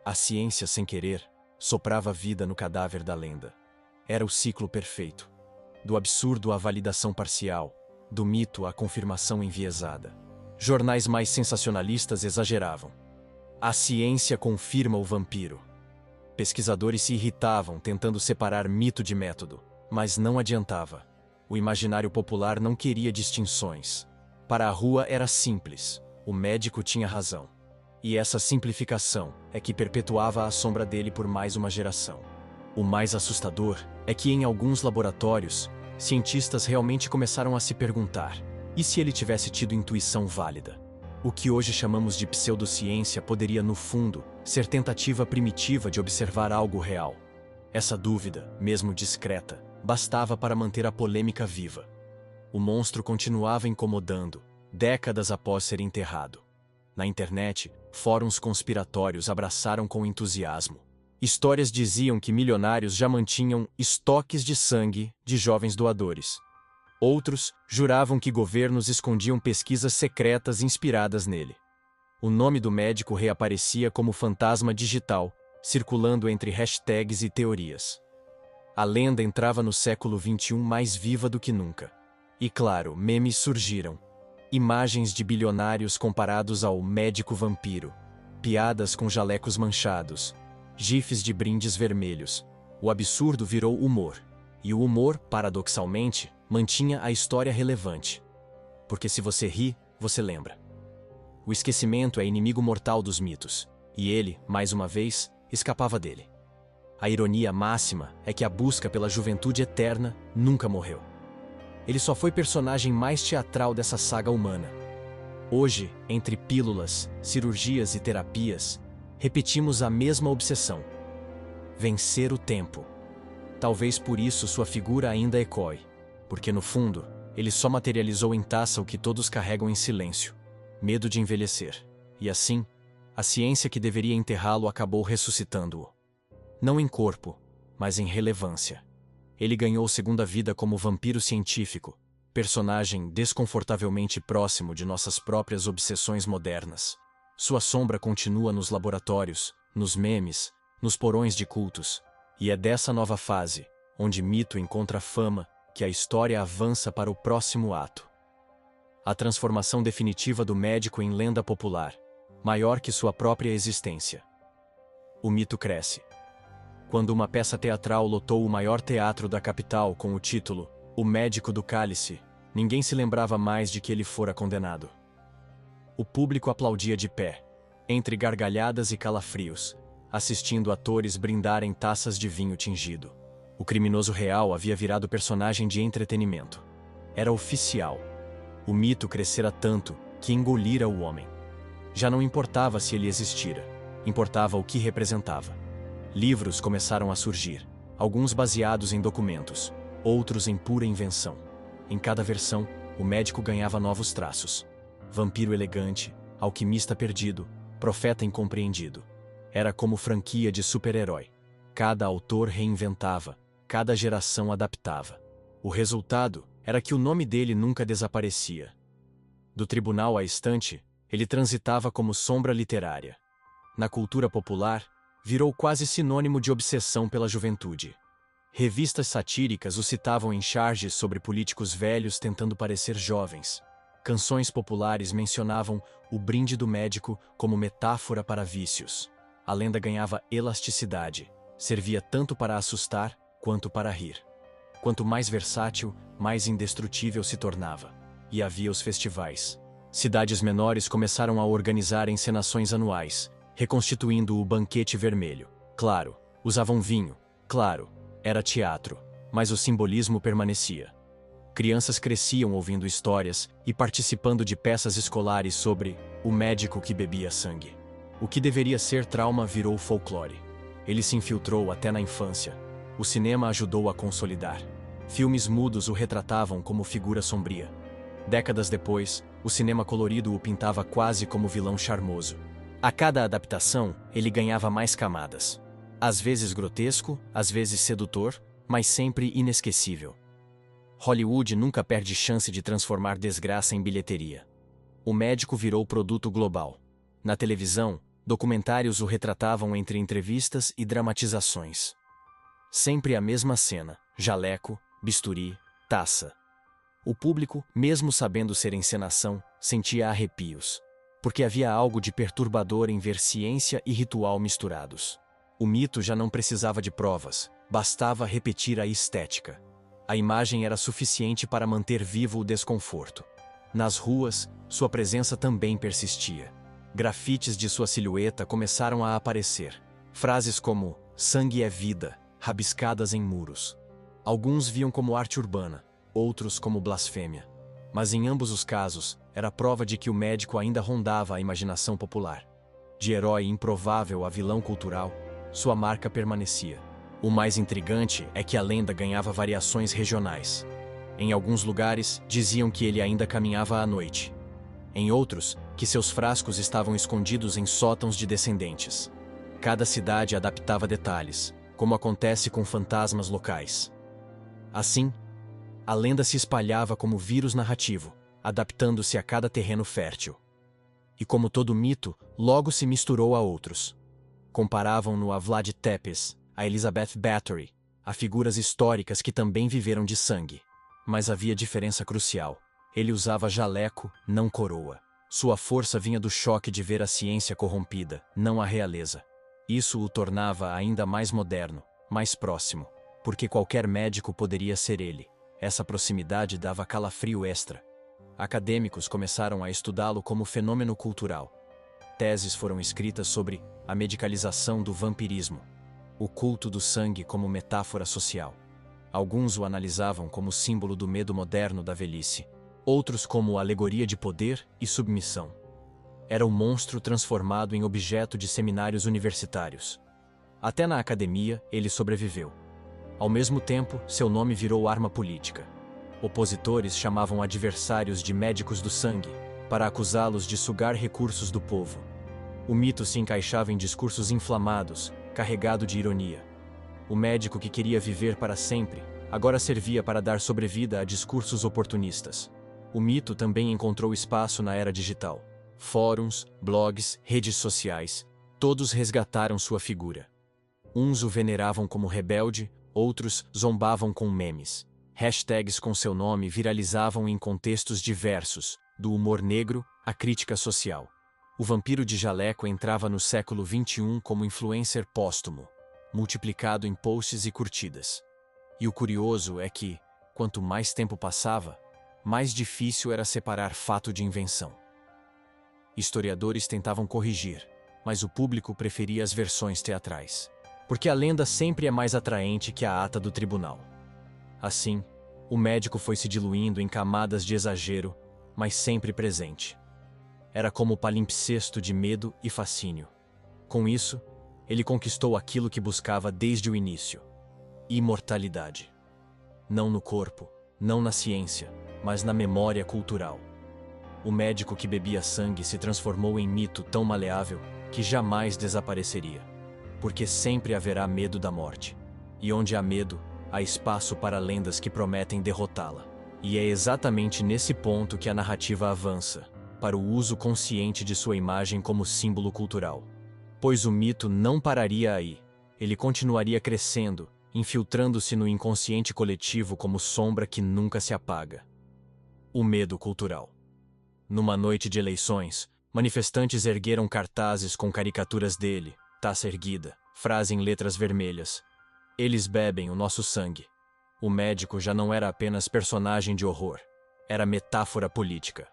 A ciência, sem querer, soprava vida no cadáver da lenda. Era o ciclo perfeito. Do absurdo à validação parcial, do mito à confirmação enviesada. Jornais mais sensacionalistas exageravam. A ciência confirma o vampiro. Pesquisadores se irritavam tentando separar mito de método, mas não adiantava. O imaginário popular não queria distinções. Para a rua era simples, o médico tinha razão. E essa simplificação é que perpetuava a sombra dele por mais uma geração. O mais assustador é que em alguns laboratórios, cientistas realmente começaram a se perguntar: e se ele tivesse tido intuição válida? O que hoje chamamos de pseudociência poderia, no fundo, ser tentativa primitiva de observar algo real. Essa dúvida, mesmo discreta, bastava para manter a polêmica viva. O monstro continuava incomodando, décadas após ser enterrado. Na internet, fóruns conspiratórios abraçaram com entusiasmo. Histórias diziam que milionários já mantinham estoques de sangue de jovens doadores. Outros juravam que governos escondiam pesquisas secretas inspiradas nele. O nome do médico reaparecia como fantasma digital, circulando entre hashtags e teorias. A lenda entrava no século XXI mais viva do que nunca. E claro, memes surgiram. Imagens de bilionários comparados ao médico vampiro. Piadas com jalecos manchados. Gifs de brindes vermelhos. O absurdo virou humor. E o humor, paradoxalmente, mantinha a história relevante. Porque se você ri, você lembra. O esquecimento é inimigo mortal dos mitos. E ele, mais uma vez, escapava dele. A ironia máxima é que a busca pela juventude eterna nunca morreu. Ele só foi personagem mais teatral dessa saga humana. Hoje, entre pílulas, cirurgias e terapias, repetimos a mesma obsessão: vencer o tempo. Talvez por isso sua figura ainda ecoe, porque no fundo, ele só materializou em taça o que todos carregam em silêncio: medo de envelhecer. E assim, a ciência que deveria enterrá-lo acabou ressuscitando-o. Não em corpo, mas em relevância. Ele ganhou segunda vida como vampiro científico, personagem desconfortavelmente próximo de nossas próprias obsessões modernas. Sua sombra continua nos laboratórios, nos memes, nos porões de cultos. E é dessa nova fase, onde mito encontra fama, que a história avança para o próximo ato. A transformação definitiva do médico em lenda popular, maior que sua própria existência. O mito cresce. Quando uma peça teatral lotou o maior teatro da capital com o título O Médico do Cálice, ninguém se lembrava mais de que ele fora condenado. O público aplaudia de pé, entre gargalhadas e calafrios, assistindo atores brindarem taças de vinho tingido. O criminoso real havia virado personagem de entretenimento. Era oficial. O mito crescera tanto que engolira o homem. Já não importava se ele existira, importava o que representava. Livros começaram a surgir, alguns baseados em documentos, outros em pura invenção. Em cada versão, o médico ganhava novos traços: vampiro elegante, alquimista perdido, profeta incompreendido. Era como franquia de super-herói. Cada autor reinventava, cada geração adaptava. O resultado era que o nome dele nunca desaparecia. Do tribunal à estante, ele transitava como sombra literária. Na cultura popular, virou quase sinônimo de obsessão pela juventude. Revistas satíricas o citavam em charges sobre políticos velhos tentando parecer jovens. Canções populares mencionavam o brinde do médico como metáfora para vícios. A lenda ganhava elasticidade, servia tanto para assustar quanto para rir. Quanto mais versátil, mais indestrutível se tornava. E havia os festivais. Cidades menores começaram a organizar encenações anuais, reconstituindo o Banquete Vermelho. Claro, usavam vinho. Claro, era teatro, mas o simbolismo permanecia. Crianças cresciam ouvindo histórias e participando de peças escolares sobre o médico que bebia sangue. O que deveria ser trauma virou folclore. Ele se infiltrou até na infância. O cinema ajudou a consolidar. Filmes mudos o retratavam como figura sombria. Décadas depois, o cinema colorido o pintava quase como vilão charmoso. A cada adaptação, ele ganhava mais camadas. Às vezes grotesco, às vezes sedutor, mas sempre inesquecível. Hollywood nunca perde chance de transformar desgraça em bilheteria. O médico virou produto global. Na televisão, documentários o retratavam entre entrevistas e dramatizações. Sempre a mesma cena: jaleco, bisturi, taça. O público, mesmo sabendo ser encenação, sentia arrepios. Porque havia algo de perturbador em ver ciência e ritual misturados. O mito já não precisava de provas, bastava repetir a estética. A imagem era suficiente para manter vivo o desconforto. Nas ruas, sua presença também persistia. Grafites de sua silhueta começaram a aparecer. Frases como "sangue é vida", rabiscadas em muros. Alguns viam como arte urbana, outros como blasfêmia. Mas em ambos os casos, era prova de que o médico ainda rondava a imaginação popular. De herói improvável a vilão cultural, sua marca permanecia. O mais intrigante é que a lenda ganhava variações regionais. Em alguns lugares, diziam que ele ainda caminhava à noite. Em outros, que seus frascos estavam escondidos em sótãos de descendentes. Cada cidade adaptava detalhes, como acontece com fantasmas locais. Assim, a lenda se espalhava como vírus narrativo, adaptando-se a cada terreno fértil. E como todo mito, logo se misturou a outros. Comparavam-no a Vlad Tepes, a Elizabeth Bathory, a figuras históricas que também viveram de sangue. Mas havia diferença crucial. Ele usava jaleco, não coroa. Sua força vinha do choque de ver a ciência corrompida, não a realeza. Isso o tornava ainda mais moderno, mais próximo, porque qualquer médico poderia ser ele. Essa proximidade dava calafrio extra. Acadêmicos começaram a estudá-lo como fenômeno cultural. Teses foram escritas sobre a medicalização do vampirismo, o culto do sangue como metáfora social. Alguns o analisavam como símbolo do medo moderno da velhice, outros como alegoria de poder e submissão. Era um monstro transformado em objeto de seminários universitários. Até na academia, ele sobreviveu. Ao mesmo tempo, seu nome virou arma política. Opositores chamavam adversários de médicos do sangue, para acusá-los de sugar recursos do povo. O mito se encaixava em discursos inflamados, carregado de ironia. O médico que queria viver para sempre, agora servia para dar sobrevida a discursos oportunistas. O mito também encontrou espaço na era digital. Fóruns, blogs, redes sociais, todos resgataram sua figura. Uns o veneravam como rebelde, outros zombavam com memes. Hashtags com seu nome viralizavam em contextos diversos, do humor negro à crítica social. O vampiro de jaleco entrava no século XXI como influencer póstumo, multiplicado em posts e curtidas. E o curioso é que, quanto mais tempo passava, mais difícil era separar fato de invenção. Historiadores tentavam corrigir, mas o público preferia as versões teatrais. Porque a lenda sempre é mais atraente que a ata do tribunal. Assim, o médico foi se diluindo em camadas de exagero, mas sempre presente. Era como palimpsesto de medo e fascínio. Com isso, ele conquistou aquilo que buscava desde o início: imortalidade. Não no corpo, não na ciência, mas na memória cultural. O médico que bebia sangue se transformou em mito tão maleável que jamais desapareceria. Porque sempre haverá medo da morte. E onde há medo, há espaço para lendas que prometem derrotá-la. E é exatamente nesse ponto que a narrativa avança, para o uso consciente de sua imagem como símbolo cultural. Pois o mito não pararia aí. Ele continuaria crescendo, infiltrando-se no inconsciente coletivo como sombra que nunca se apaga. O medo cultural. Numa noite de eleições, manifestantes ergueram cartazes com caricaturas dele, taça erguida, frase em letras vermelhas. Eles bebem o nosso sangue. O médico já não era apenas personagem de horror. Era metáfora política.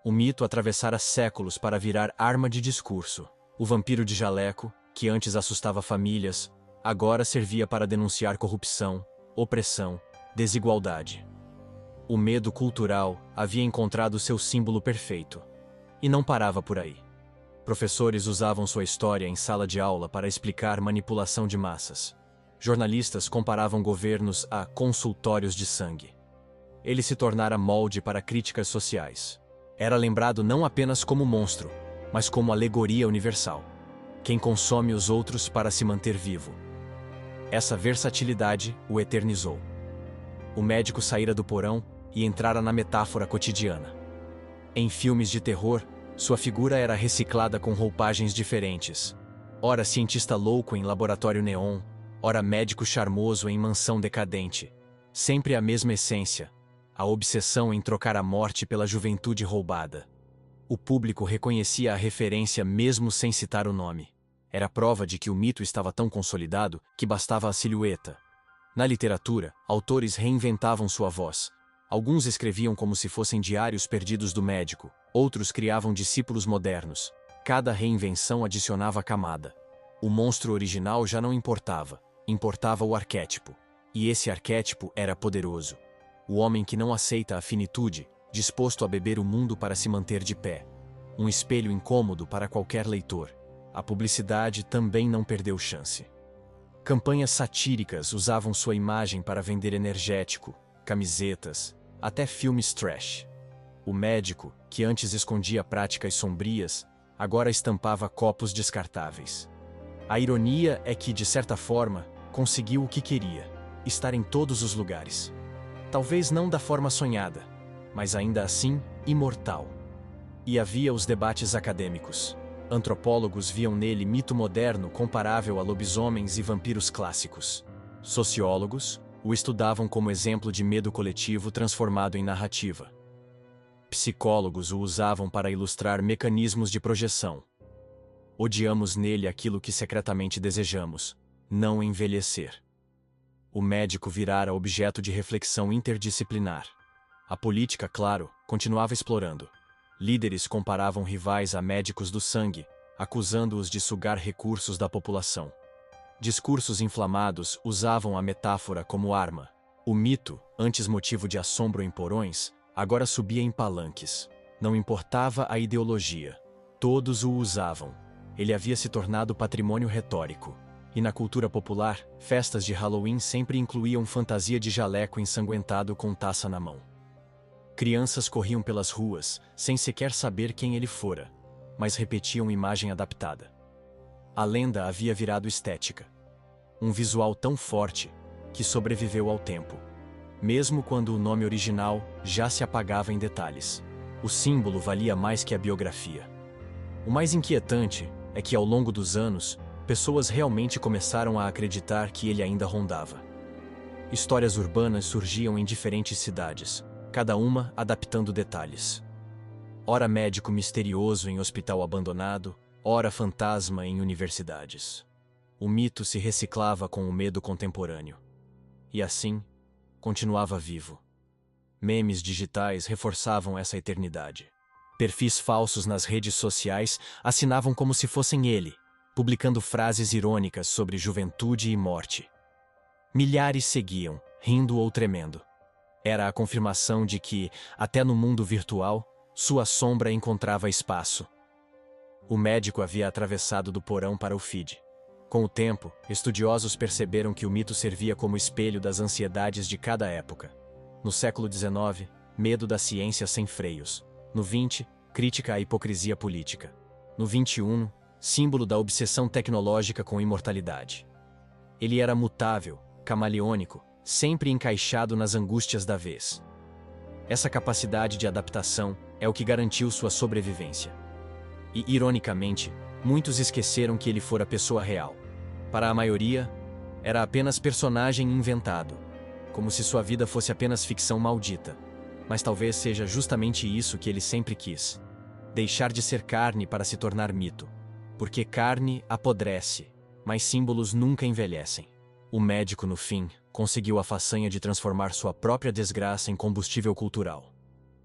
O mito atravessara séculos para virar arma de discurso. O vampiro de jaleco, que antes assustava famílias, agora servia para denunciar corrupção, opressão, desigualdade. O medo cultural havia encontrado seu símbolo perfeito. E não parava por aí. Professores usavam sua história em sala de aula para explicar manipulação de massas. Jornalistas comparavam governos a consultórios de sangue. Ele se tornara molde para críticas sociais. Era lembrado não apenas como monstro, mas como alegoria universal. Quem consome os outros para se manter vivo. Essa versatilidade o eternizou. O médico saíra do porão e entrara na metáfora cotidiana. Em filmes de terror, sua figura era reciclada com roupagens diferentes. Ora cientista louco em laboratório neon, ora médico charmoso em mansão decadente. Sempre a mesma essência, a obsessão em trocar a morte pela juventude roubada. O público reconhecia a referência mesmo sem citar o nome. Era prova de que o mito estava tão consolidado que bastava a silhueta. Na literatura, autores reinventavam sua voz. Alguns escreviam como se fossem diários perdidos do médico, outros criavam discípulos modernos. Cada reinvenção adicionava camada. O monstro original já não importava, importava o arquétipo. E esse arquétipo era poderoso. O homem que não aceita a finitude, disposto a beber o mundo para se manter de pé. Um espelho incômodo para qualquer leitor. A publicidade também não perdeu chance. Campanhas satíricas usavam sua imagem para vender energético, camisetas, até filmes trash. O médico, que antes escondia práticas sombrias, agora estampava copos descartáveis. A ironia é que, de certa forma, conseguiu o que queria: estar em todos os lugares. Talvez não da forma sonhada, mas ainda assim, imortal. E havia os debates acadêmicos. Antropólogos viam nele mito moderno comparável a lobisomens e vampiros clássicos. Sociólogos o estudavam como exemplo de medo coletivo transformado em narrativa. Psicólogos o usavam para ilustrar mecanismos de projeção. Odiamos nele aquilo que secretamente desejamos: não envelhecer. O médico virara objeto de reflexão interdisciplinar. A política, claro, continuava explorando. Líderes comparavam rivais a médicos do sangue, acusando-os de sugar recursos da população. Discursos inflamados usavam a metáfora como arma. O mito, antes motivo de assombro em porões, agora subia em palanques. Não importava a ideologia. Todos o usavam. Ele havia se tornado patrimônio retórico. E na cultura popular, festas de Halloween sempre incluíam fantasia de jaleco ensanguentado com taça na mão. Crianças corriam pelas ruas, sem sequer saber quem ele fora, mas repetiam imagem adaptada. A lenda havia virado estética. Um visual tão forte que sobreviveu ao tempo. Mesmo quando o nome original já se apagava em detalhes. O símbolo valia mais que a biografia. O mais inquietante é que, ao longo dos anos, pessoas realmente começaram a acreditar que ele ainda rondava. Histórias urbanas surgiam em diferentes cidades, cada uma adaptando detalhes. Ora médico misterioso em hospital abandonado, ora fantasma em universidades. O mito se reciclava com o medo contemporâneo. E assim, continuava vivo. Memes digitais reforçavam essa eternidade. Perfis falsos nas redes sociais assinavam como se fossem ele, publicando frases irônicas sobre juventude e morte. Milhares seguiam, rindo ou tremendo. Era a confirmação de que, até no mundo virtual, sua sombra encontrava espaço. O médico havia atravessado do porão para o feed. Com o tempo, estudiosos perceberam que o mito servia como espelho das ansiedades de cada época. No século XIX, medo da ciência sem freios. No XX, crítica à hipocrisia política. No XXI, símbolo da obsessão tecnológica com imortalidade. Ele era mutável, camaleônico, sempre encaixado nas angústias da vez. Essa capacidade de adaptação é o que garantiu sua sobrevivência. E, ironicamente, muitos esqueceram que ele fora pessoa real. Para a maioria, era apenas personagem inventado, como se sua vida fosse apenas ficção maldita. Mas talvez seja justamente isso que ele sempre quis: deixar de ser carne para se tornar mito. Porque carne apodrece, mas símbolos nunca envelhecem. O médico, no fim, conseguiu a façanha de transformar sua própria desgraça em combustível cultural.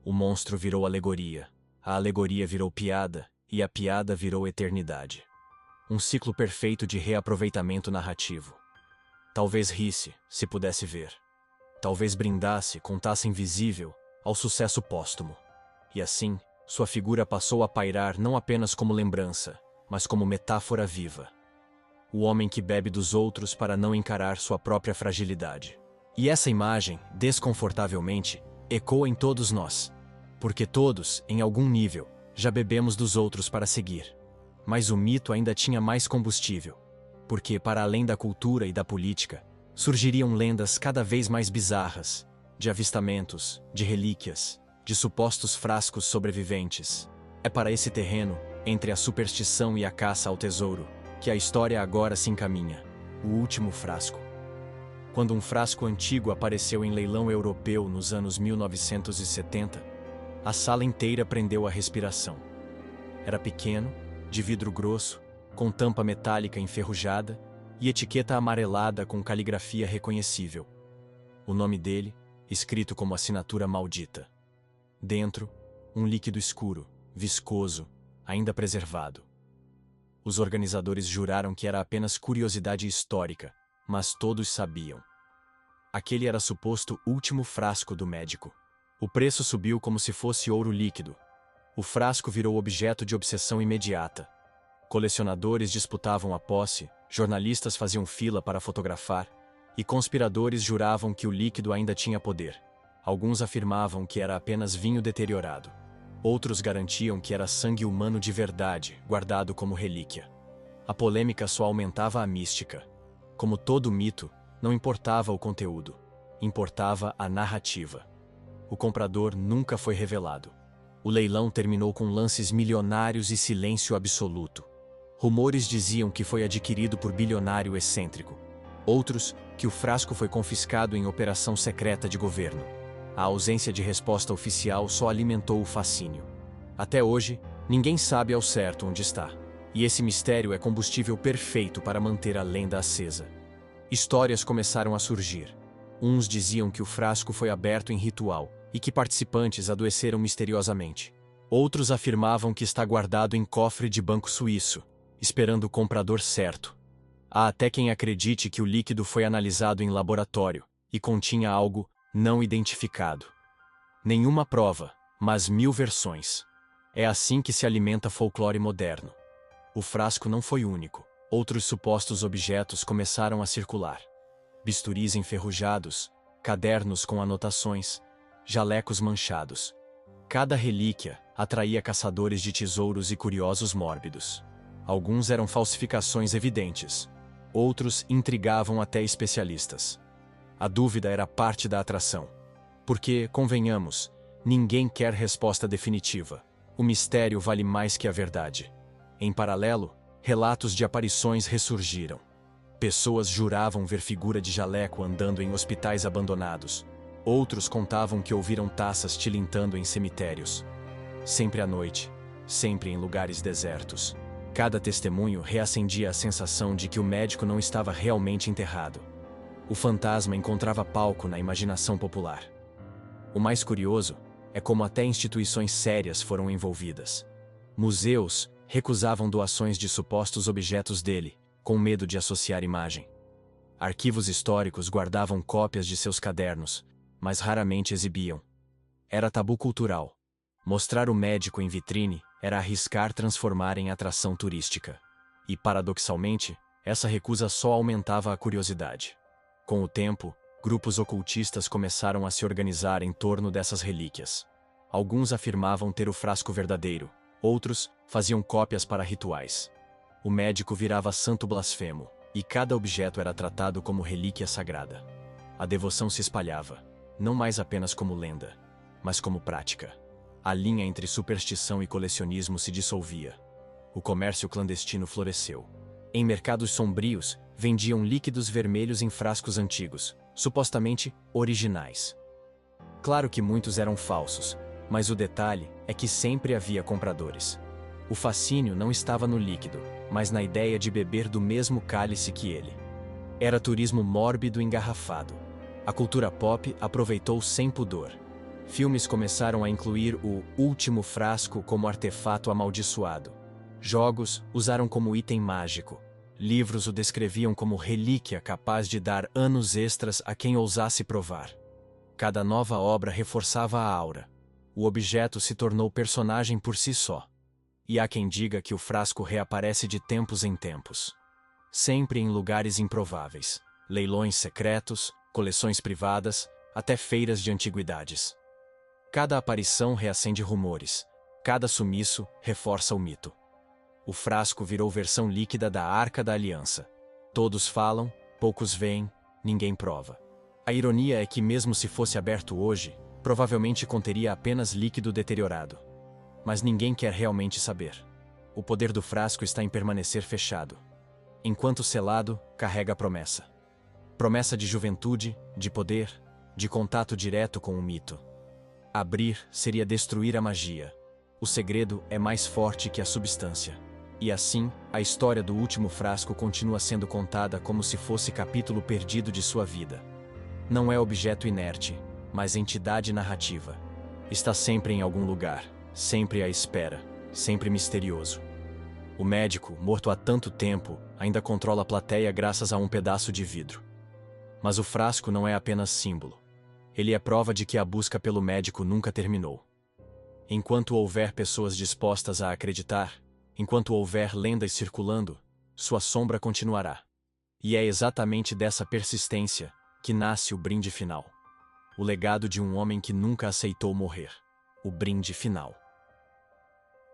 O monstro virou alegoria, a alegoria virou piada e a piada virou eternidade. Um ciclo perfeito de reaproveitamento narrativo. Talvez risse, se pudesse ver. Talvez brindasse, com taça invisível, ao sucesso póstumo. E assim, sua figura passou a pairar não apenas como lembrança, mas como metáfora viva. O homem que bebe dos outros para não encarar sua própria fragilidade. E essa imagem, desconfortavelmente, ecoa em todos nós. Porque todos, em algum nível, já bebemos dos outros para seguir. Mas o mito ainda tinha mais combustível. Porque, para além da cultura e da política, surgiriam lendas cada vez mais bizarras, de avistamentos, de relíquias, de supostos frascos sobreviventes. É para esse terreno, entre a superstição e a caça ao tesouro, que a história agora se encaminha. O último frasco. Quando um frasco antigo apareceu em leilão europeu nos anos 1970, a sala inteira prendeu a respiração. Era pequeno, de vidro grosso, com tampa metálica enferrujada e etiqueta amarelada com caligrafia reconhecível. O nome dele, escrito como assinatura maldita. Dentro, um líquido escuro, viscoso, ainda preservado. Os organizadores juraram que era apenas curiosidade histórica, mas todos sabiam. Aquele era suposto último frasco do médico. O preço subiu como se fosse ouro líquido. O frasco virou objeto de obsessão imediata. Colecionadores disputavam a posse, jornalistas faziam fila para fotografar, e conspiradores juravam que o líquido ainda tinha poder. Alguns afirmavam que era apenas vinho deteriorado. Outros garantiam que era sangue humano de verdade, guardado como relíquia. A polêmica só aumentava a mística. Como todo mito, não importava o conteúdo, importava a narrativa. O comprador nunca foi revelado. O leilão terminou com lances milionários e silêncio absoluto. Rumores diziam que foi adquirido por bilionário excêntrico. Outros, que o frasco foi confiscado em operação secreta de governo. A ausência de resposta oficial só alimentou o fascínio. Até hoje, ninguém sabe ao certo onde está. E esse mistério é combustível perfeito para manter a lenda acesa. Histórias começaram a surgir. Uns diziam que o frasco foi aberto em ritual e que participantes adoeceram misteriosamente. Outros afirmavam que está guardado em cofre de banco suíço, esperando o comprador certo. Há até quem acredite que o líquido foi analisado em laboratório e continha algo não identificado. Nenhuma prova, mas 1000 versões. É assim que se alimenta folclore moderno. O frasco não foi único. Outros supostos objetos começaram a circular. Bisturis enferrujados, cadernos com anotações, jalecos manchados. Cada relíquia atraía caçadores de tesouros e curiosos mórbidos. Alguns eram falsificações evidentes. Outros intrigavam até especialistas. A dúvida era parte da atração. Porque, convenhamos, ninguém quer resposta definitiva. O mistério vale mais que a verdade. Em paralelo, relatos de aparições ressurgiram. Pessoas juravam ver figura de jaleco andando em hospitais abandonados. Outros contavam que ouviram taças tilintando em cemitérios. Sempre à noite, sempre em lugares desertos. Cada testemunho reacendia a sensação de que o médico não estava realmente enterrado. O fantasma encontrava palco na imaginação popular. O mais curioso é como até instituições sérias foram envolvidas. Museus recusavam doações de supostos objetos dele, com medo de associar imagem. Arquivos históricos guardavam cópias de seus cadernos, mas raramente exibiam. Era tabu cultural. Mostrar o médico em vitrine era arriscar transformar em atração turística. E, paradoxalmente, essa recusa só aumentava a curiosidade. Com o tempo, grupos ocultistas começaram a se organizar em torno dessas relíquias. Alguns afirmavam ter o frasco verdadeiro, outros faziam cópias para rituais. O médico virava santo blasfemo, e cada objeto era tratado como relíquia sagrada. A devoção se espalhava, não mais apenas como lenda, mas como prática. A linha entre superstição e colecionismo se dissolvia. O comércio clandestino floresceu. Em mercados sombrios, vendiam líquidos vermelhos em frascos antigos, supostamente originais. Claro que muitos eram falsos, mas o detalhe é que sempre havia compradores. O fascínio não estava no líquido, mas na ideia de beber do mesmo cálice que ele. Era turismo mórbido engarrafado. A cultura pop aproveitou sem pudor. Filmes começaram a incluir o último frasco como artefato amaldiçoado. Jogos usaram como item mágico. Livros o descreviam como relíquia capaz de dar anos extras a quem ousasse provar. Cada nova obra reforçava a aura. O objeto se tornou personagem por si só. E há quem diga que o frasco reaparece de tempos em tempos. Sempre em lugares improváveis. Leilões secretos, coleções privadas, até feiras de antiguidades. Cada aparição reacende rumores. Cada sumiço reforça o mito. O frasco virou versão líquida da Arca da Aliança. Todos falam, poucos veem, ninguém prova. A ironia é que mesmo se fosse aberto hoje, provavelmente conteria apenas líquido deteriorado. Mas ninguém quer realmente saber. O poder do frasco está em permanecer fechado. Enquanto selado, carrega a promessa. Promessa de juventude, de poder, de contato direto com o mito. Abrir seria destruir a magia. O segredo é mais forte que a substância. E assim, a história do último frasco continua sendo contada como se fosse capítulo perdido de sua vida. Não é objeto inerte, mas entidade narrativa. Está sempre em algum lugar, sempre à espera, sempre misterioso. O médico, morto há tanto tempo, ainda controla a plateia graças a um pedaço de vidro. Mas o frasco não é apenas símbolo. Ele é prova de que a busca pelo médico nunca terminou. Enquanto houver pessoas dispostas a acreditar, enquanto houver lendas circulando, sua sombra continuará. E é exatamente dessa persistência que nasce o brinde final. O legado de um homem que nunca aceitou morrer. O brinde final.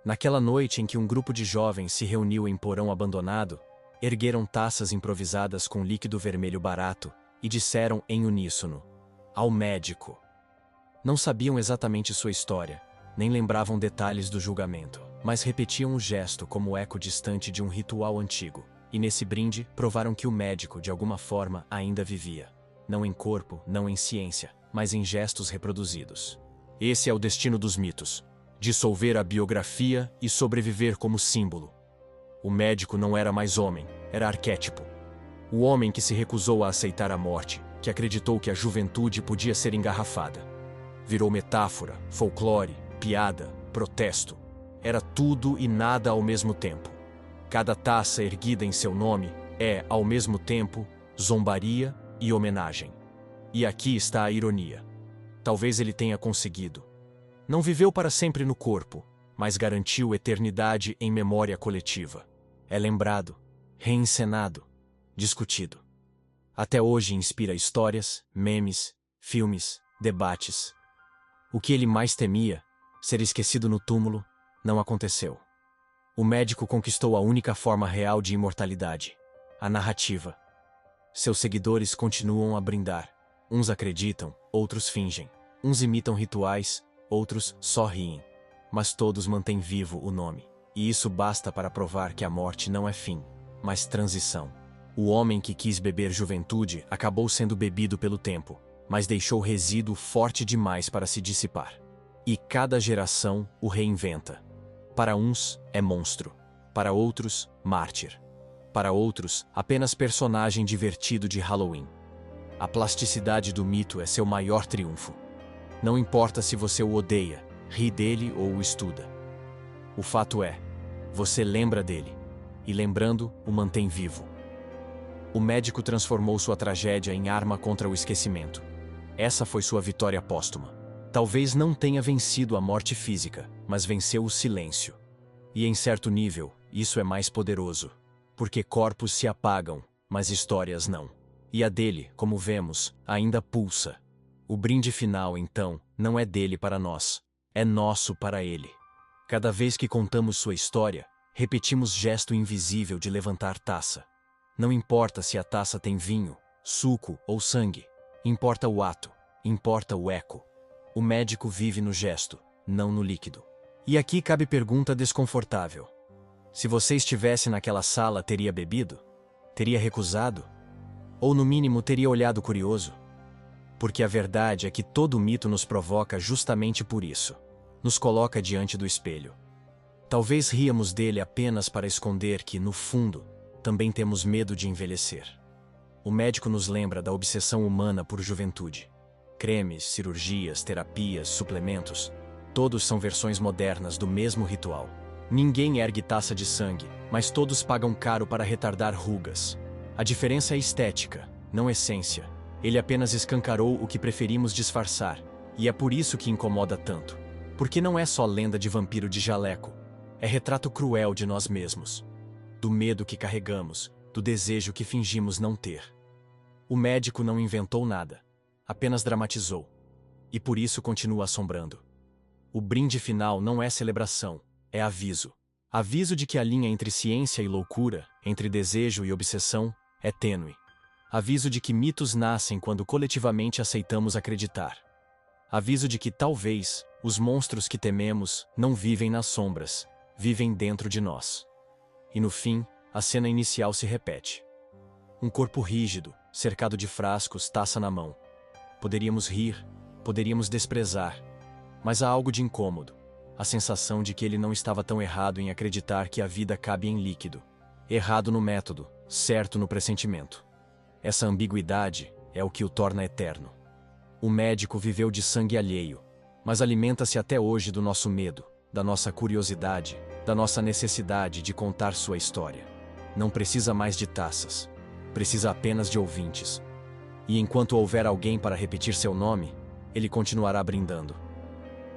Naquela noite em que um grupo de jovens se reuniu em porão abandonado, ergueram taças improvisadas com líquido vermelho barato e disseram em uníssono: ao médico. Não sabiam exatamente sua história, nem lembravam detalhes do julgamento, mas repetiam o gesto como eco distante de um ritual antigo. E nesse brinde, provaram que o médico, de alguma forma, ainda vivia. Não em corpo, não em ciência, mas em gestos reproduzidos. Esse é o destino dos mitos. Dissolver a biografia e sobreviver como símbolo. O médico não era mais homem, era arquétipo. O homem que se recusou a aceitar a morte, que acreditou que a juventude podia ser engarrafada. Virou metáfora, folclore, piada, protesto. Era tudo e nada ao mesmo tempo. Cada taça erguida em seu nome é, ao mesmo tempo, zombaria e homenagem. E aqui está a ironia. Talvez ele tenha conseguido. Não viveu para sempre no corpo, mas garantiu eternidade em memória coletiva. É lembrado, reencenado, discutido. Até hoje inspira histórias, memes, filmes, debates. O que ele mais temia, ser esquecido no túmulo, não aconteceu. O médico conquistou a única forma real de imortalidade, a narrativa. Seus seguidores continuam a brindar. Uns acreditam, outros fingem. Uns imitam rituais, outros só riem. Mas todos mantêm vivo o nome. E isso basta para provar que a morte não é fim, mas transição. O homem que quis beber juventude acabou sendo bebido pelo tempo, mas deixou resíduo forte demais para se dissipar. E cada geração o reinventa. Para uns, é monstro. Para outros, mártir. Para outros, apenas personagem divertido de Halloween. A plasticidade do mito é seu maior triunfo. Não importa se você o odeia, ri dele ou o estuda. O fato é, você lembra dele, e lembrando, o mantém vivo. O médico transformou sua tragédia em arma contra o esquecimento. Essa foi sua vitória póstuma. Talvez não tenha vencido a morte física, mas venceu o silêncio. E em certo nível, isso é mais poderoso. Porque corpos se apagam, mas histórias não. E a dele, como vemos, ainda pulsa. O brinde final, então, não é dele para nós. É nosso para ele. Cada vez que contamos sua história, repetimos gesto invisível de levantar taça. Não importa se a taça tem vinho, suco ou sangue. Importa o ato, importa o eco. O médico vive no gesto, não no líquido. E aqui cabe pergunta desconfortável. Se você estivesse naquela sala, teria bebido? Teria recusado? Ou no mínimo teria olhado curioso? Porque a verdade é que todo mito nos provoca justamente por isso. Nos coloca diante do espelho. Talvez ríamos dele apenas para esconder que, no fundo, também temos medo de envelhecer. O médico nos lembra da obsessão humana por juventude. Cremes, cirurgias, terapias, suplementos, todos são versões modernas do mesmo ritual. Ninguém ergue taça de sangue, mas todos pagam caro para retardar rugas. A diferença é estética, não essência. Ele apenas escancarou o que preferimos disfarçar, e é por isso que incomoda tanto. Porque não é só lenda de vampiro de jaleco. É retrato cruel de nós mesmos. Do medo que carregamos, do desejo que fingimos não ter. O médico não inventou nada, apenas dramatizou. E por isso continua assombrando. O brinde final não é celebração, é aviso. Aviso de que a linha entre ciência e loucura, entre desejo e obsessão, é tênue. Aviso de que mitos nascem quando coletivamente aceitamos acreditar. Aviso de que talvez os monstros que tememos não vivem nas sombras, vivem dentro de nós. E no fim, a cena inicial se repete. Um corpo rígido, cercado de frascos, taça na mão. Poderíamos rir, poderíamos desprezar, mas há algo de incômodo. A sensação de que ele não estava tão errado em acreditar que a vida cabe em líquido. Errado no método, certo no pressentimento. Essa ambiguidade é o que o torna eterno. O médico viveu de sangue alheio, mas alimenta-se até hoje do nosso medo, da nossa curiosidade, da nossa necessidade de contar sua história. Não precisa mais de taças, precisa apenas de ouvintes. E enquanto houver alguém para repetir seu nome, ele continuará brindando.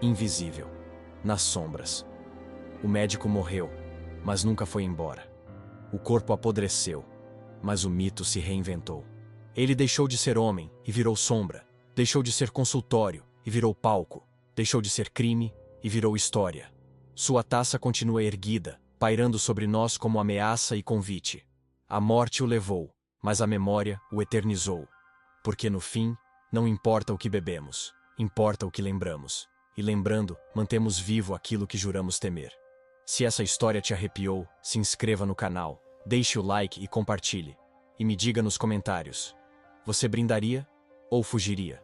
Invisível, nas sombras. O médico morreu, mas nunca foi embora. O corpo apodreceu, mas o mito se reinventou. Ele deixou de ser homem e virou sombra, deixou de ser consultório e virou palco, deixou de ser crime e virou história. Sua taça continua erguida, pairando sobre nós como ameaça e convite. A morte o levou, mas a memória o eternizou. Porque no fim, não importa o que bebemos, importa o que lembramos. E lembrando, mantemos vivo aquilo que juramos temer. Se essa história te arrepiou, se inscreva no canal, deixe o like e compartilhe. E me diga nos comentários: você brindaria ou fugiria?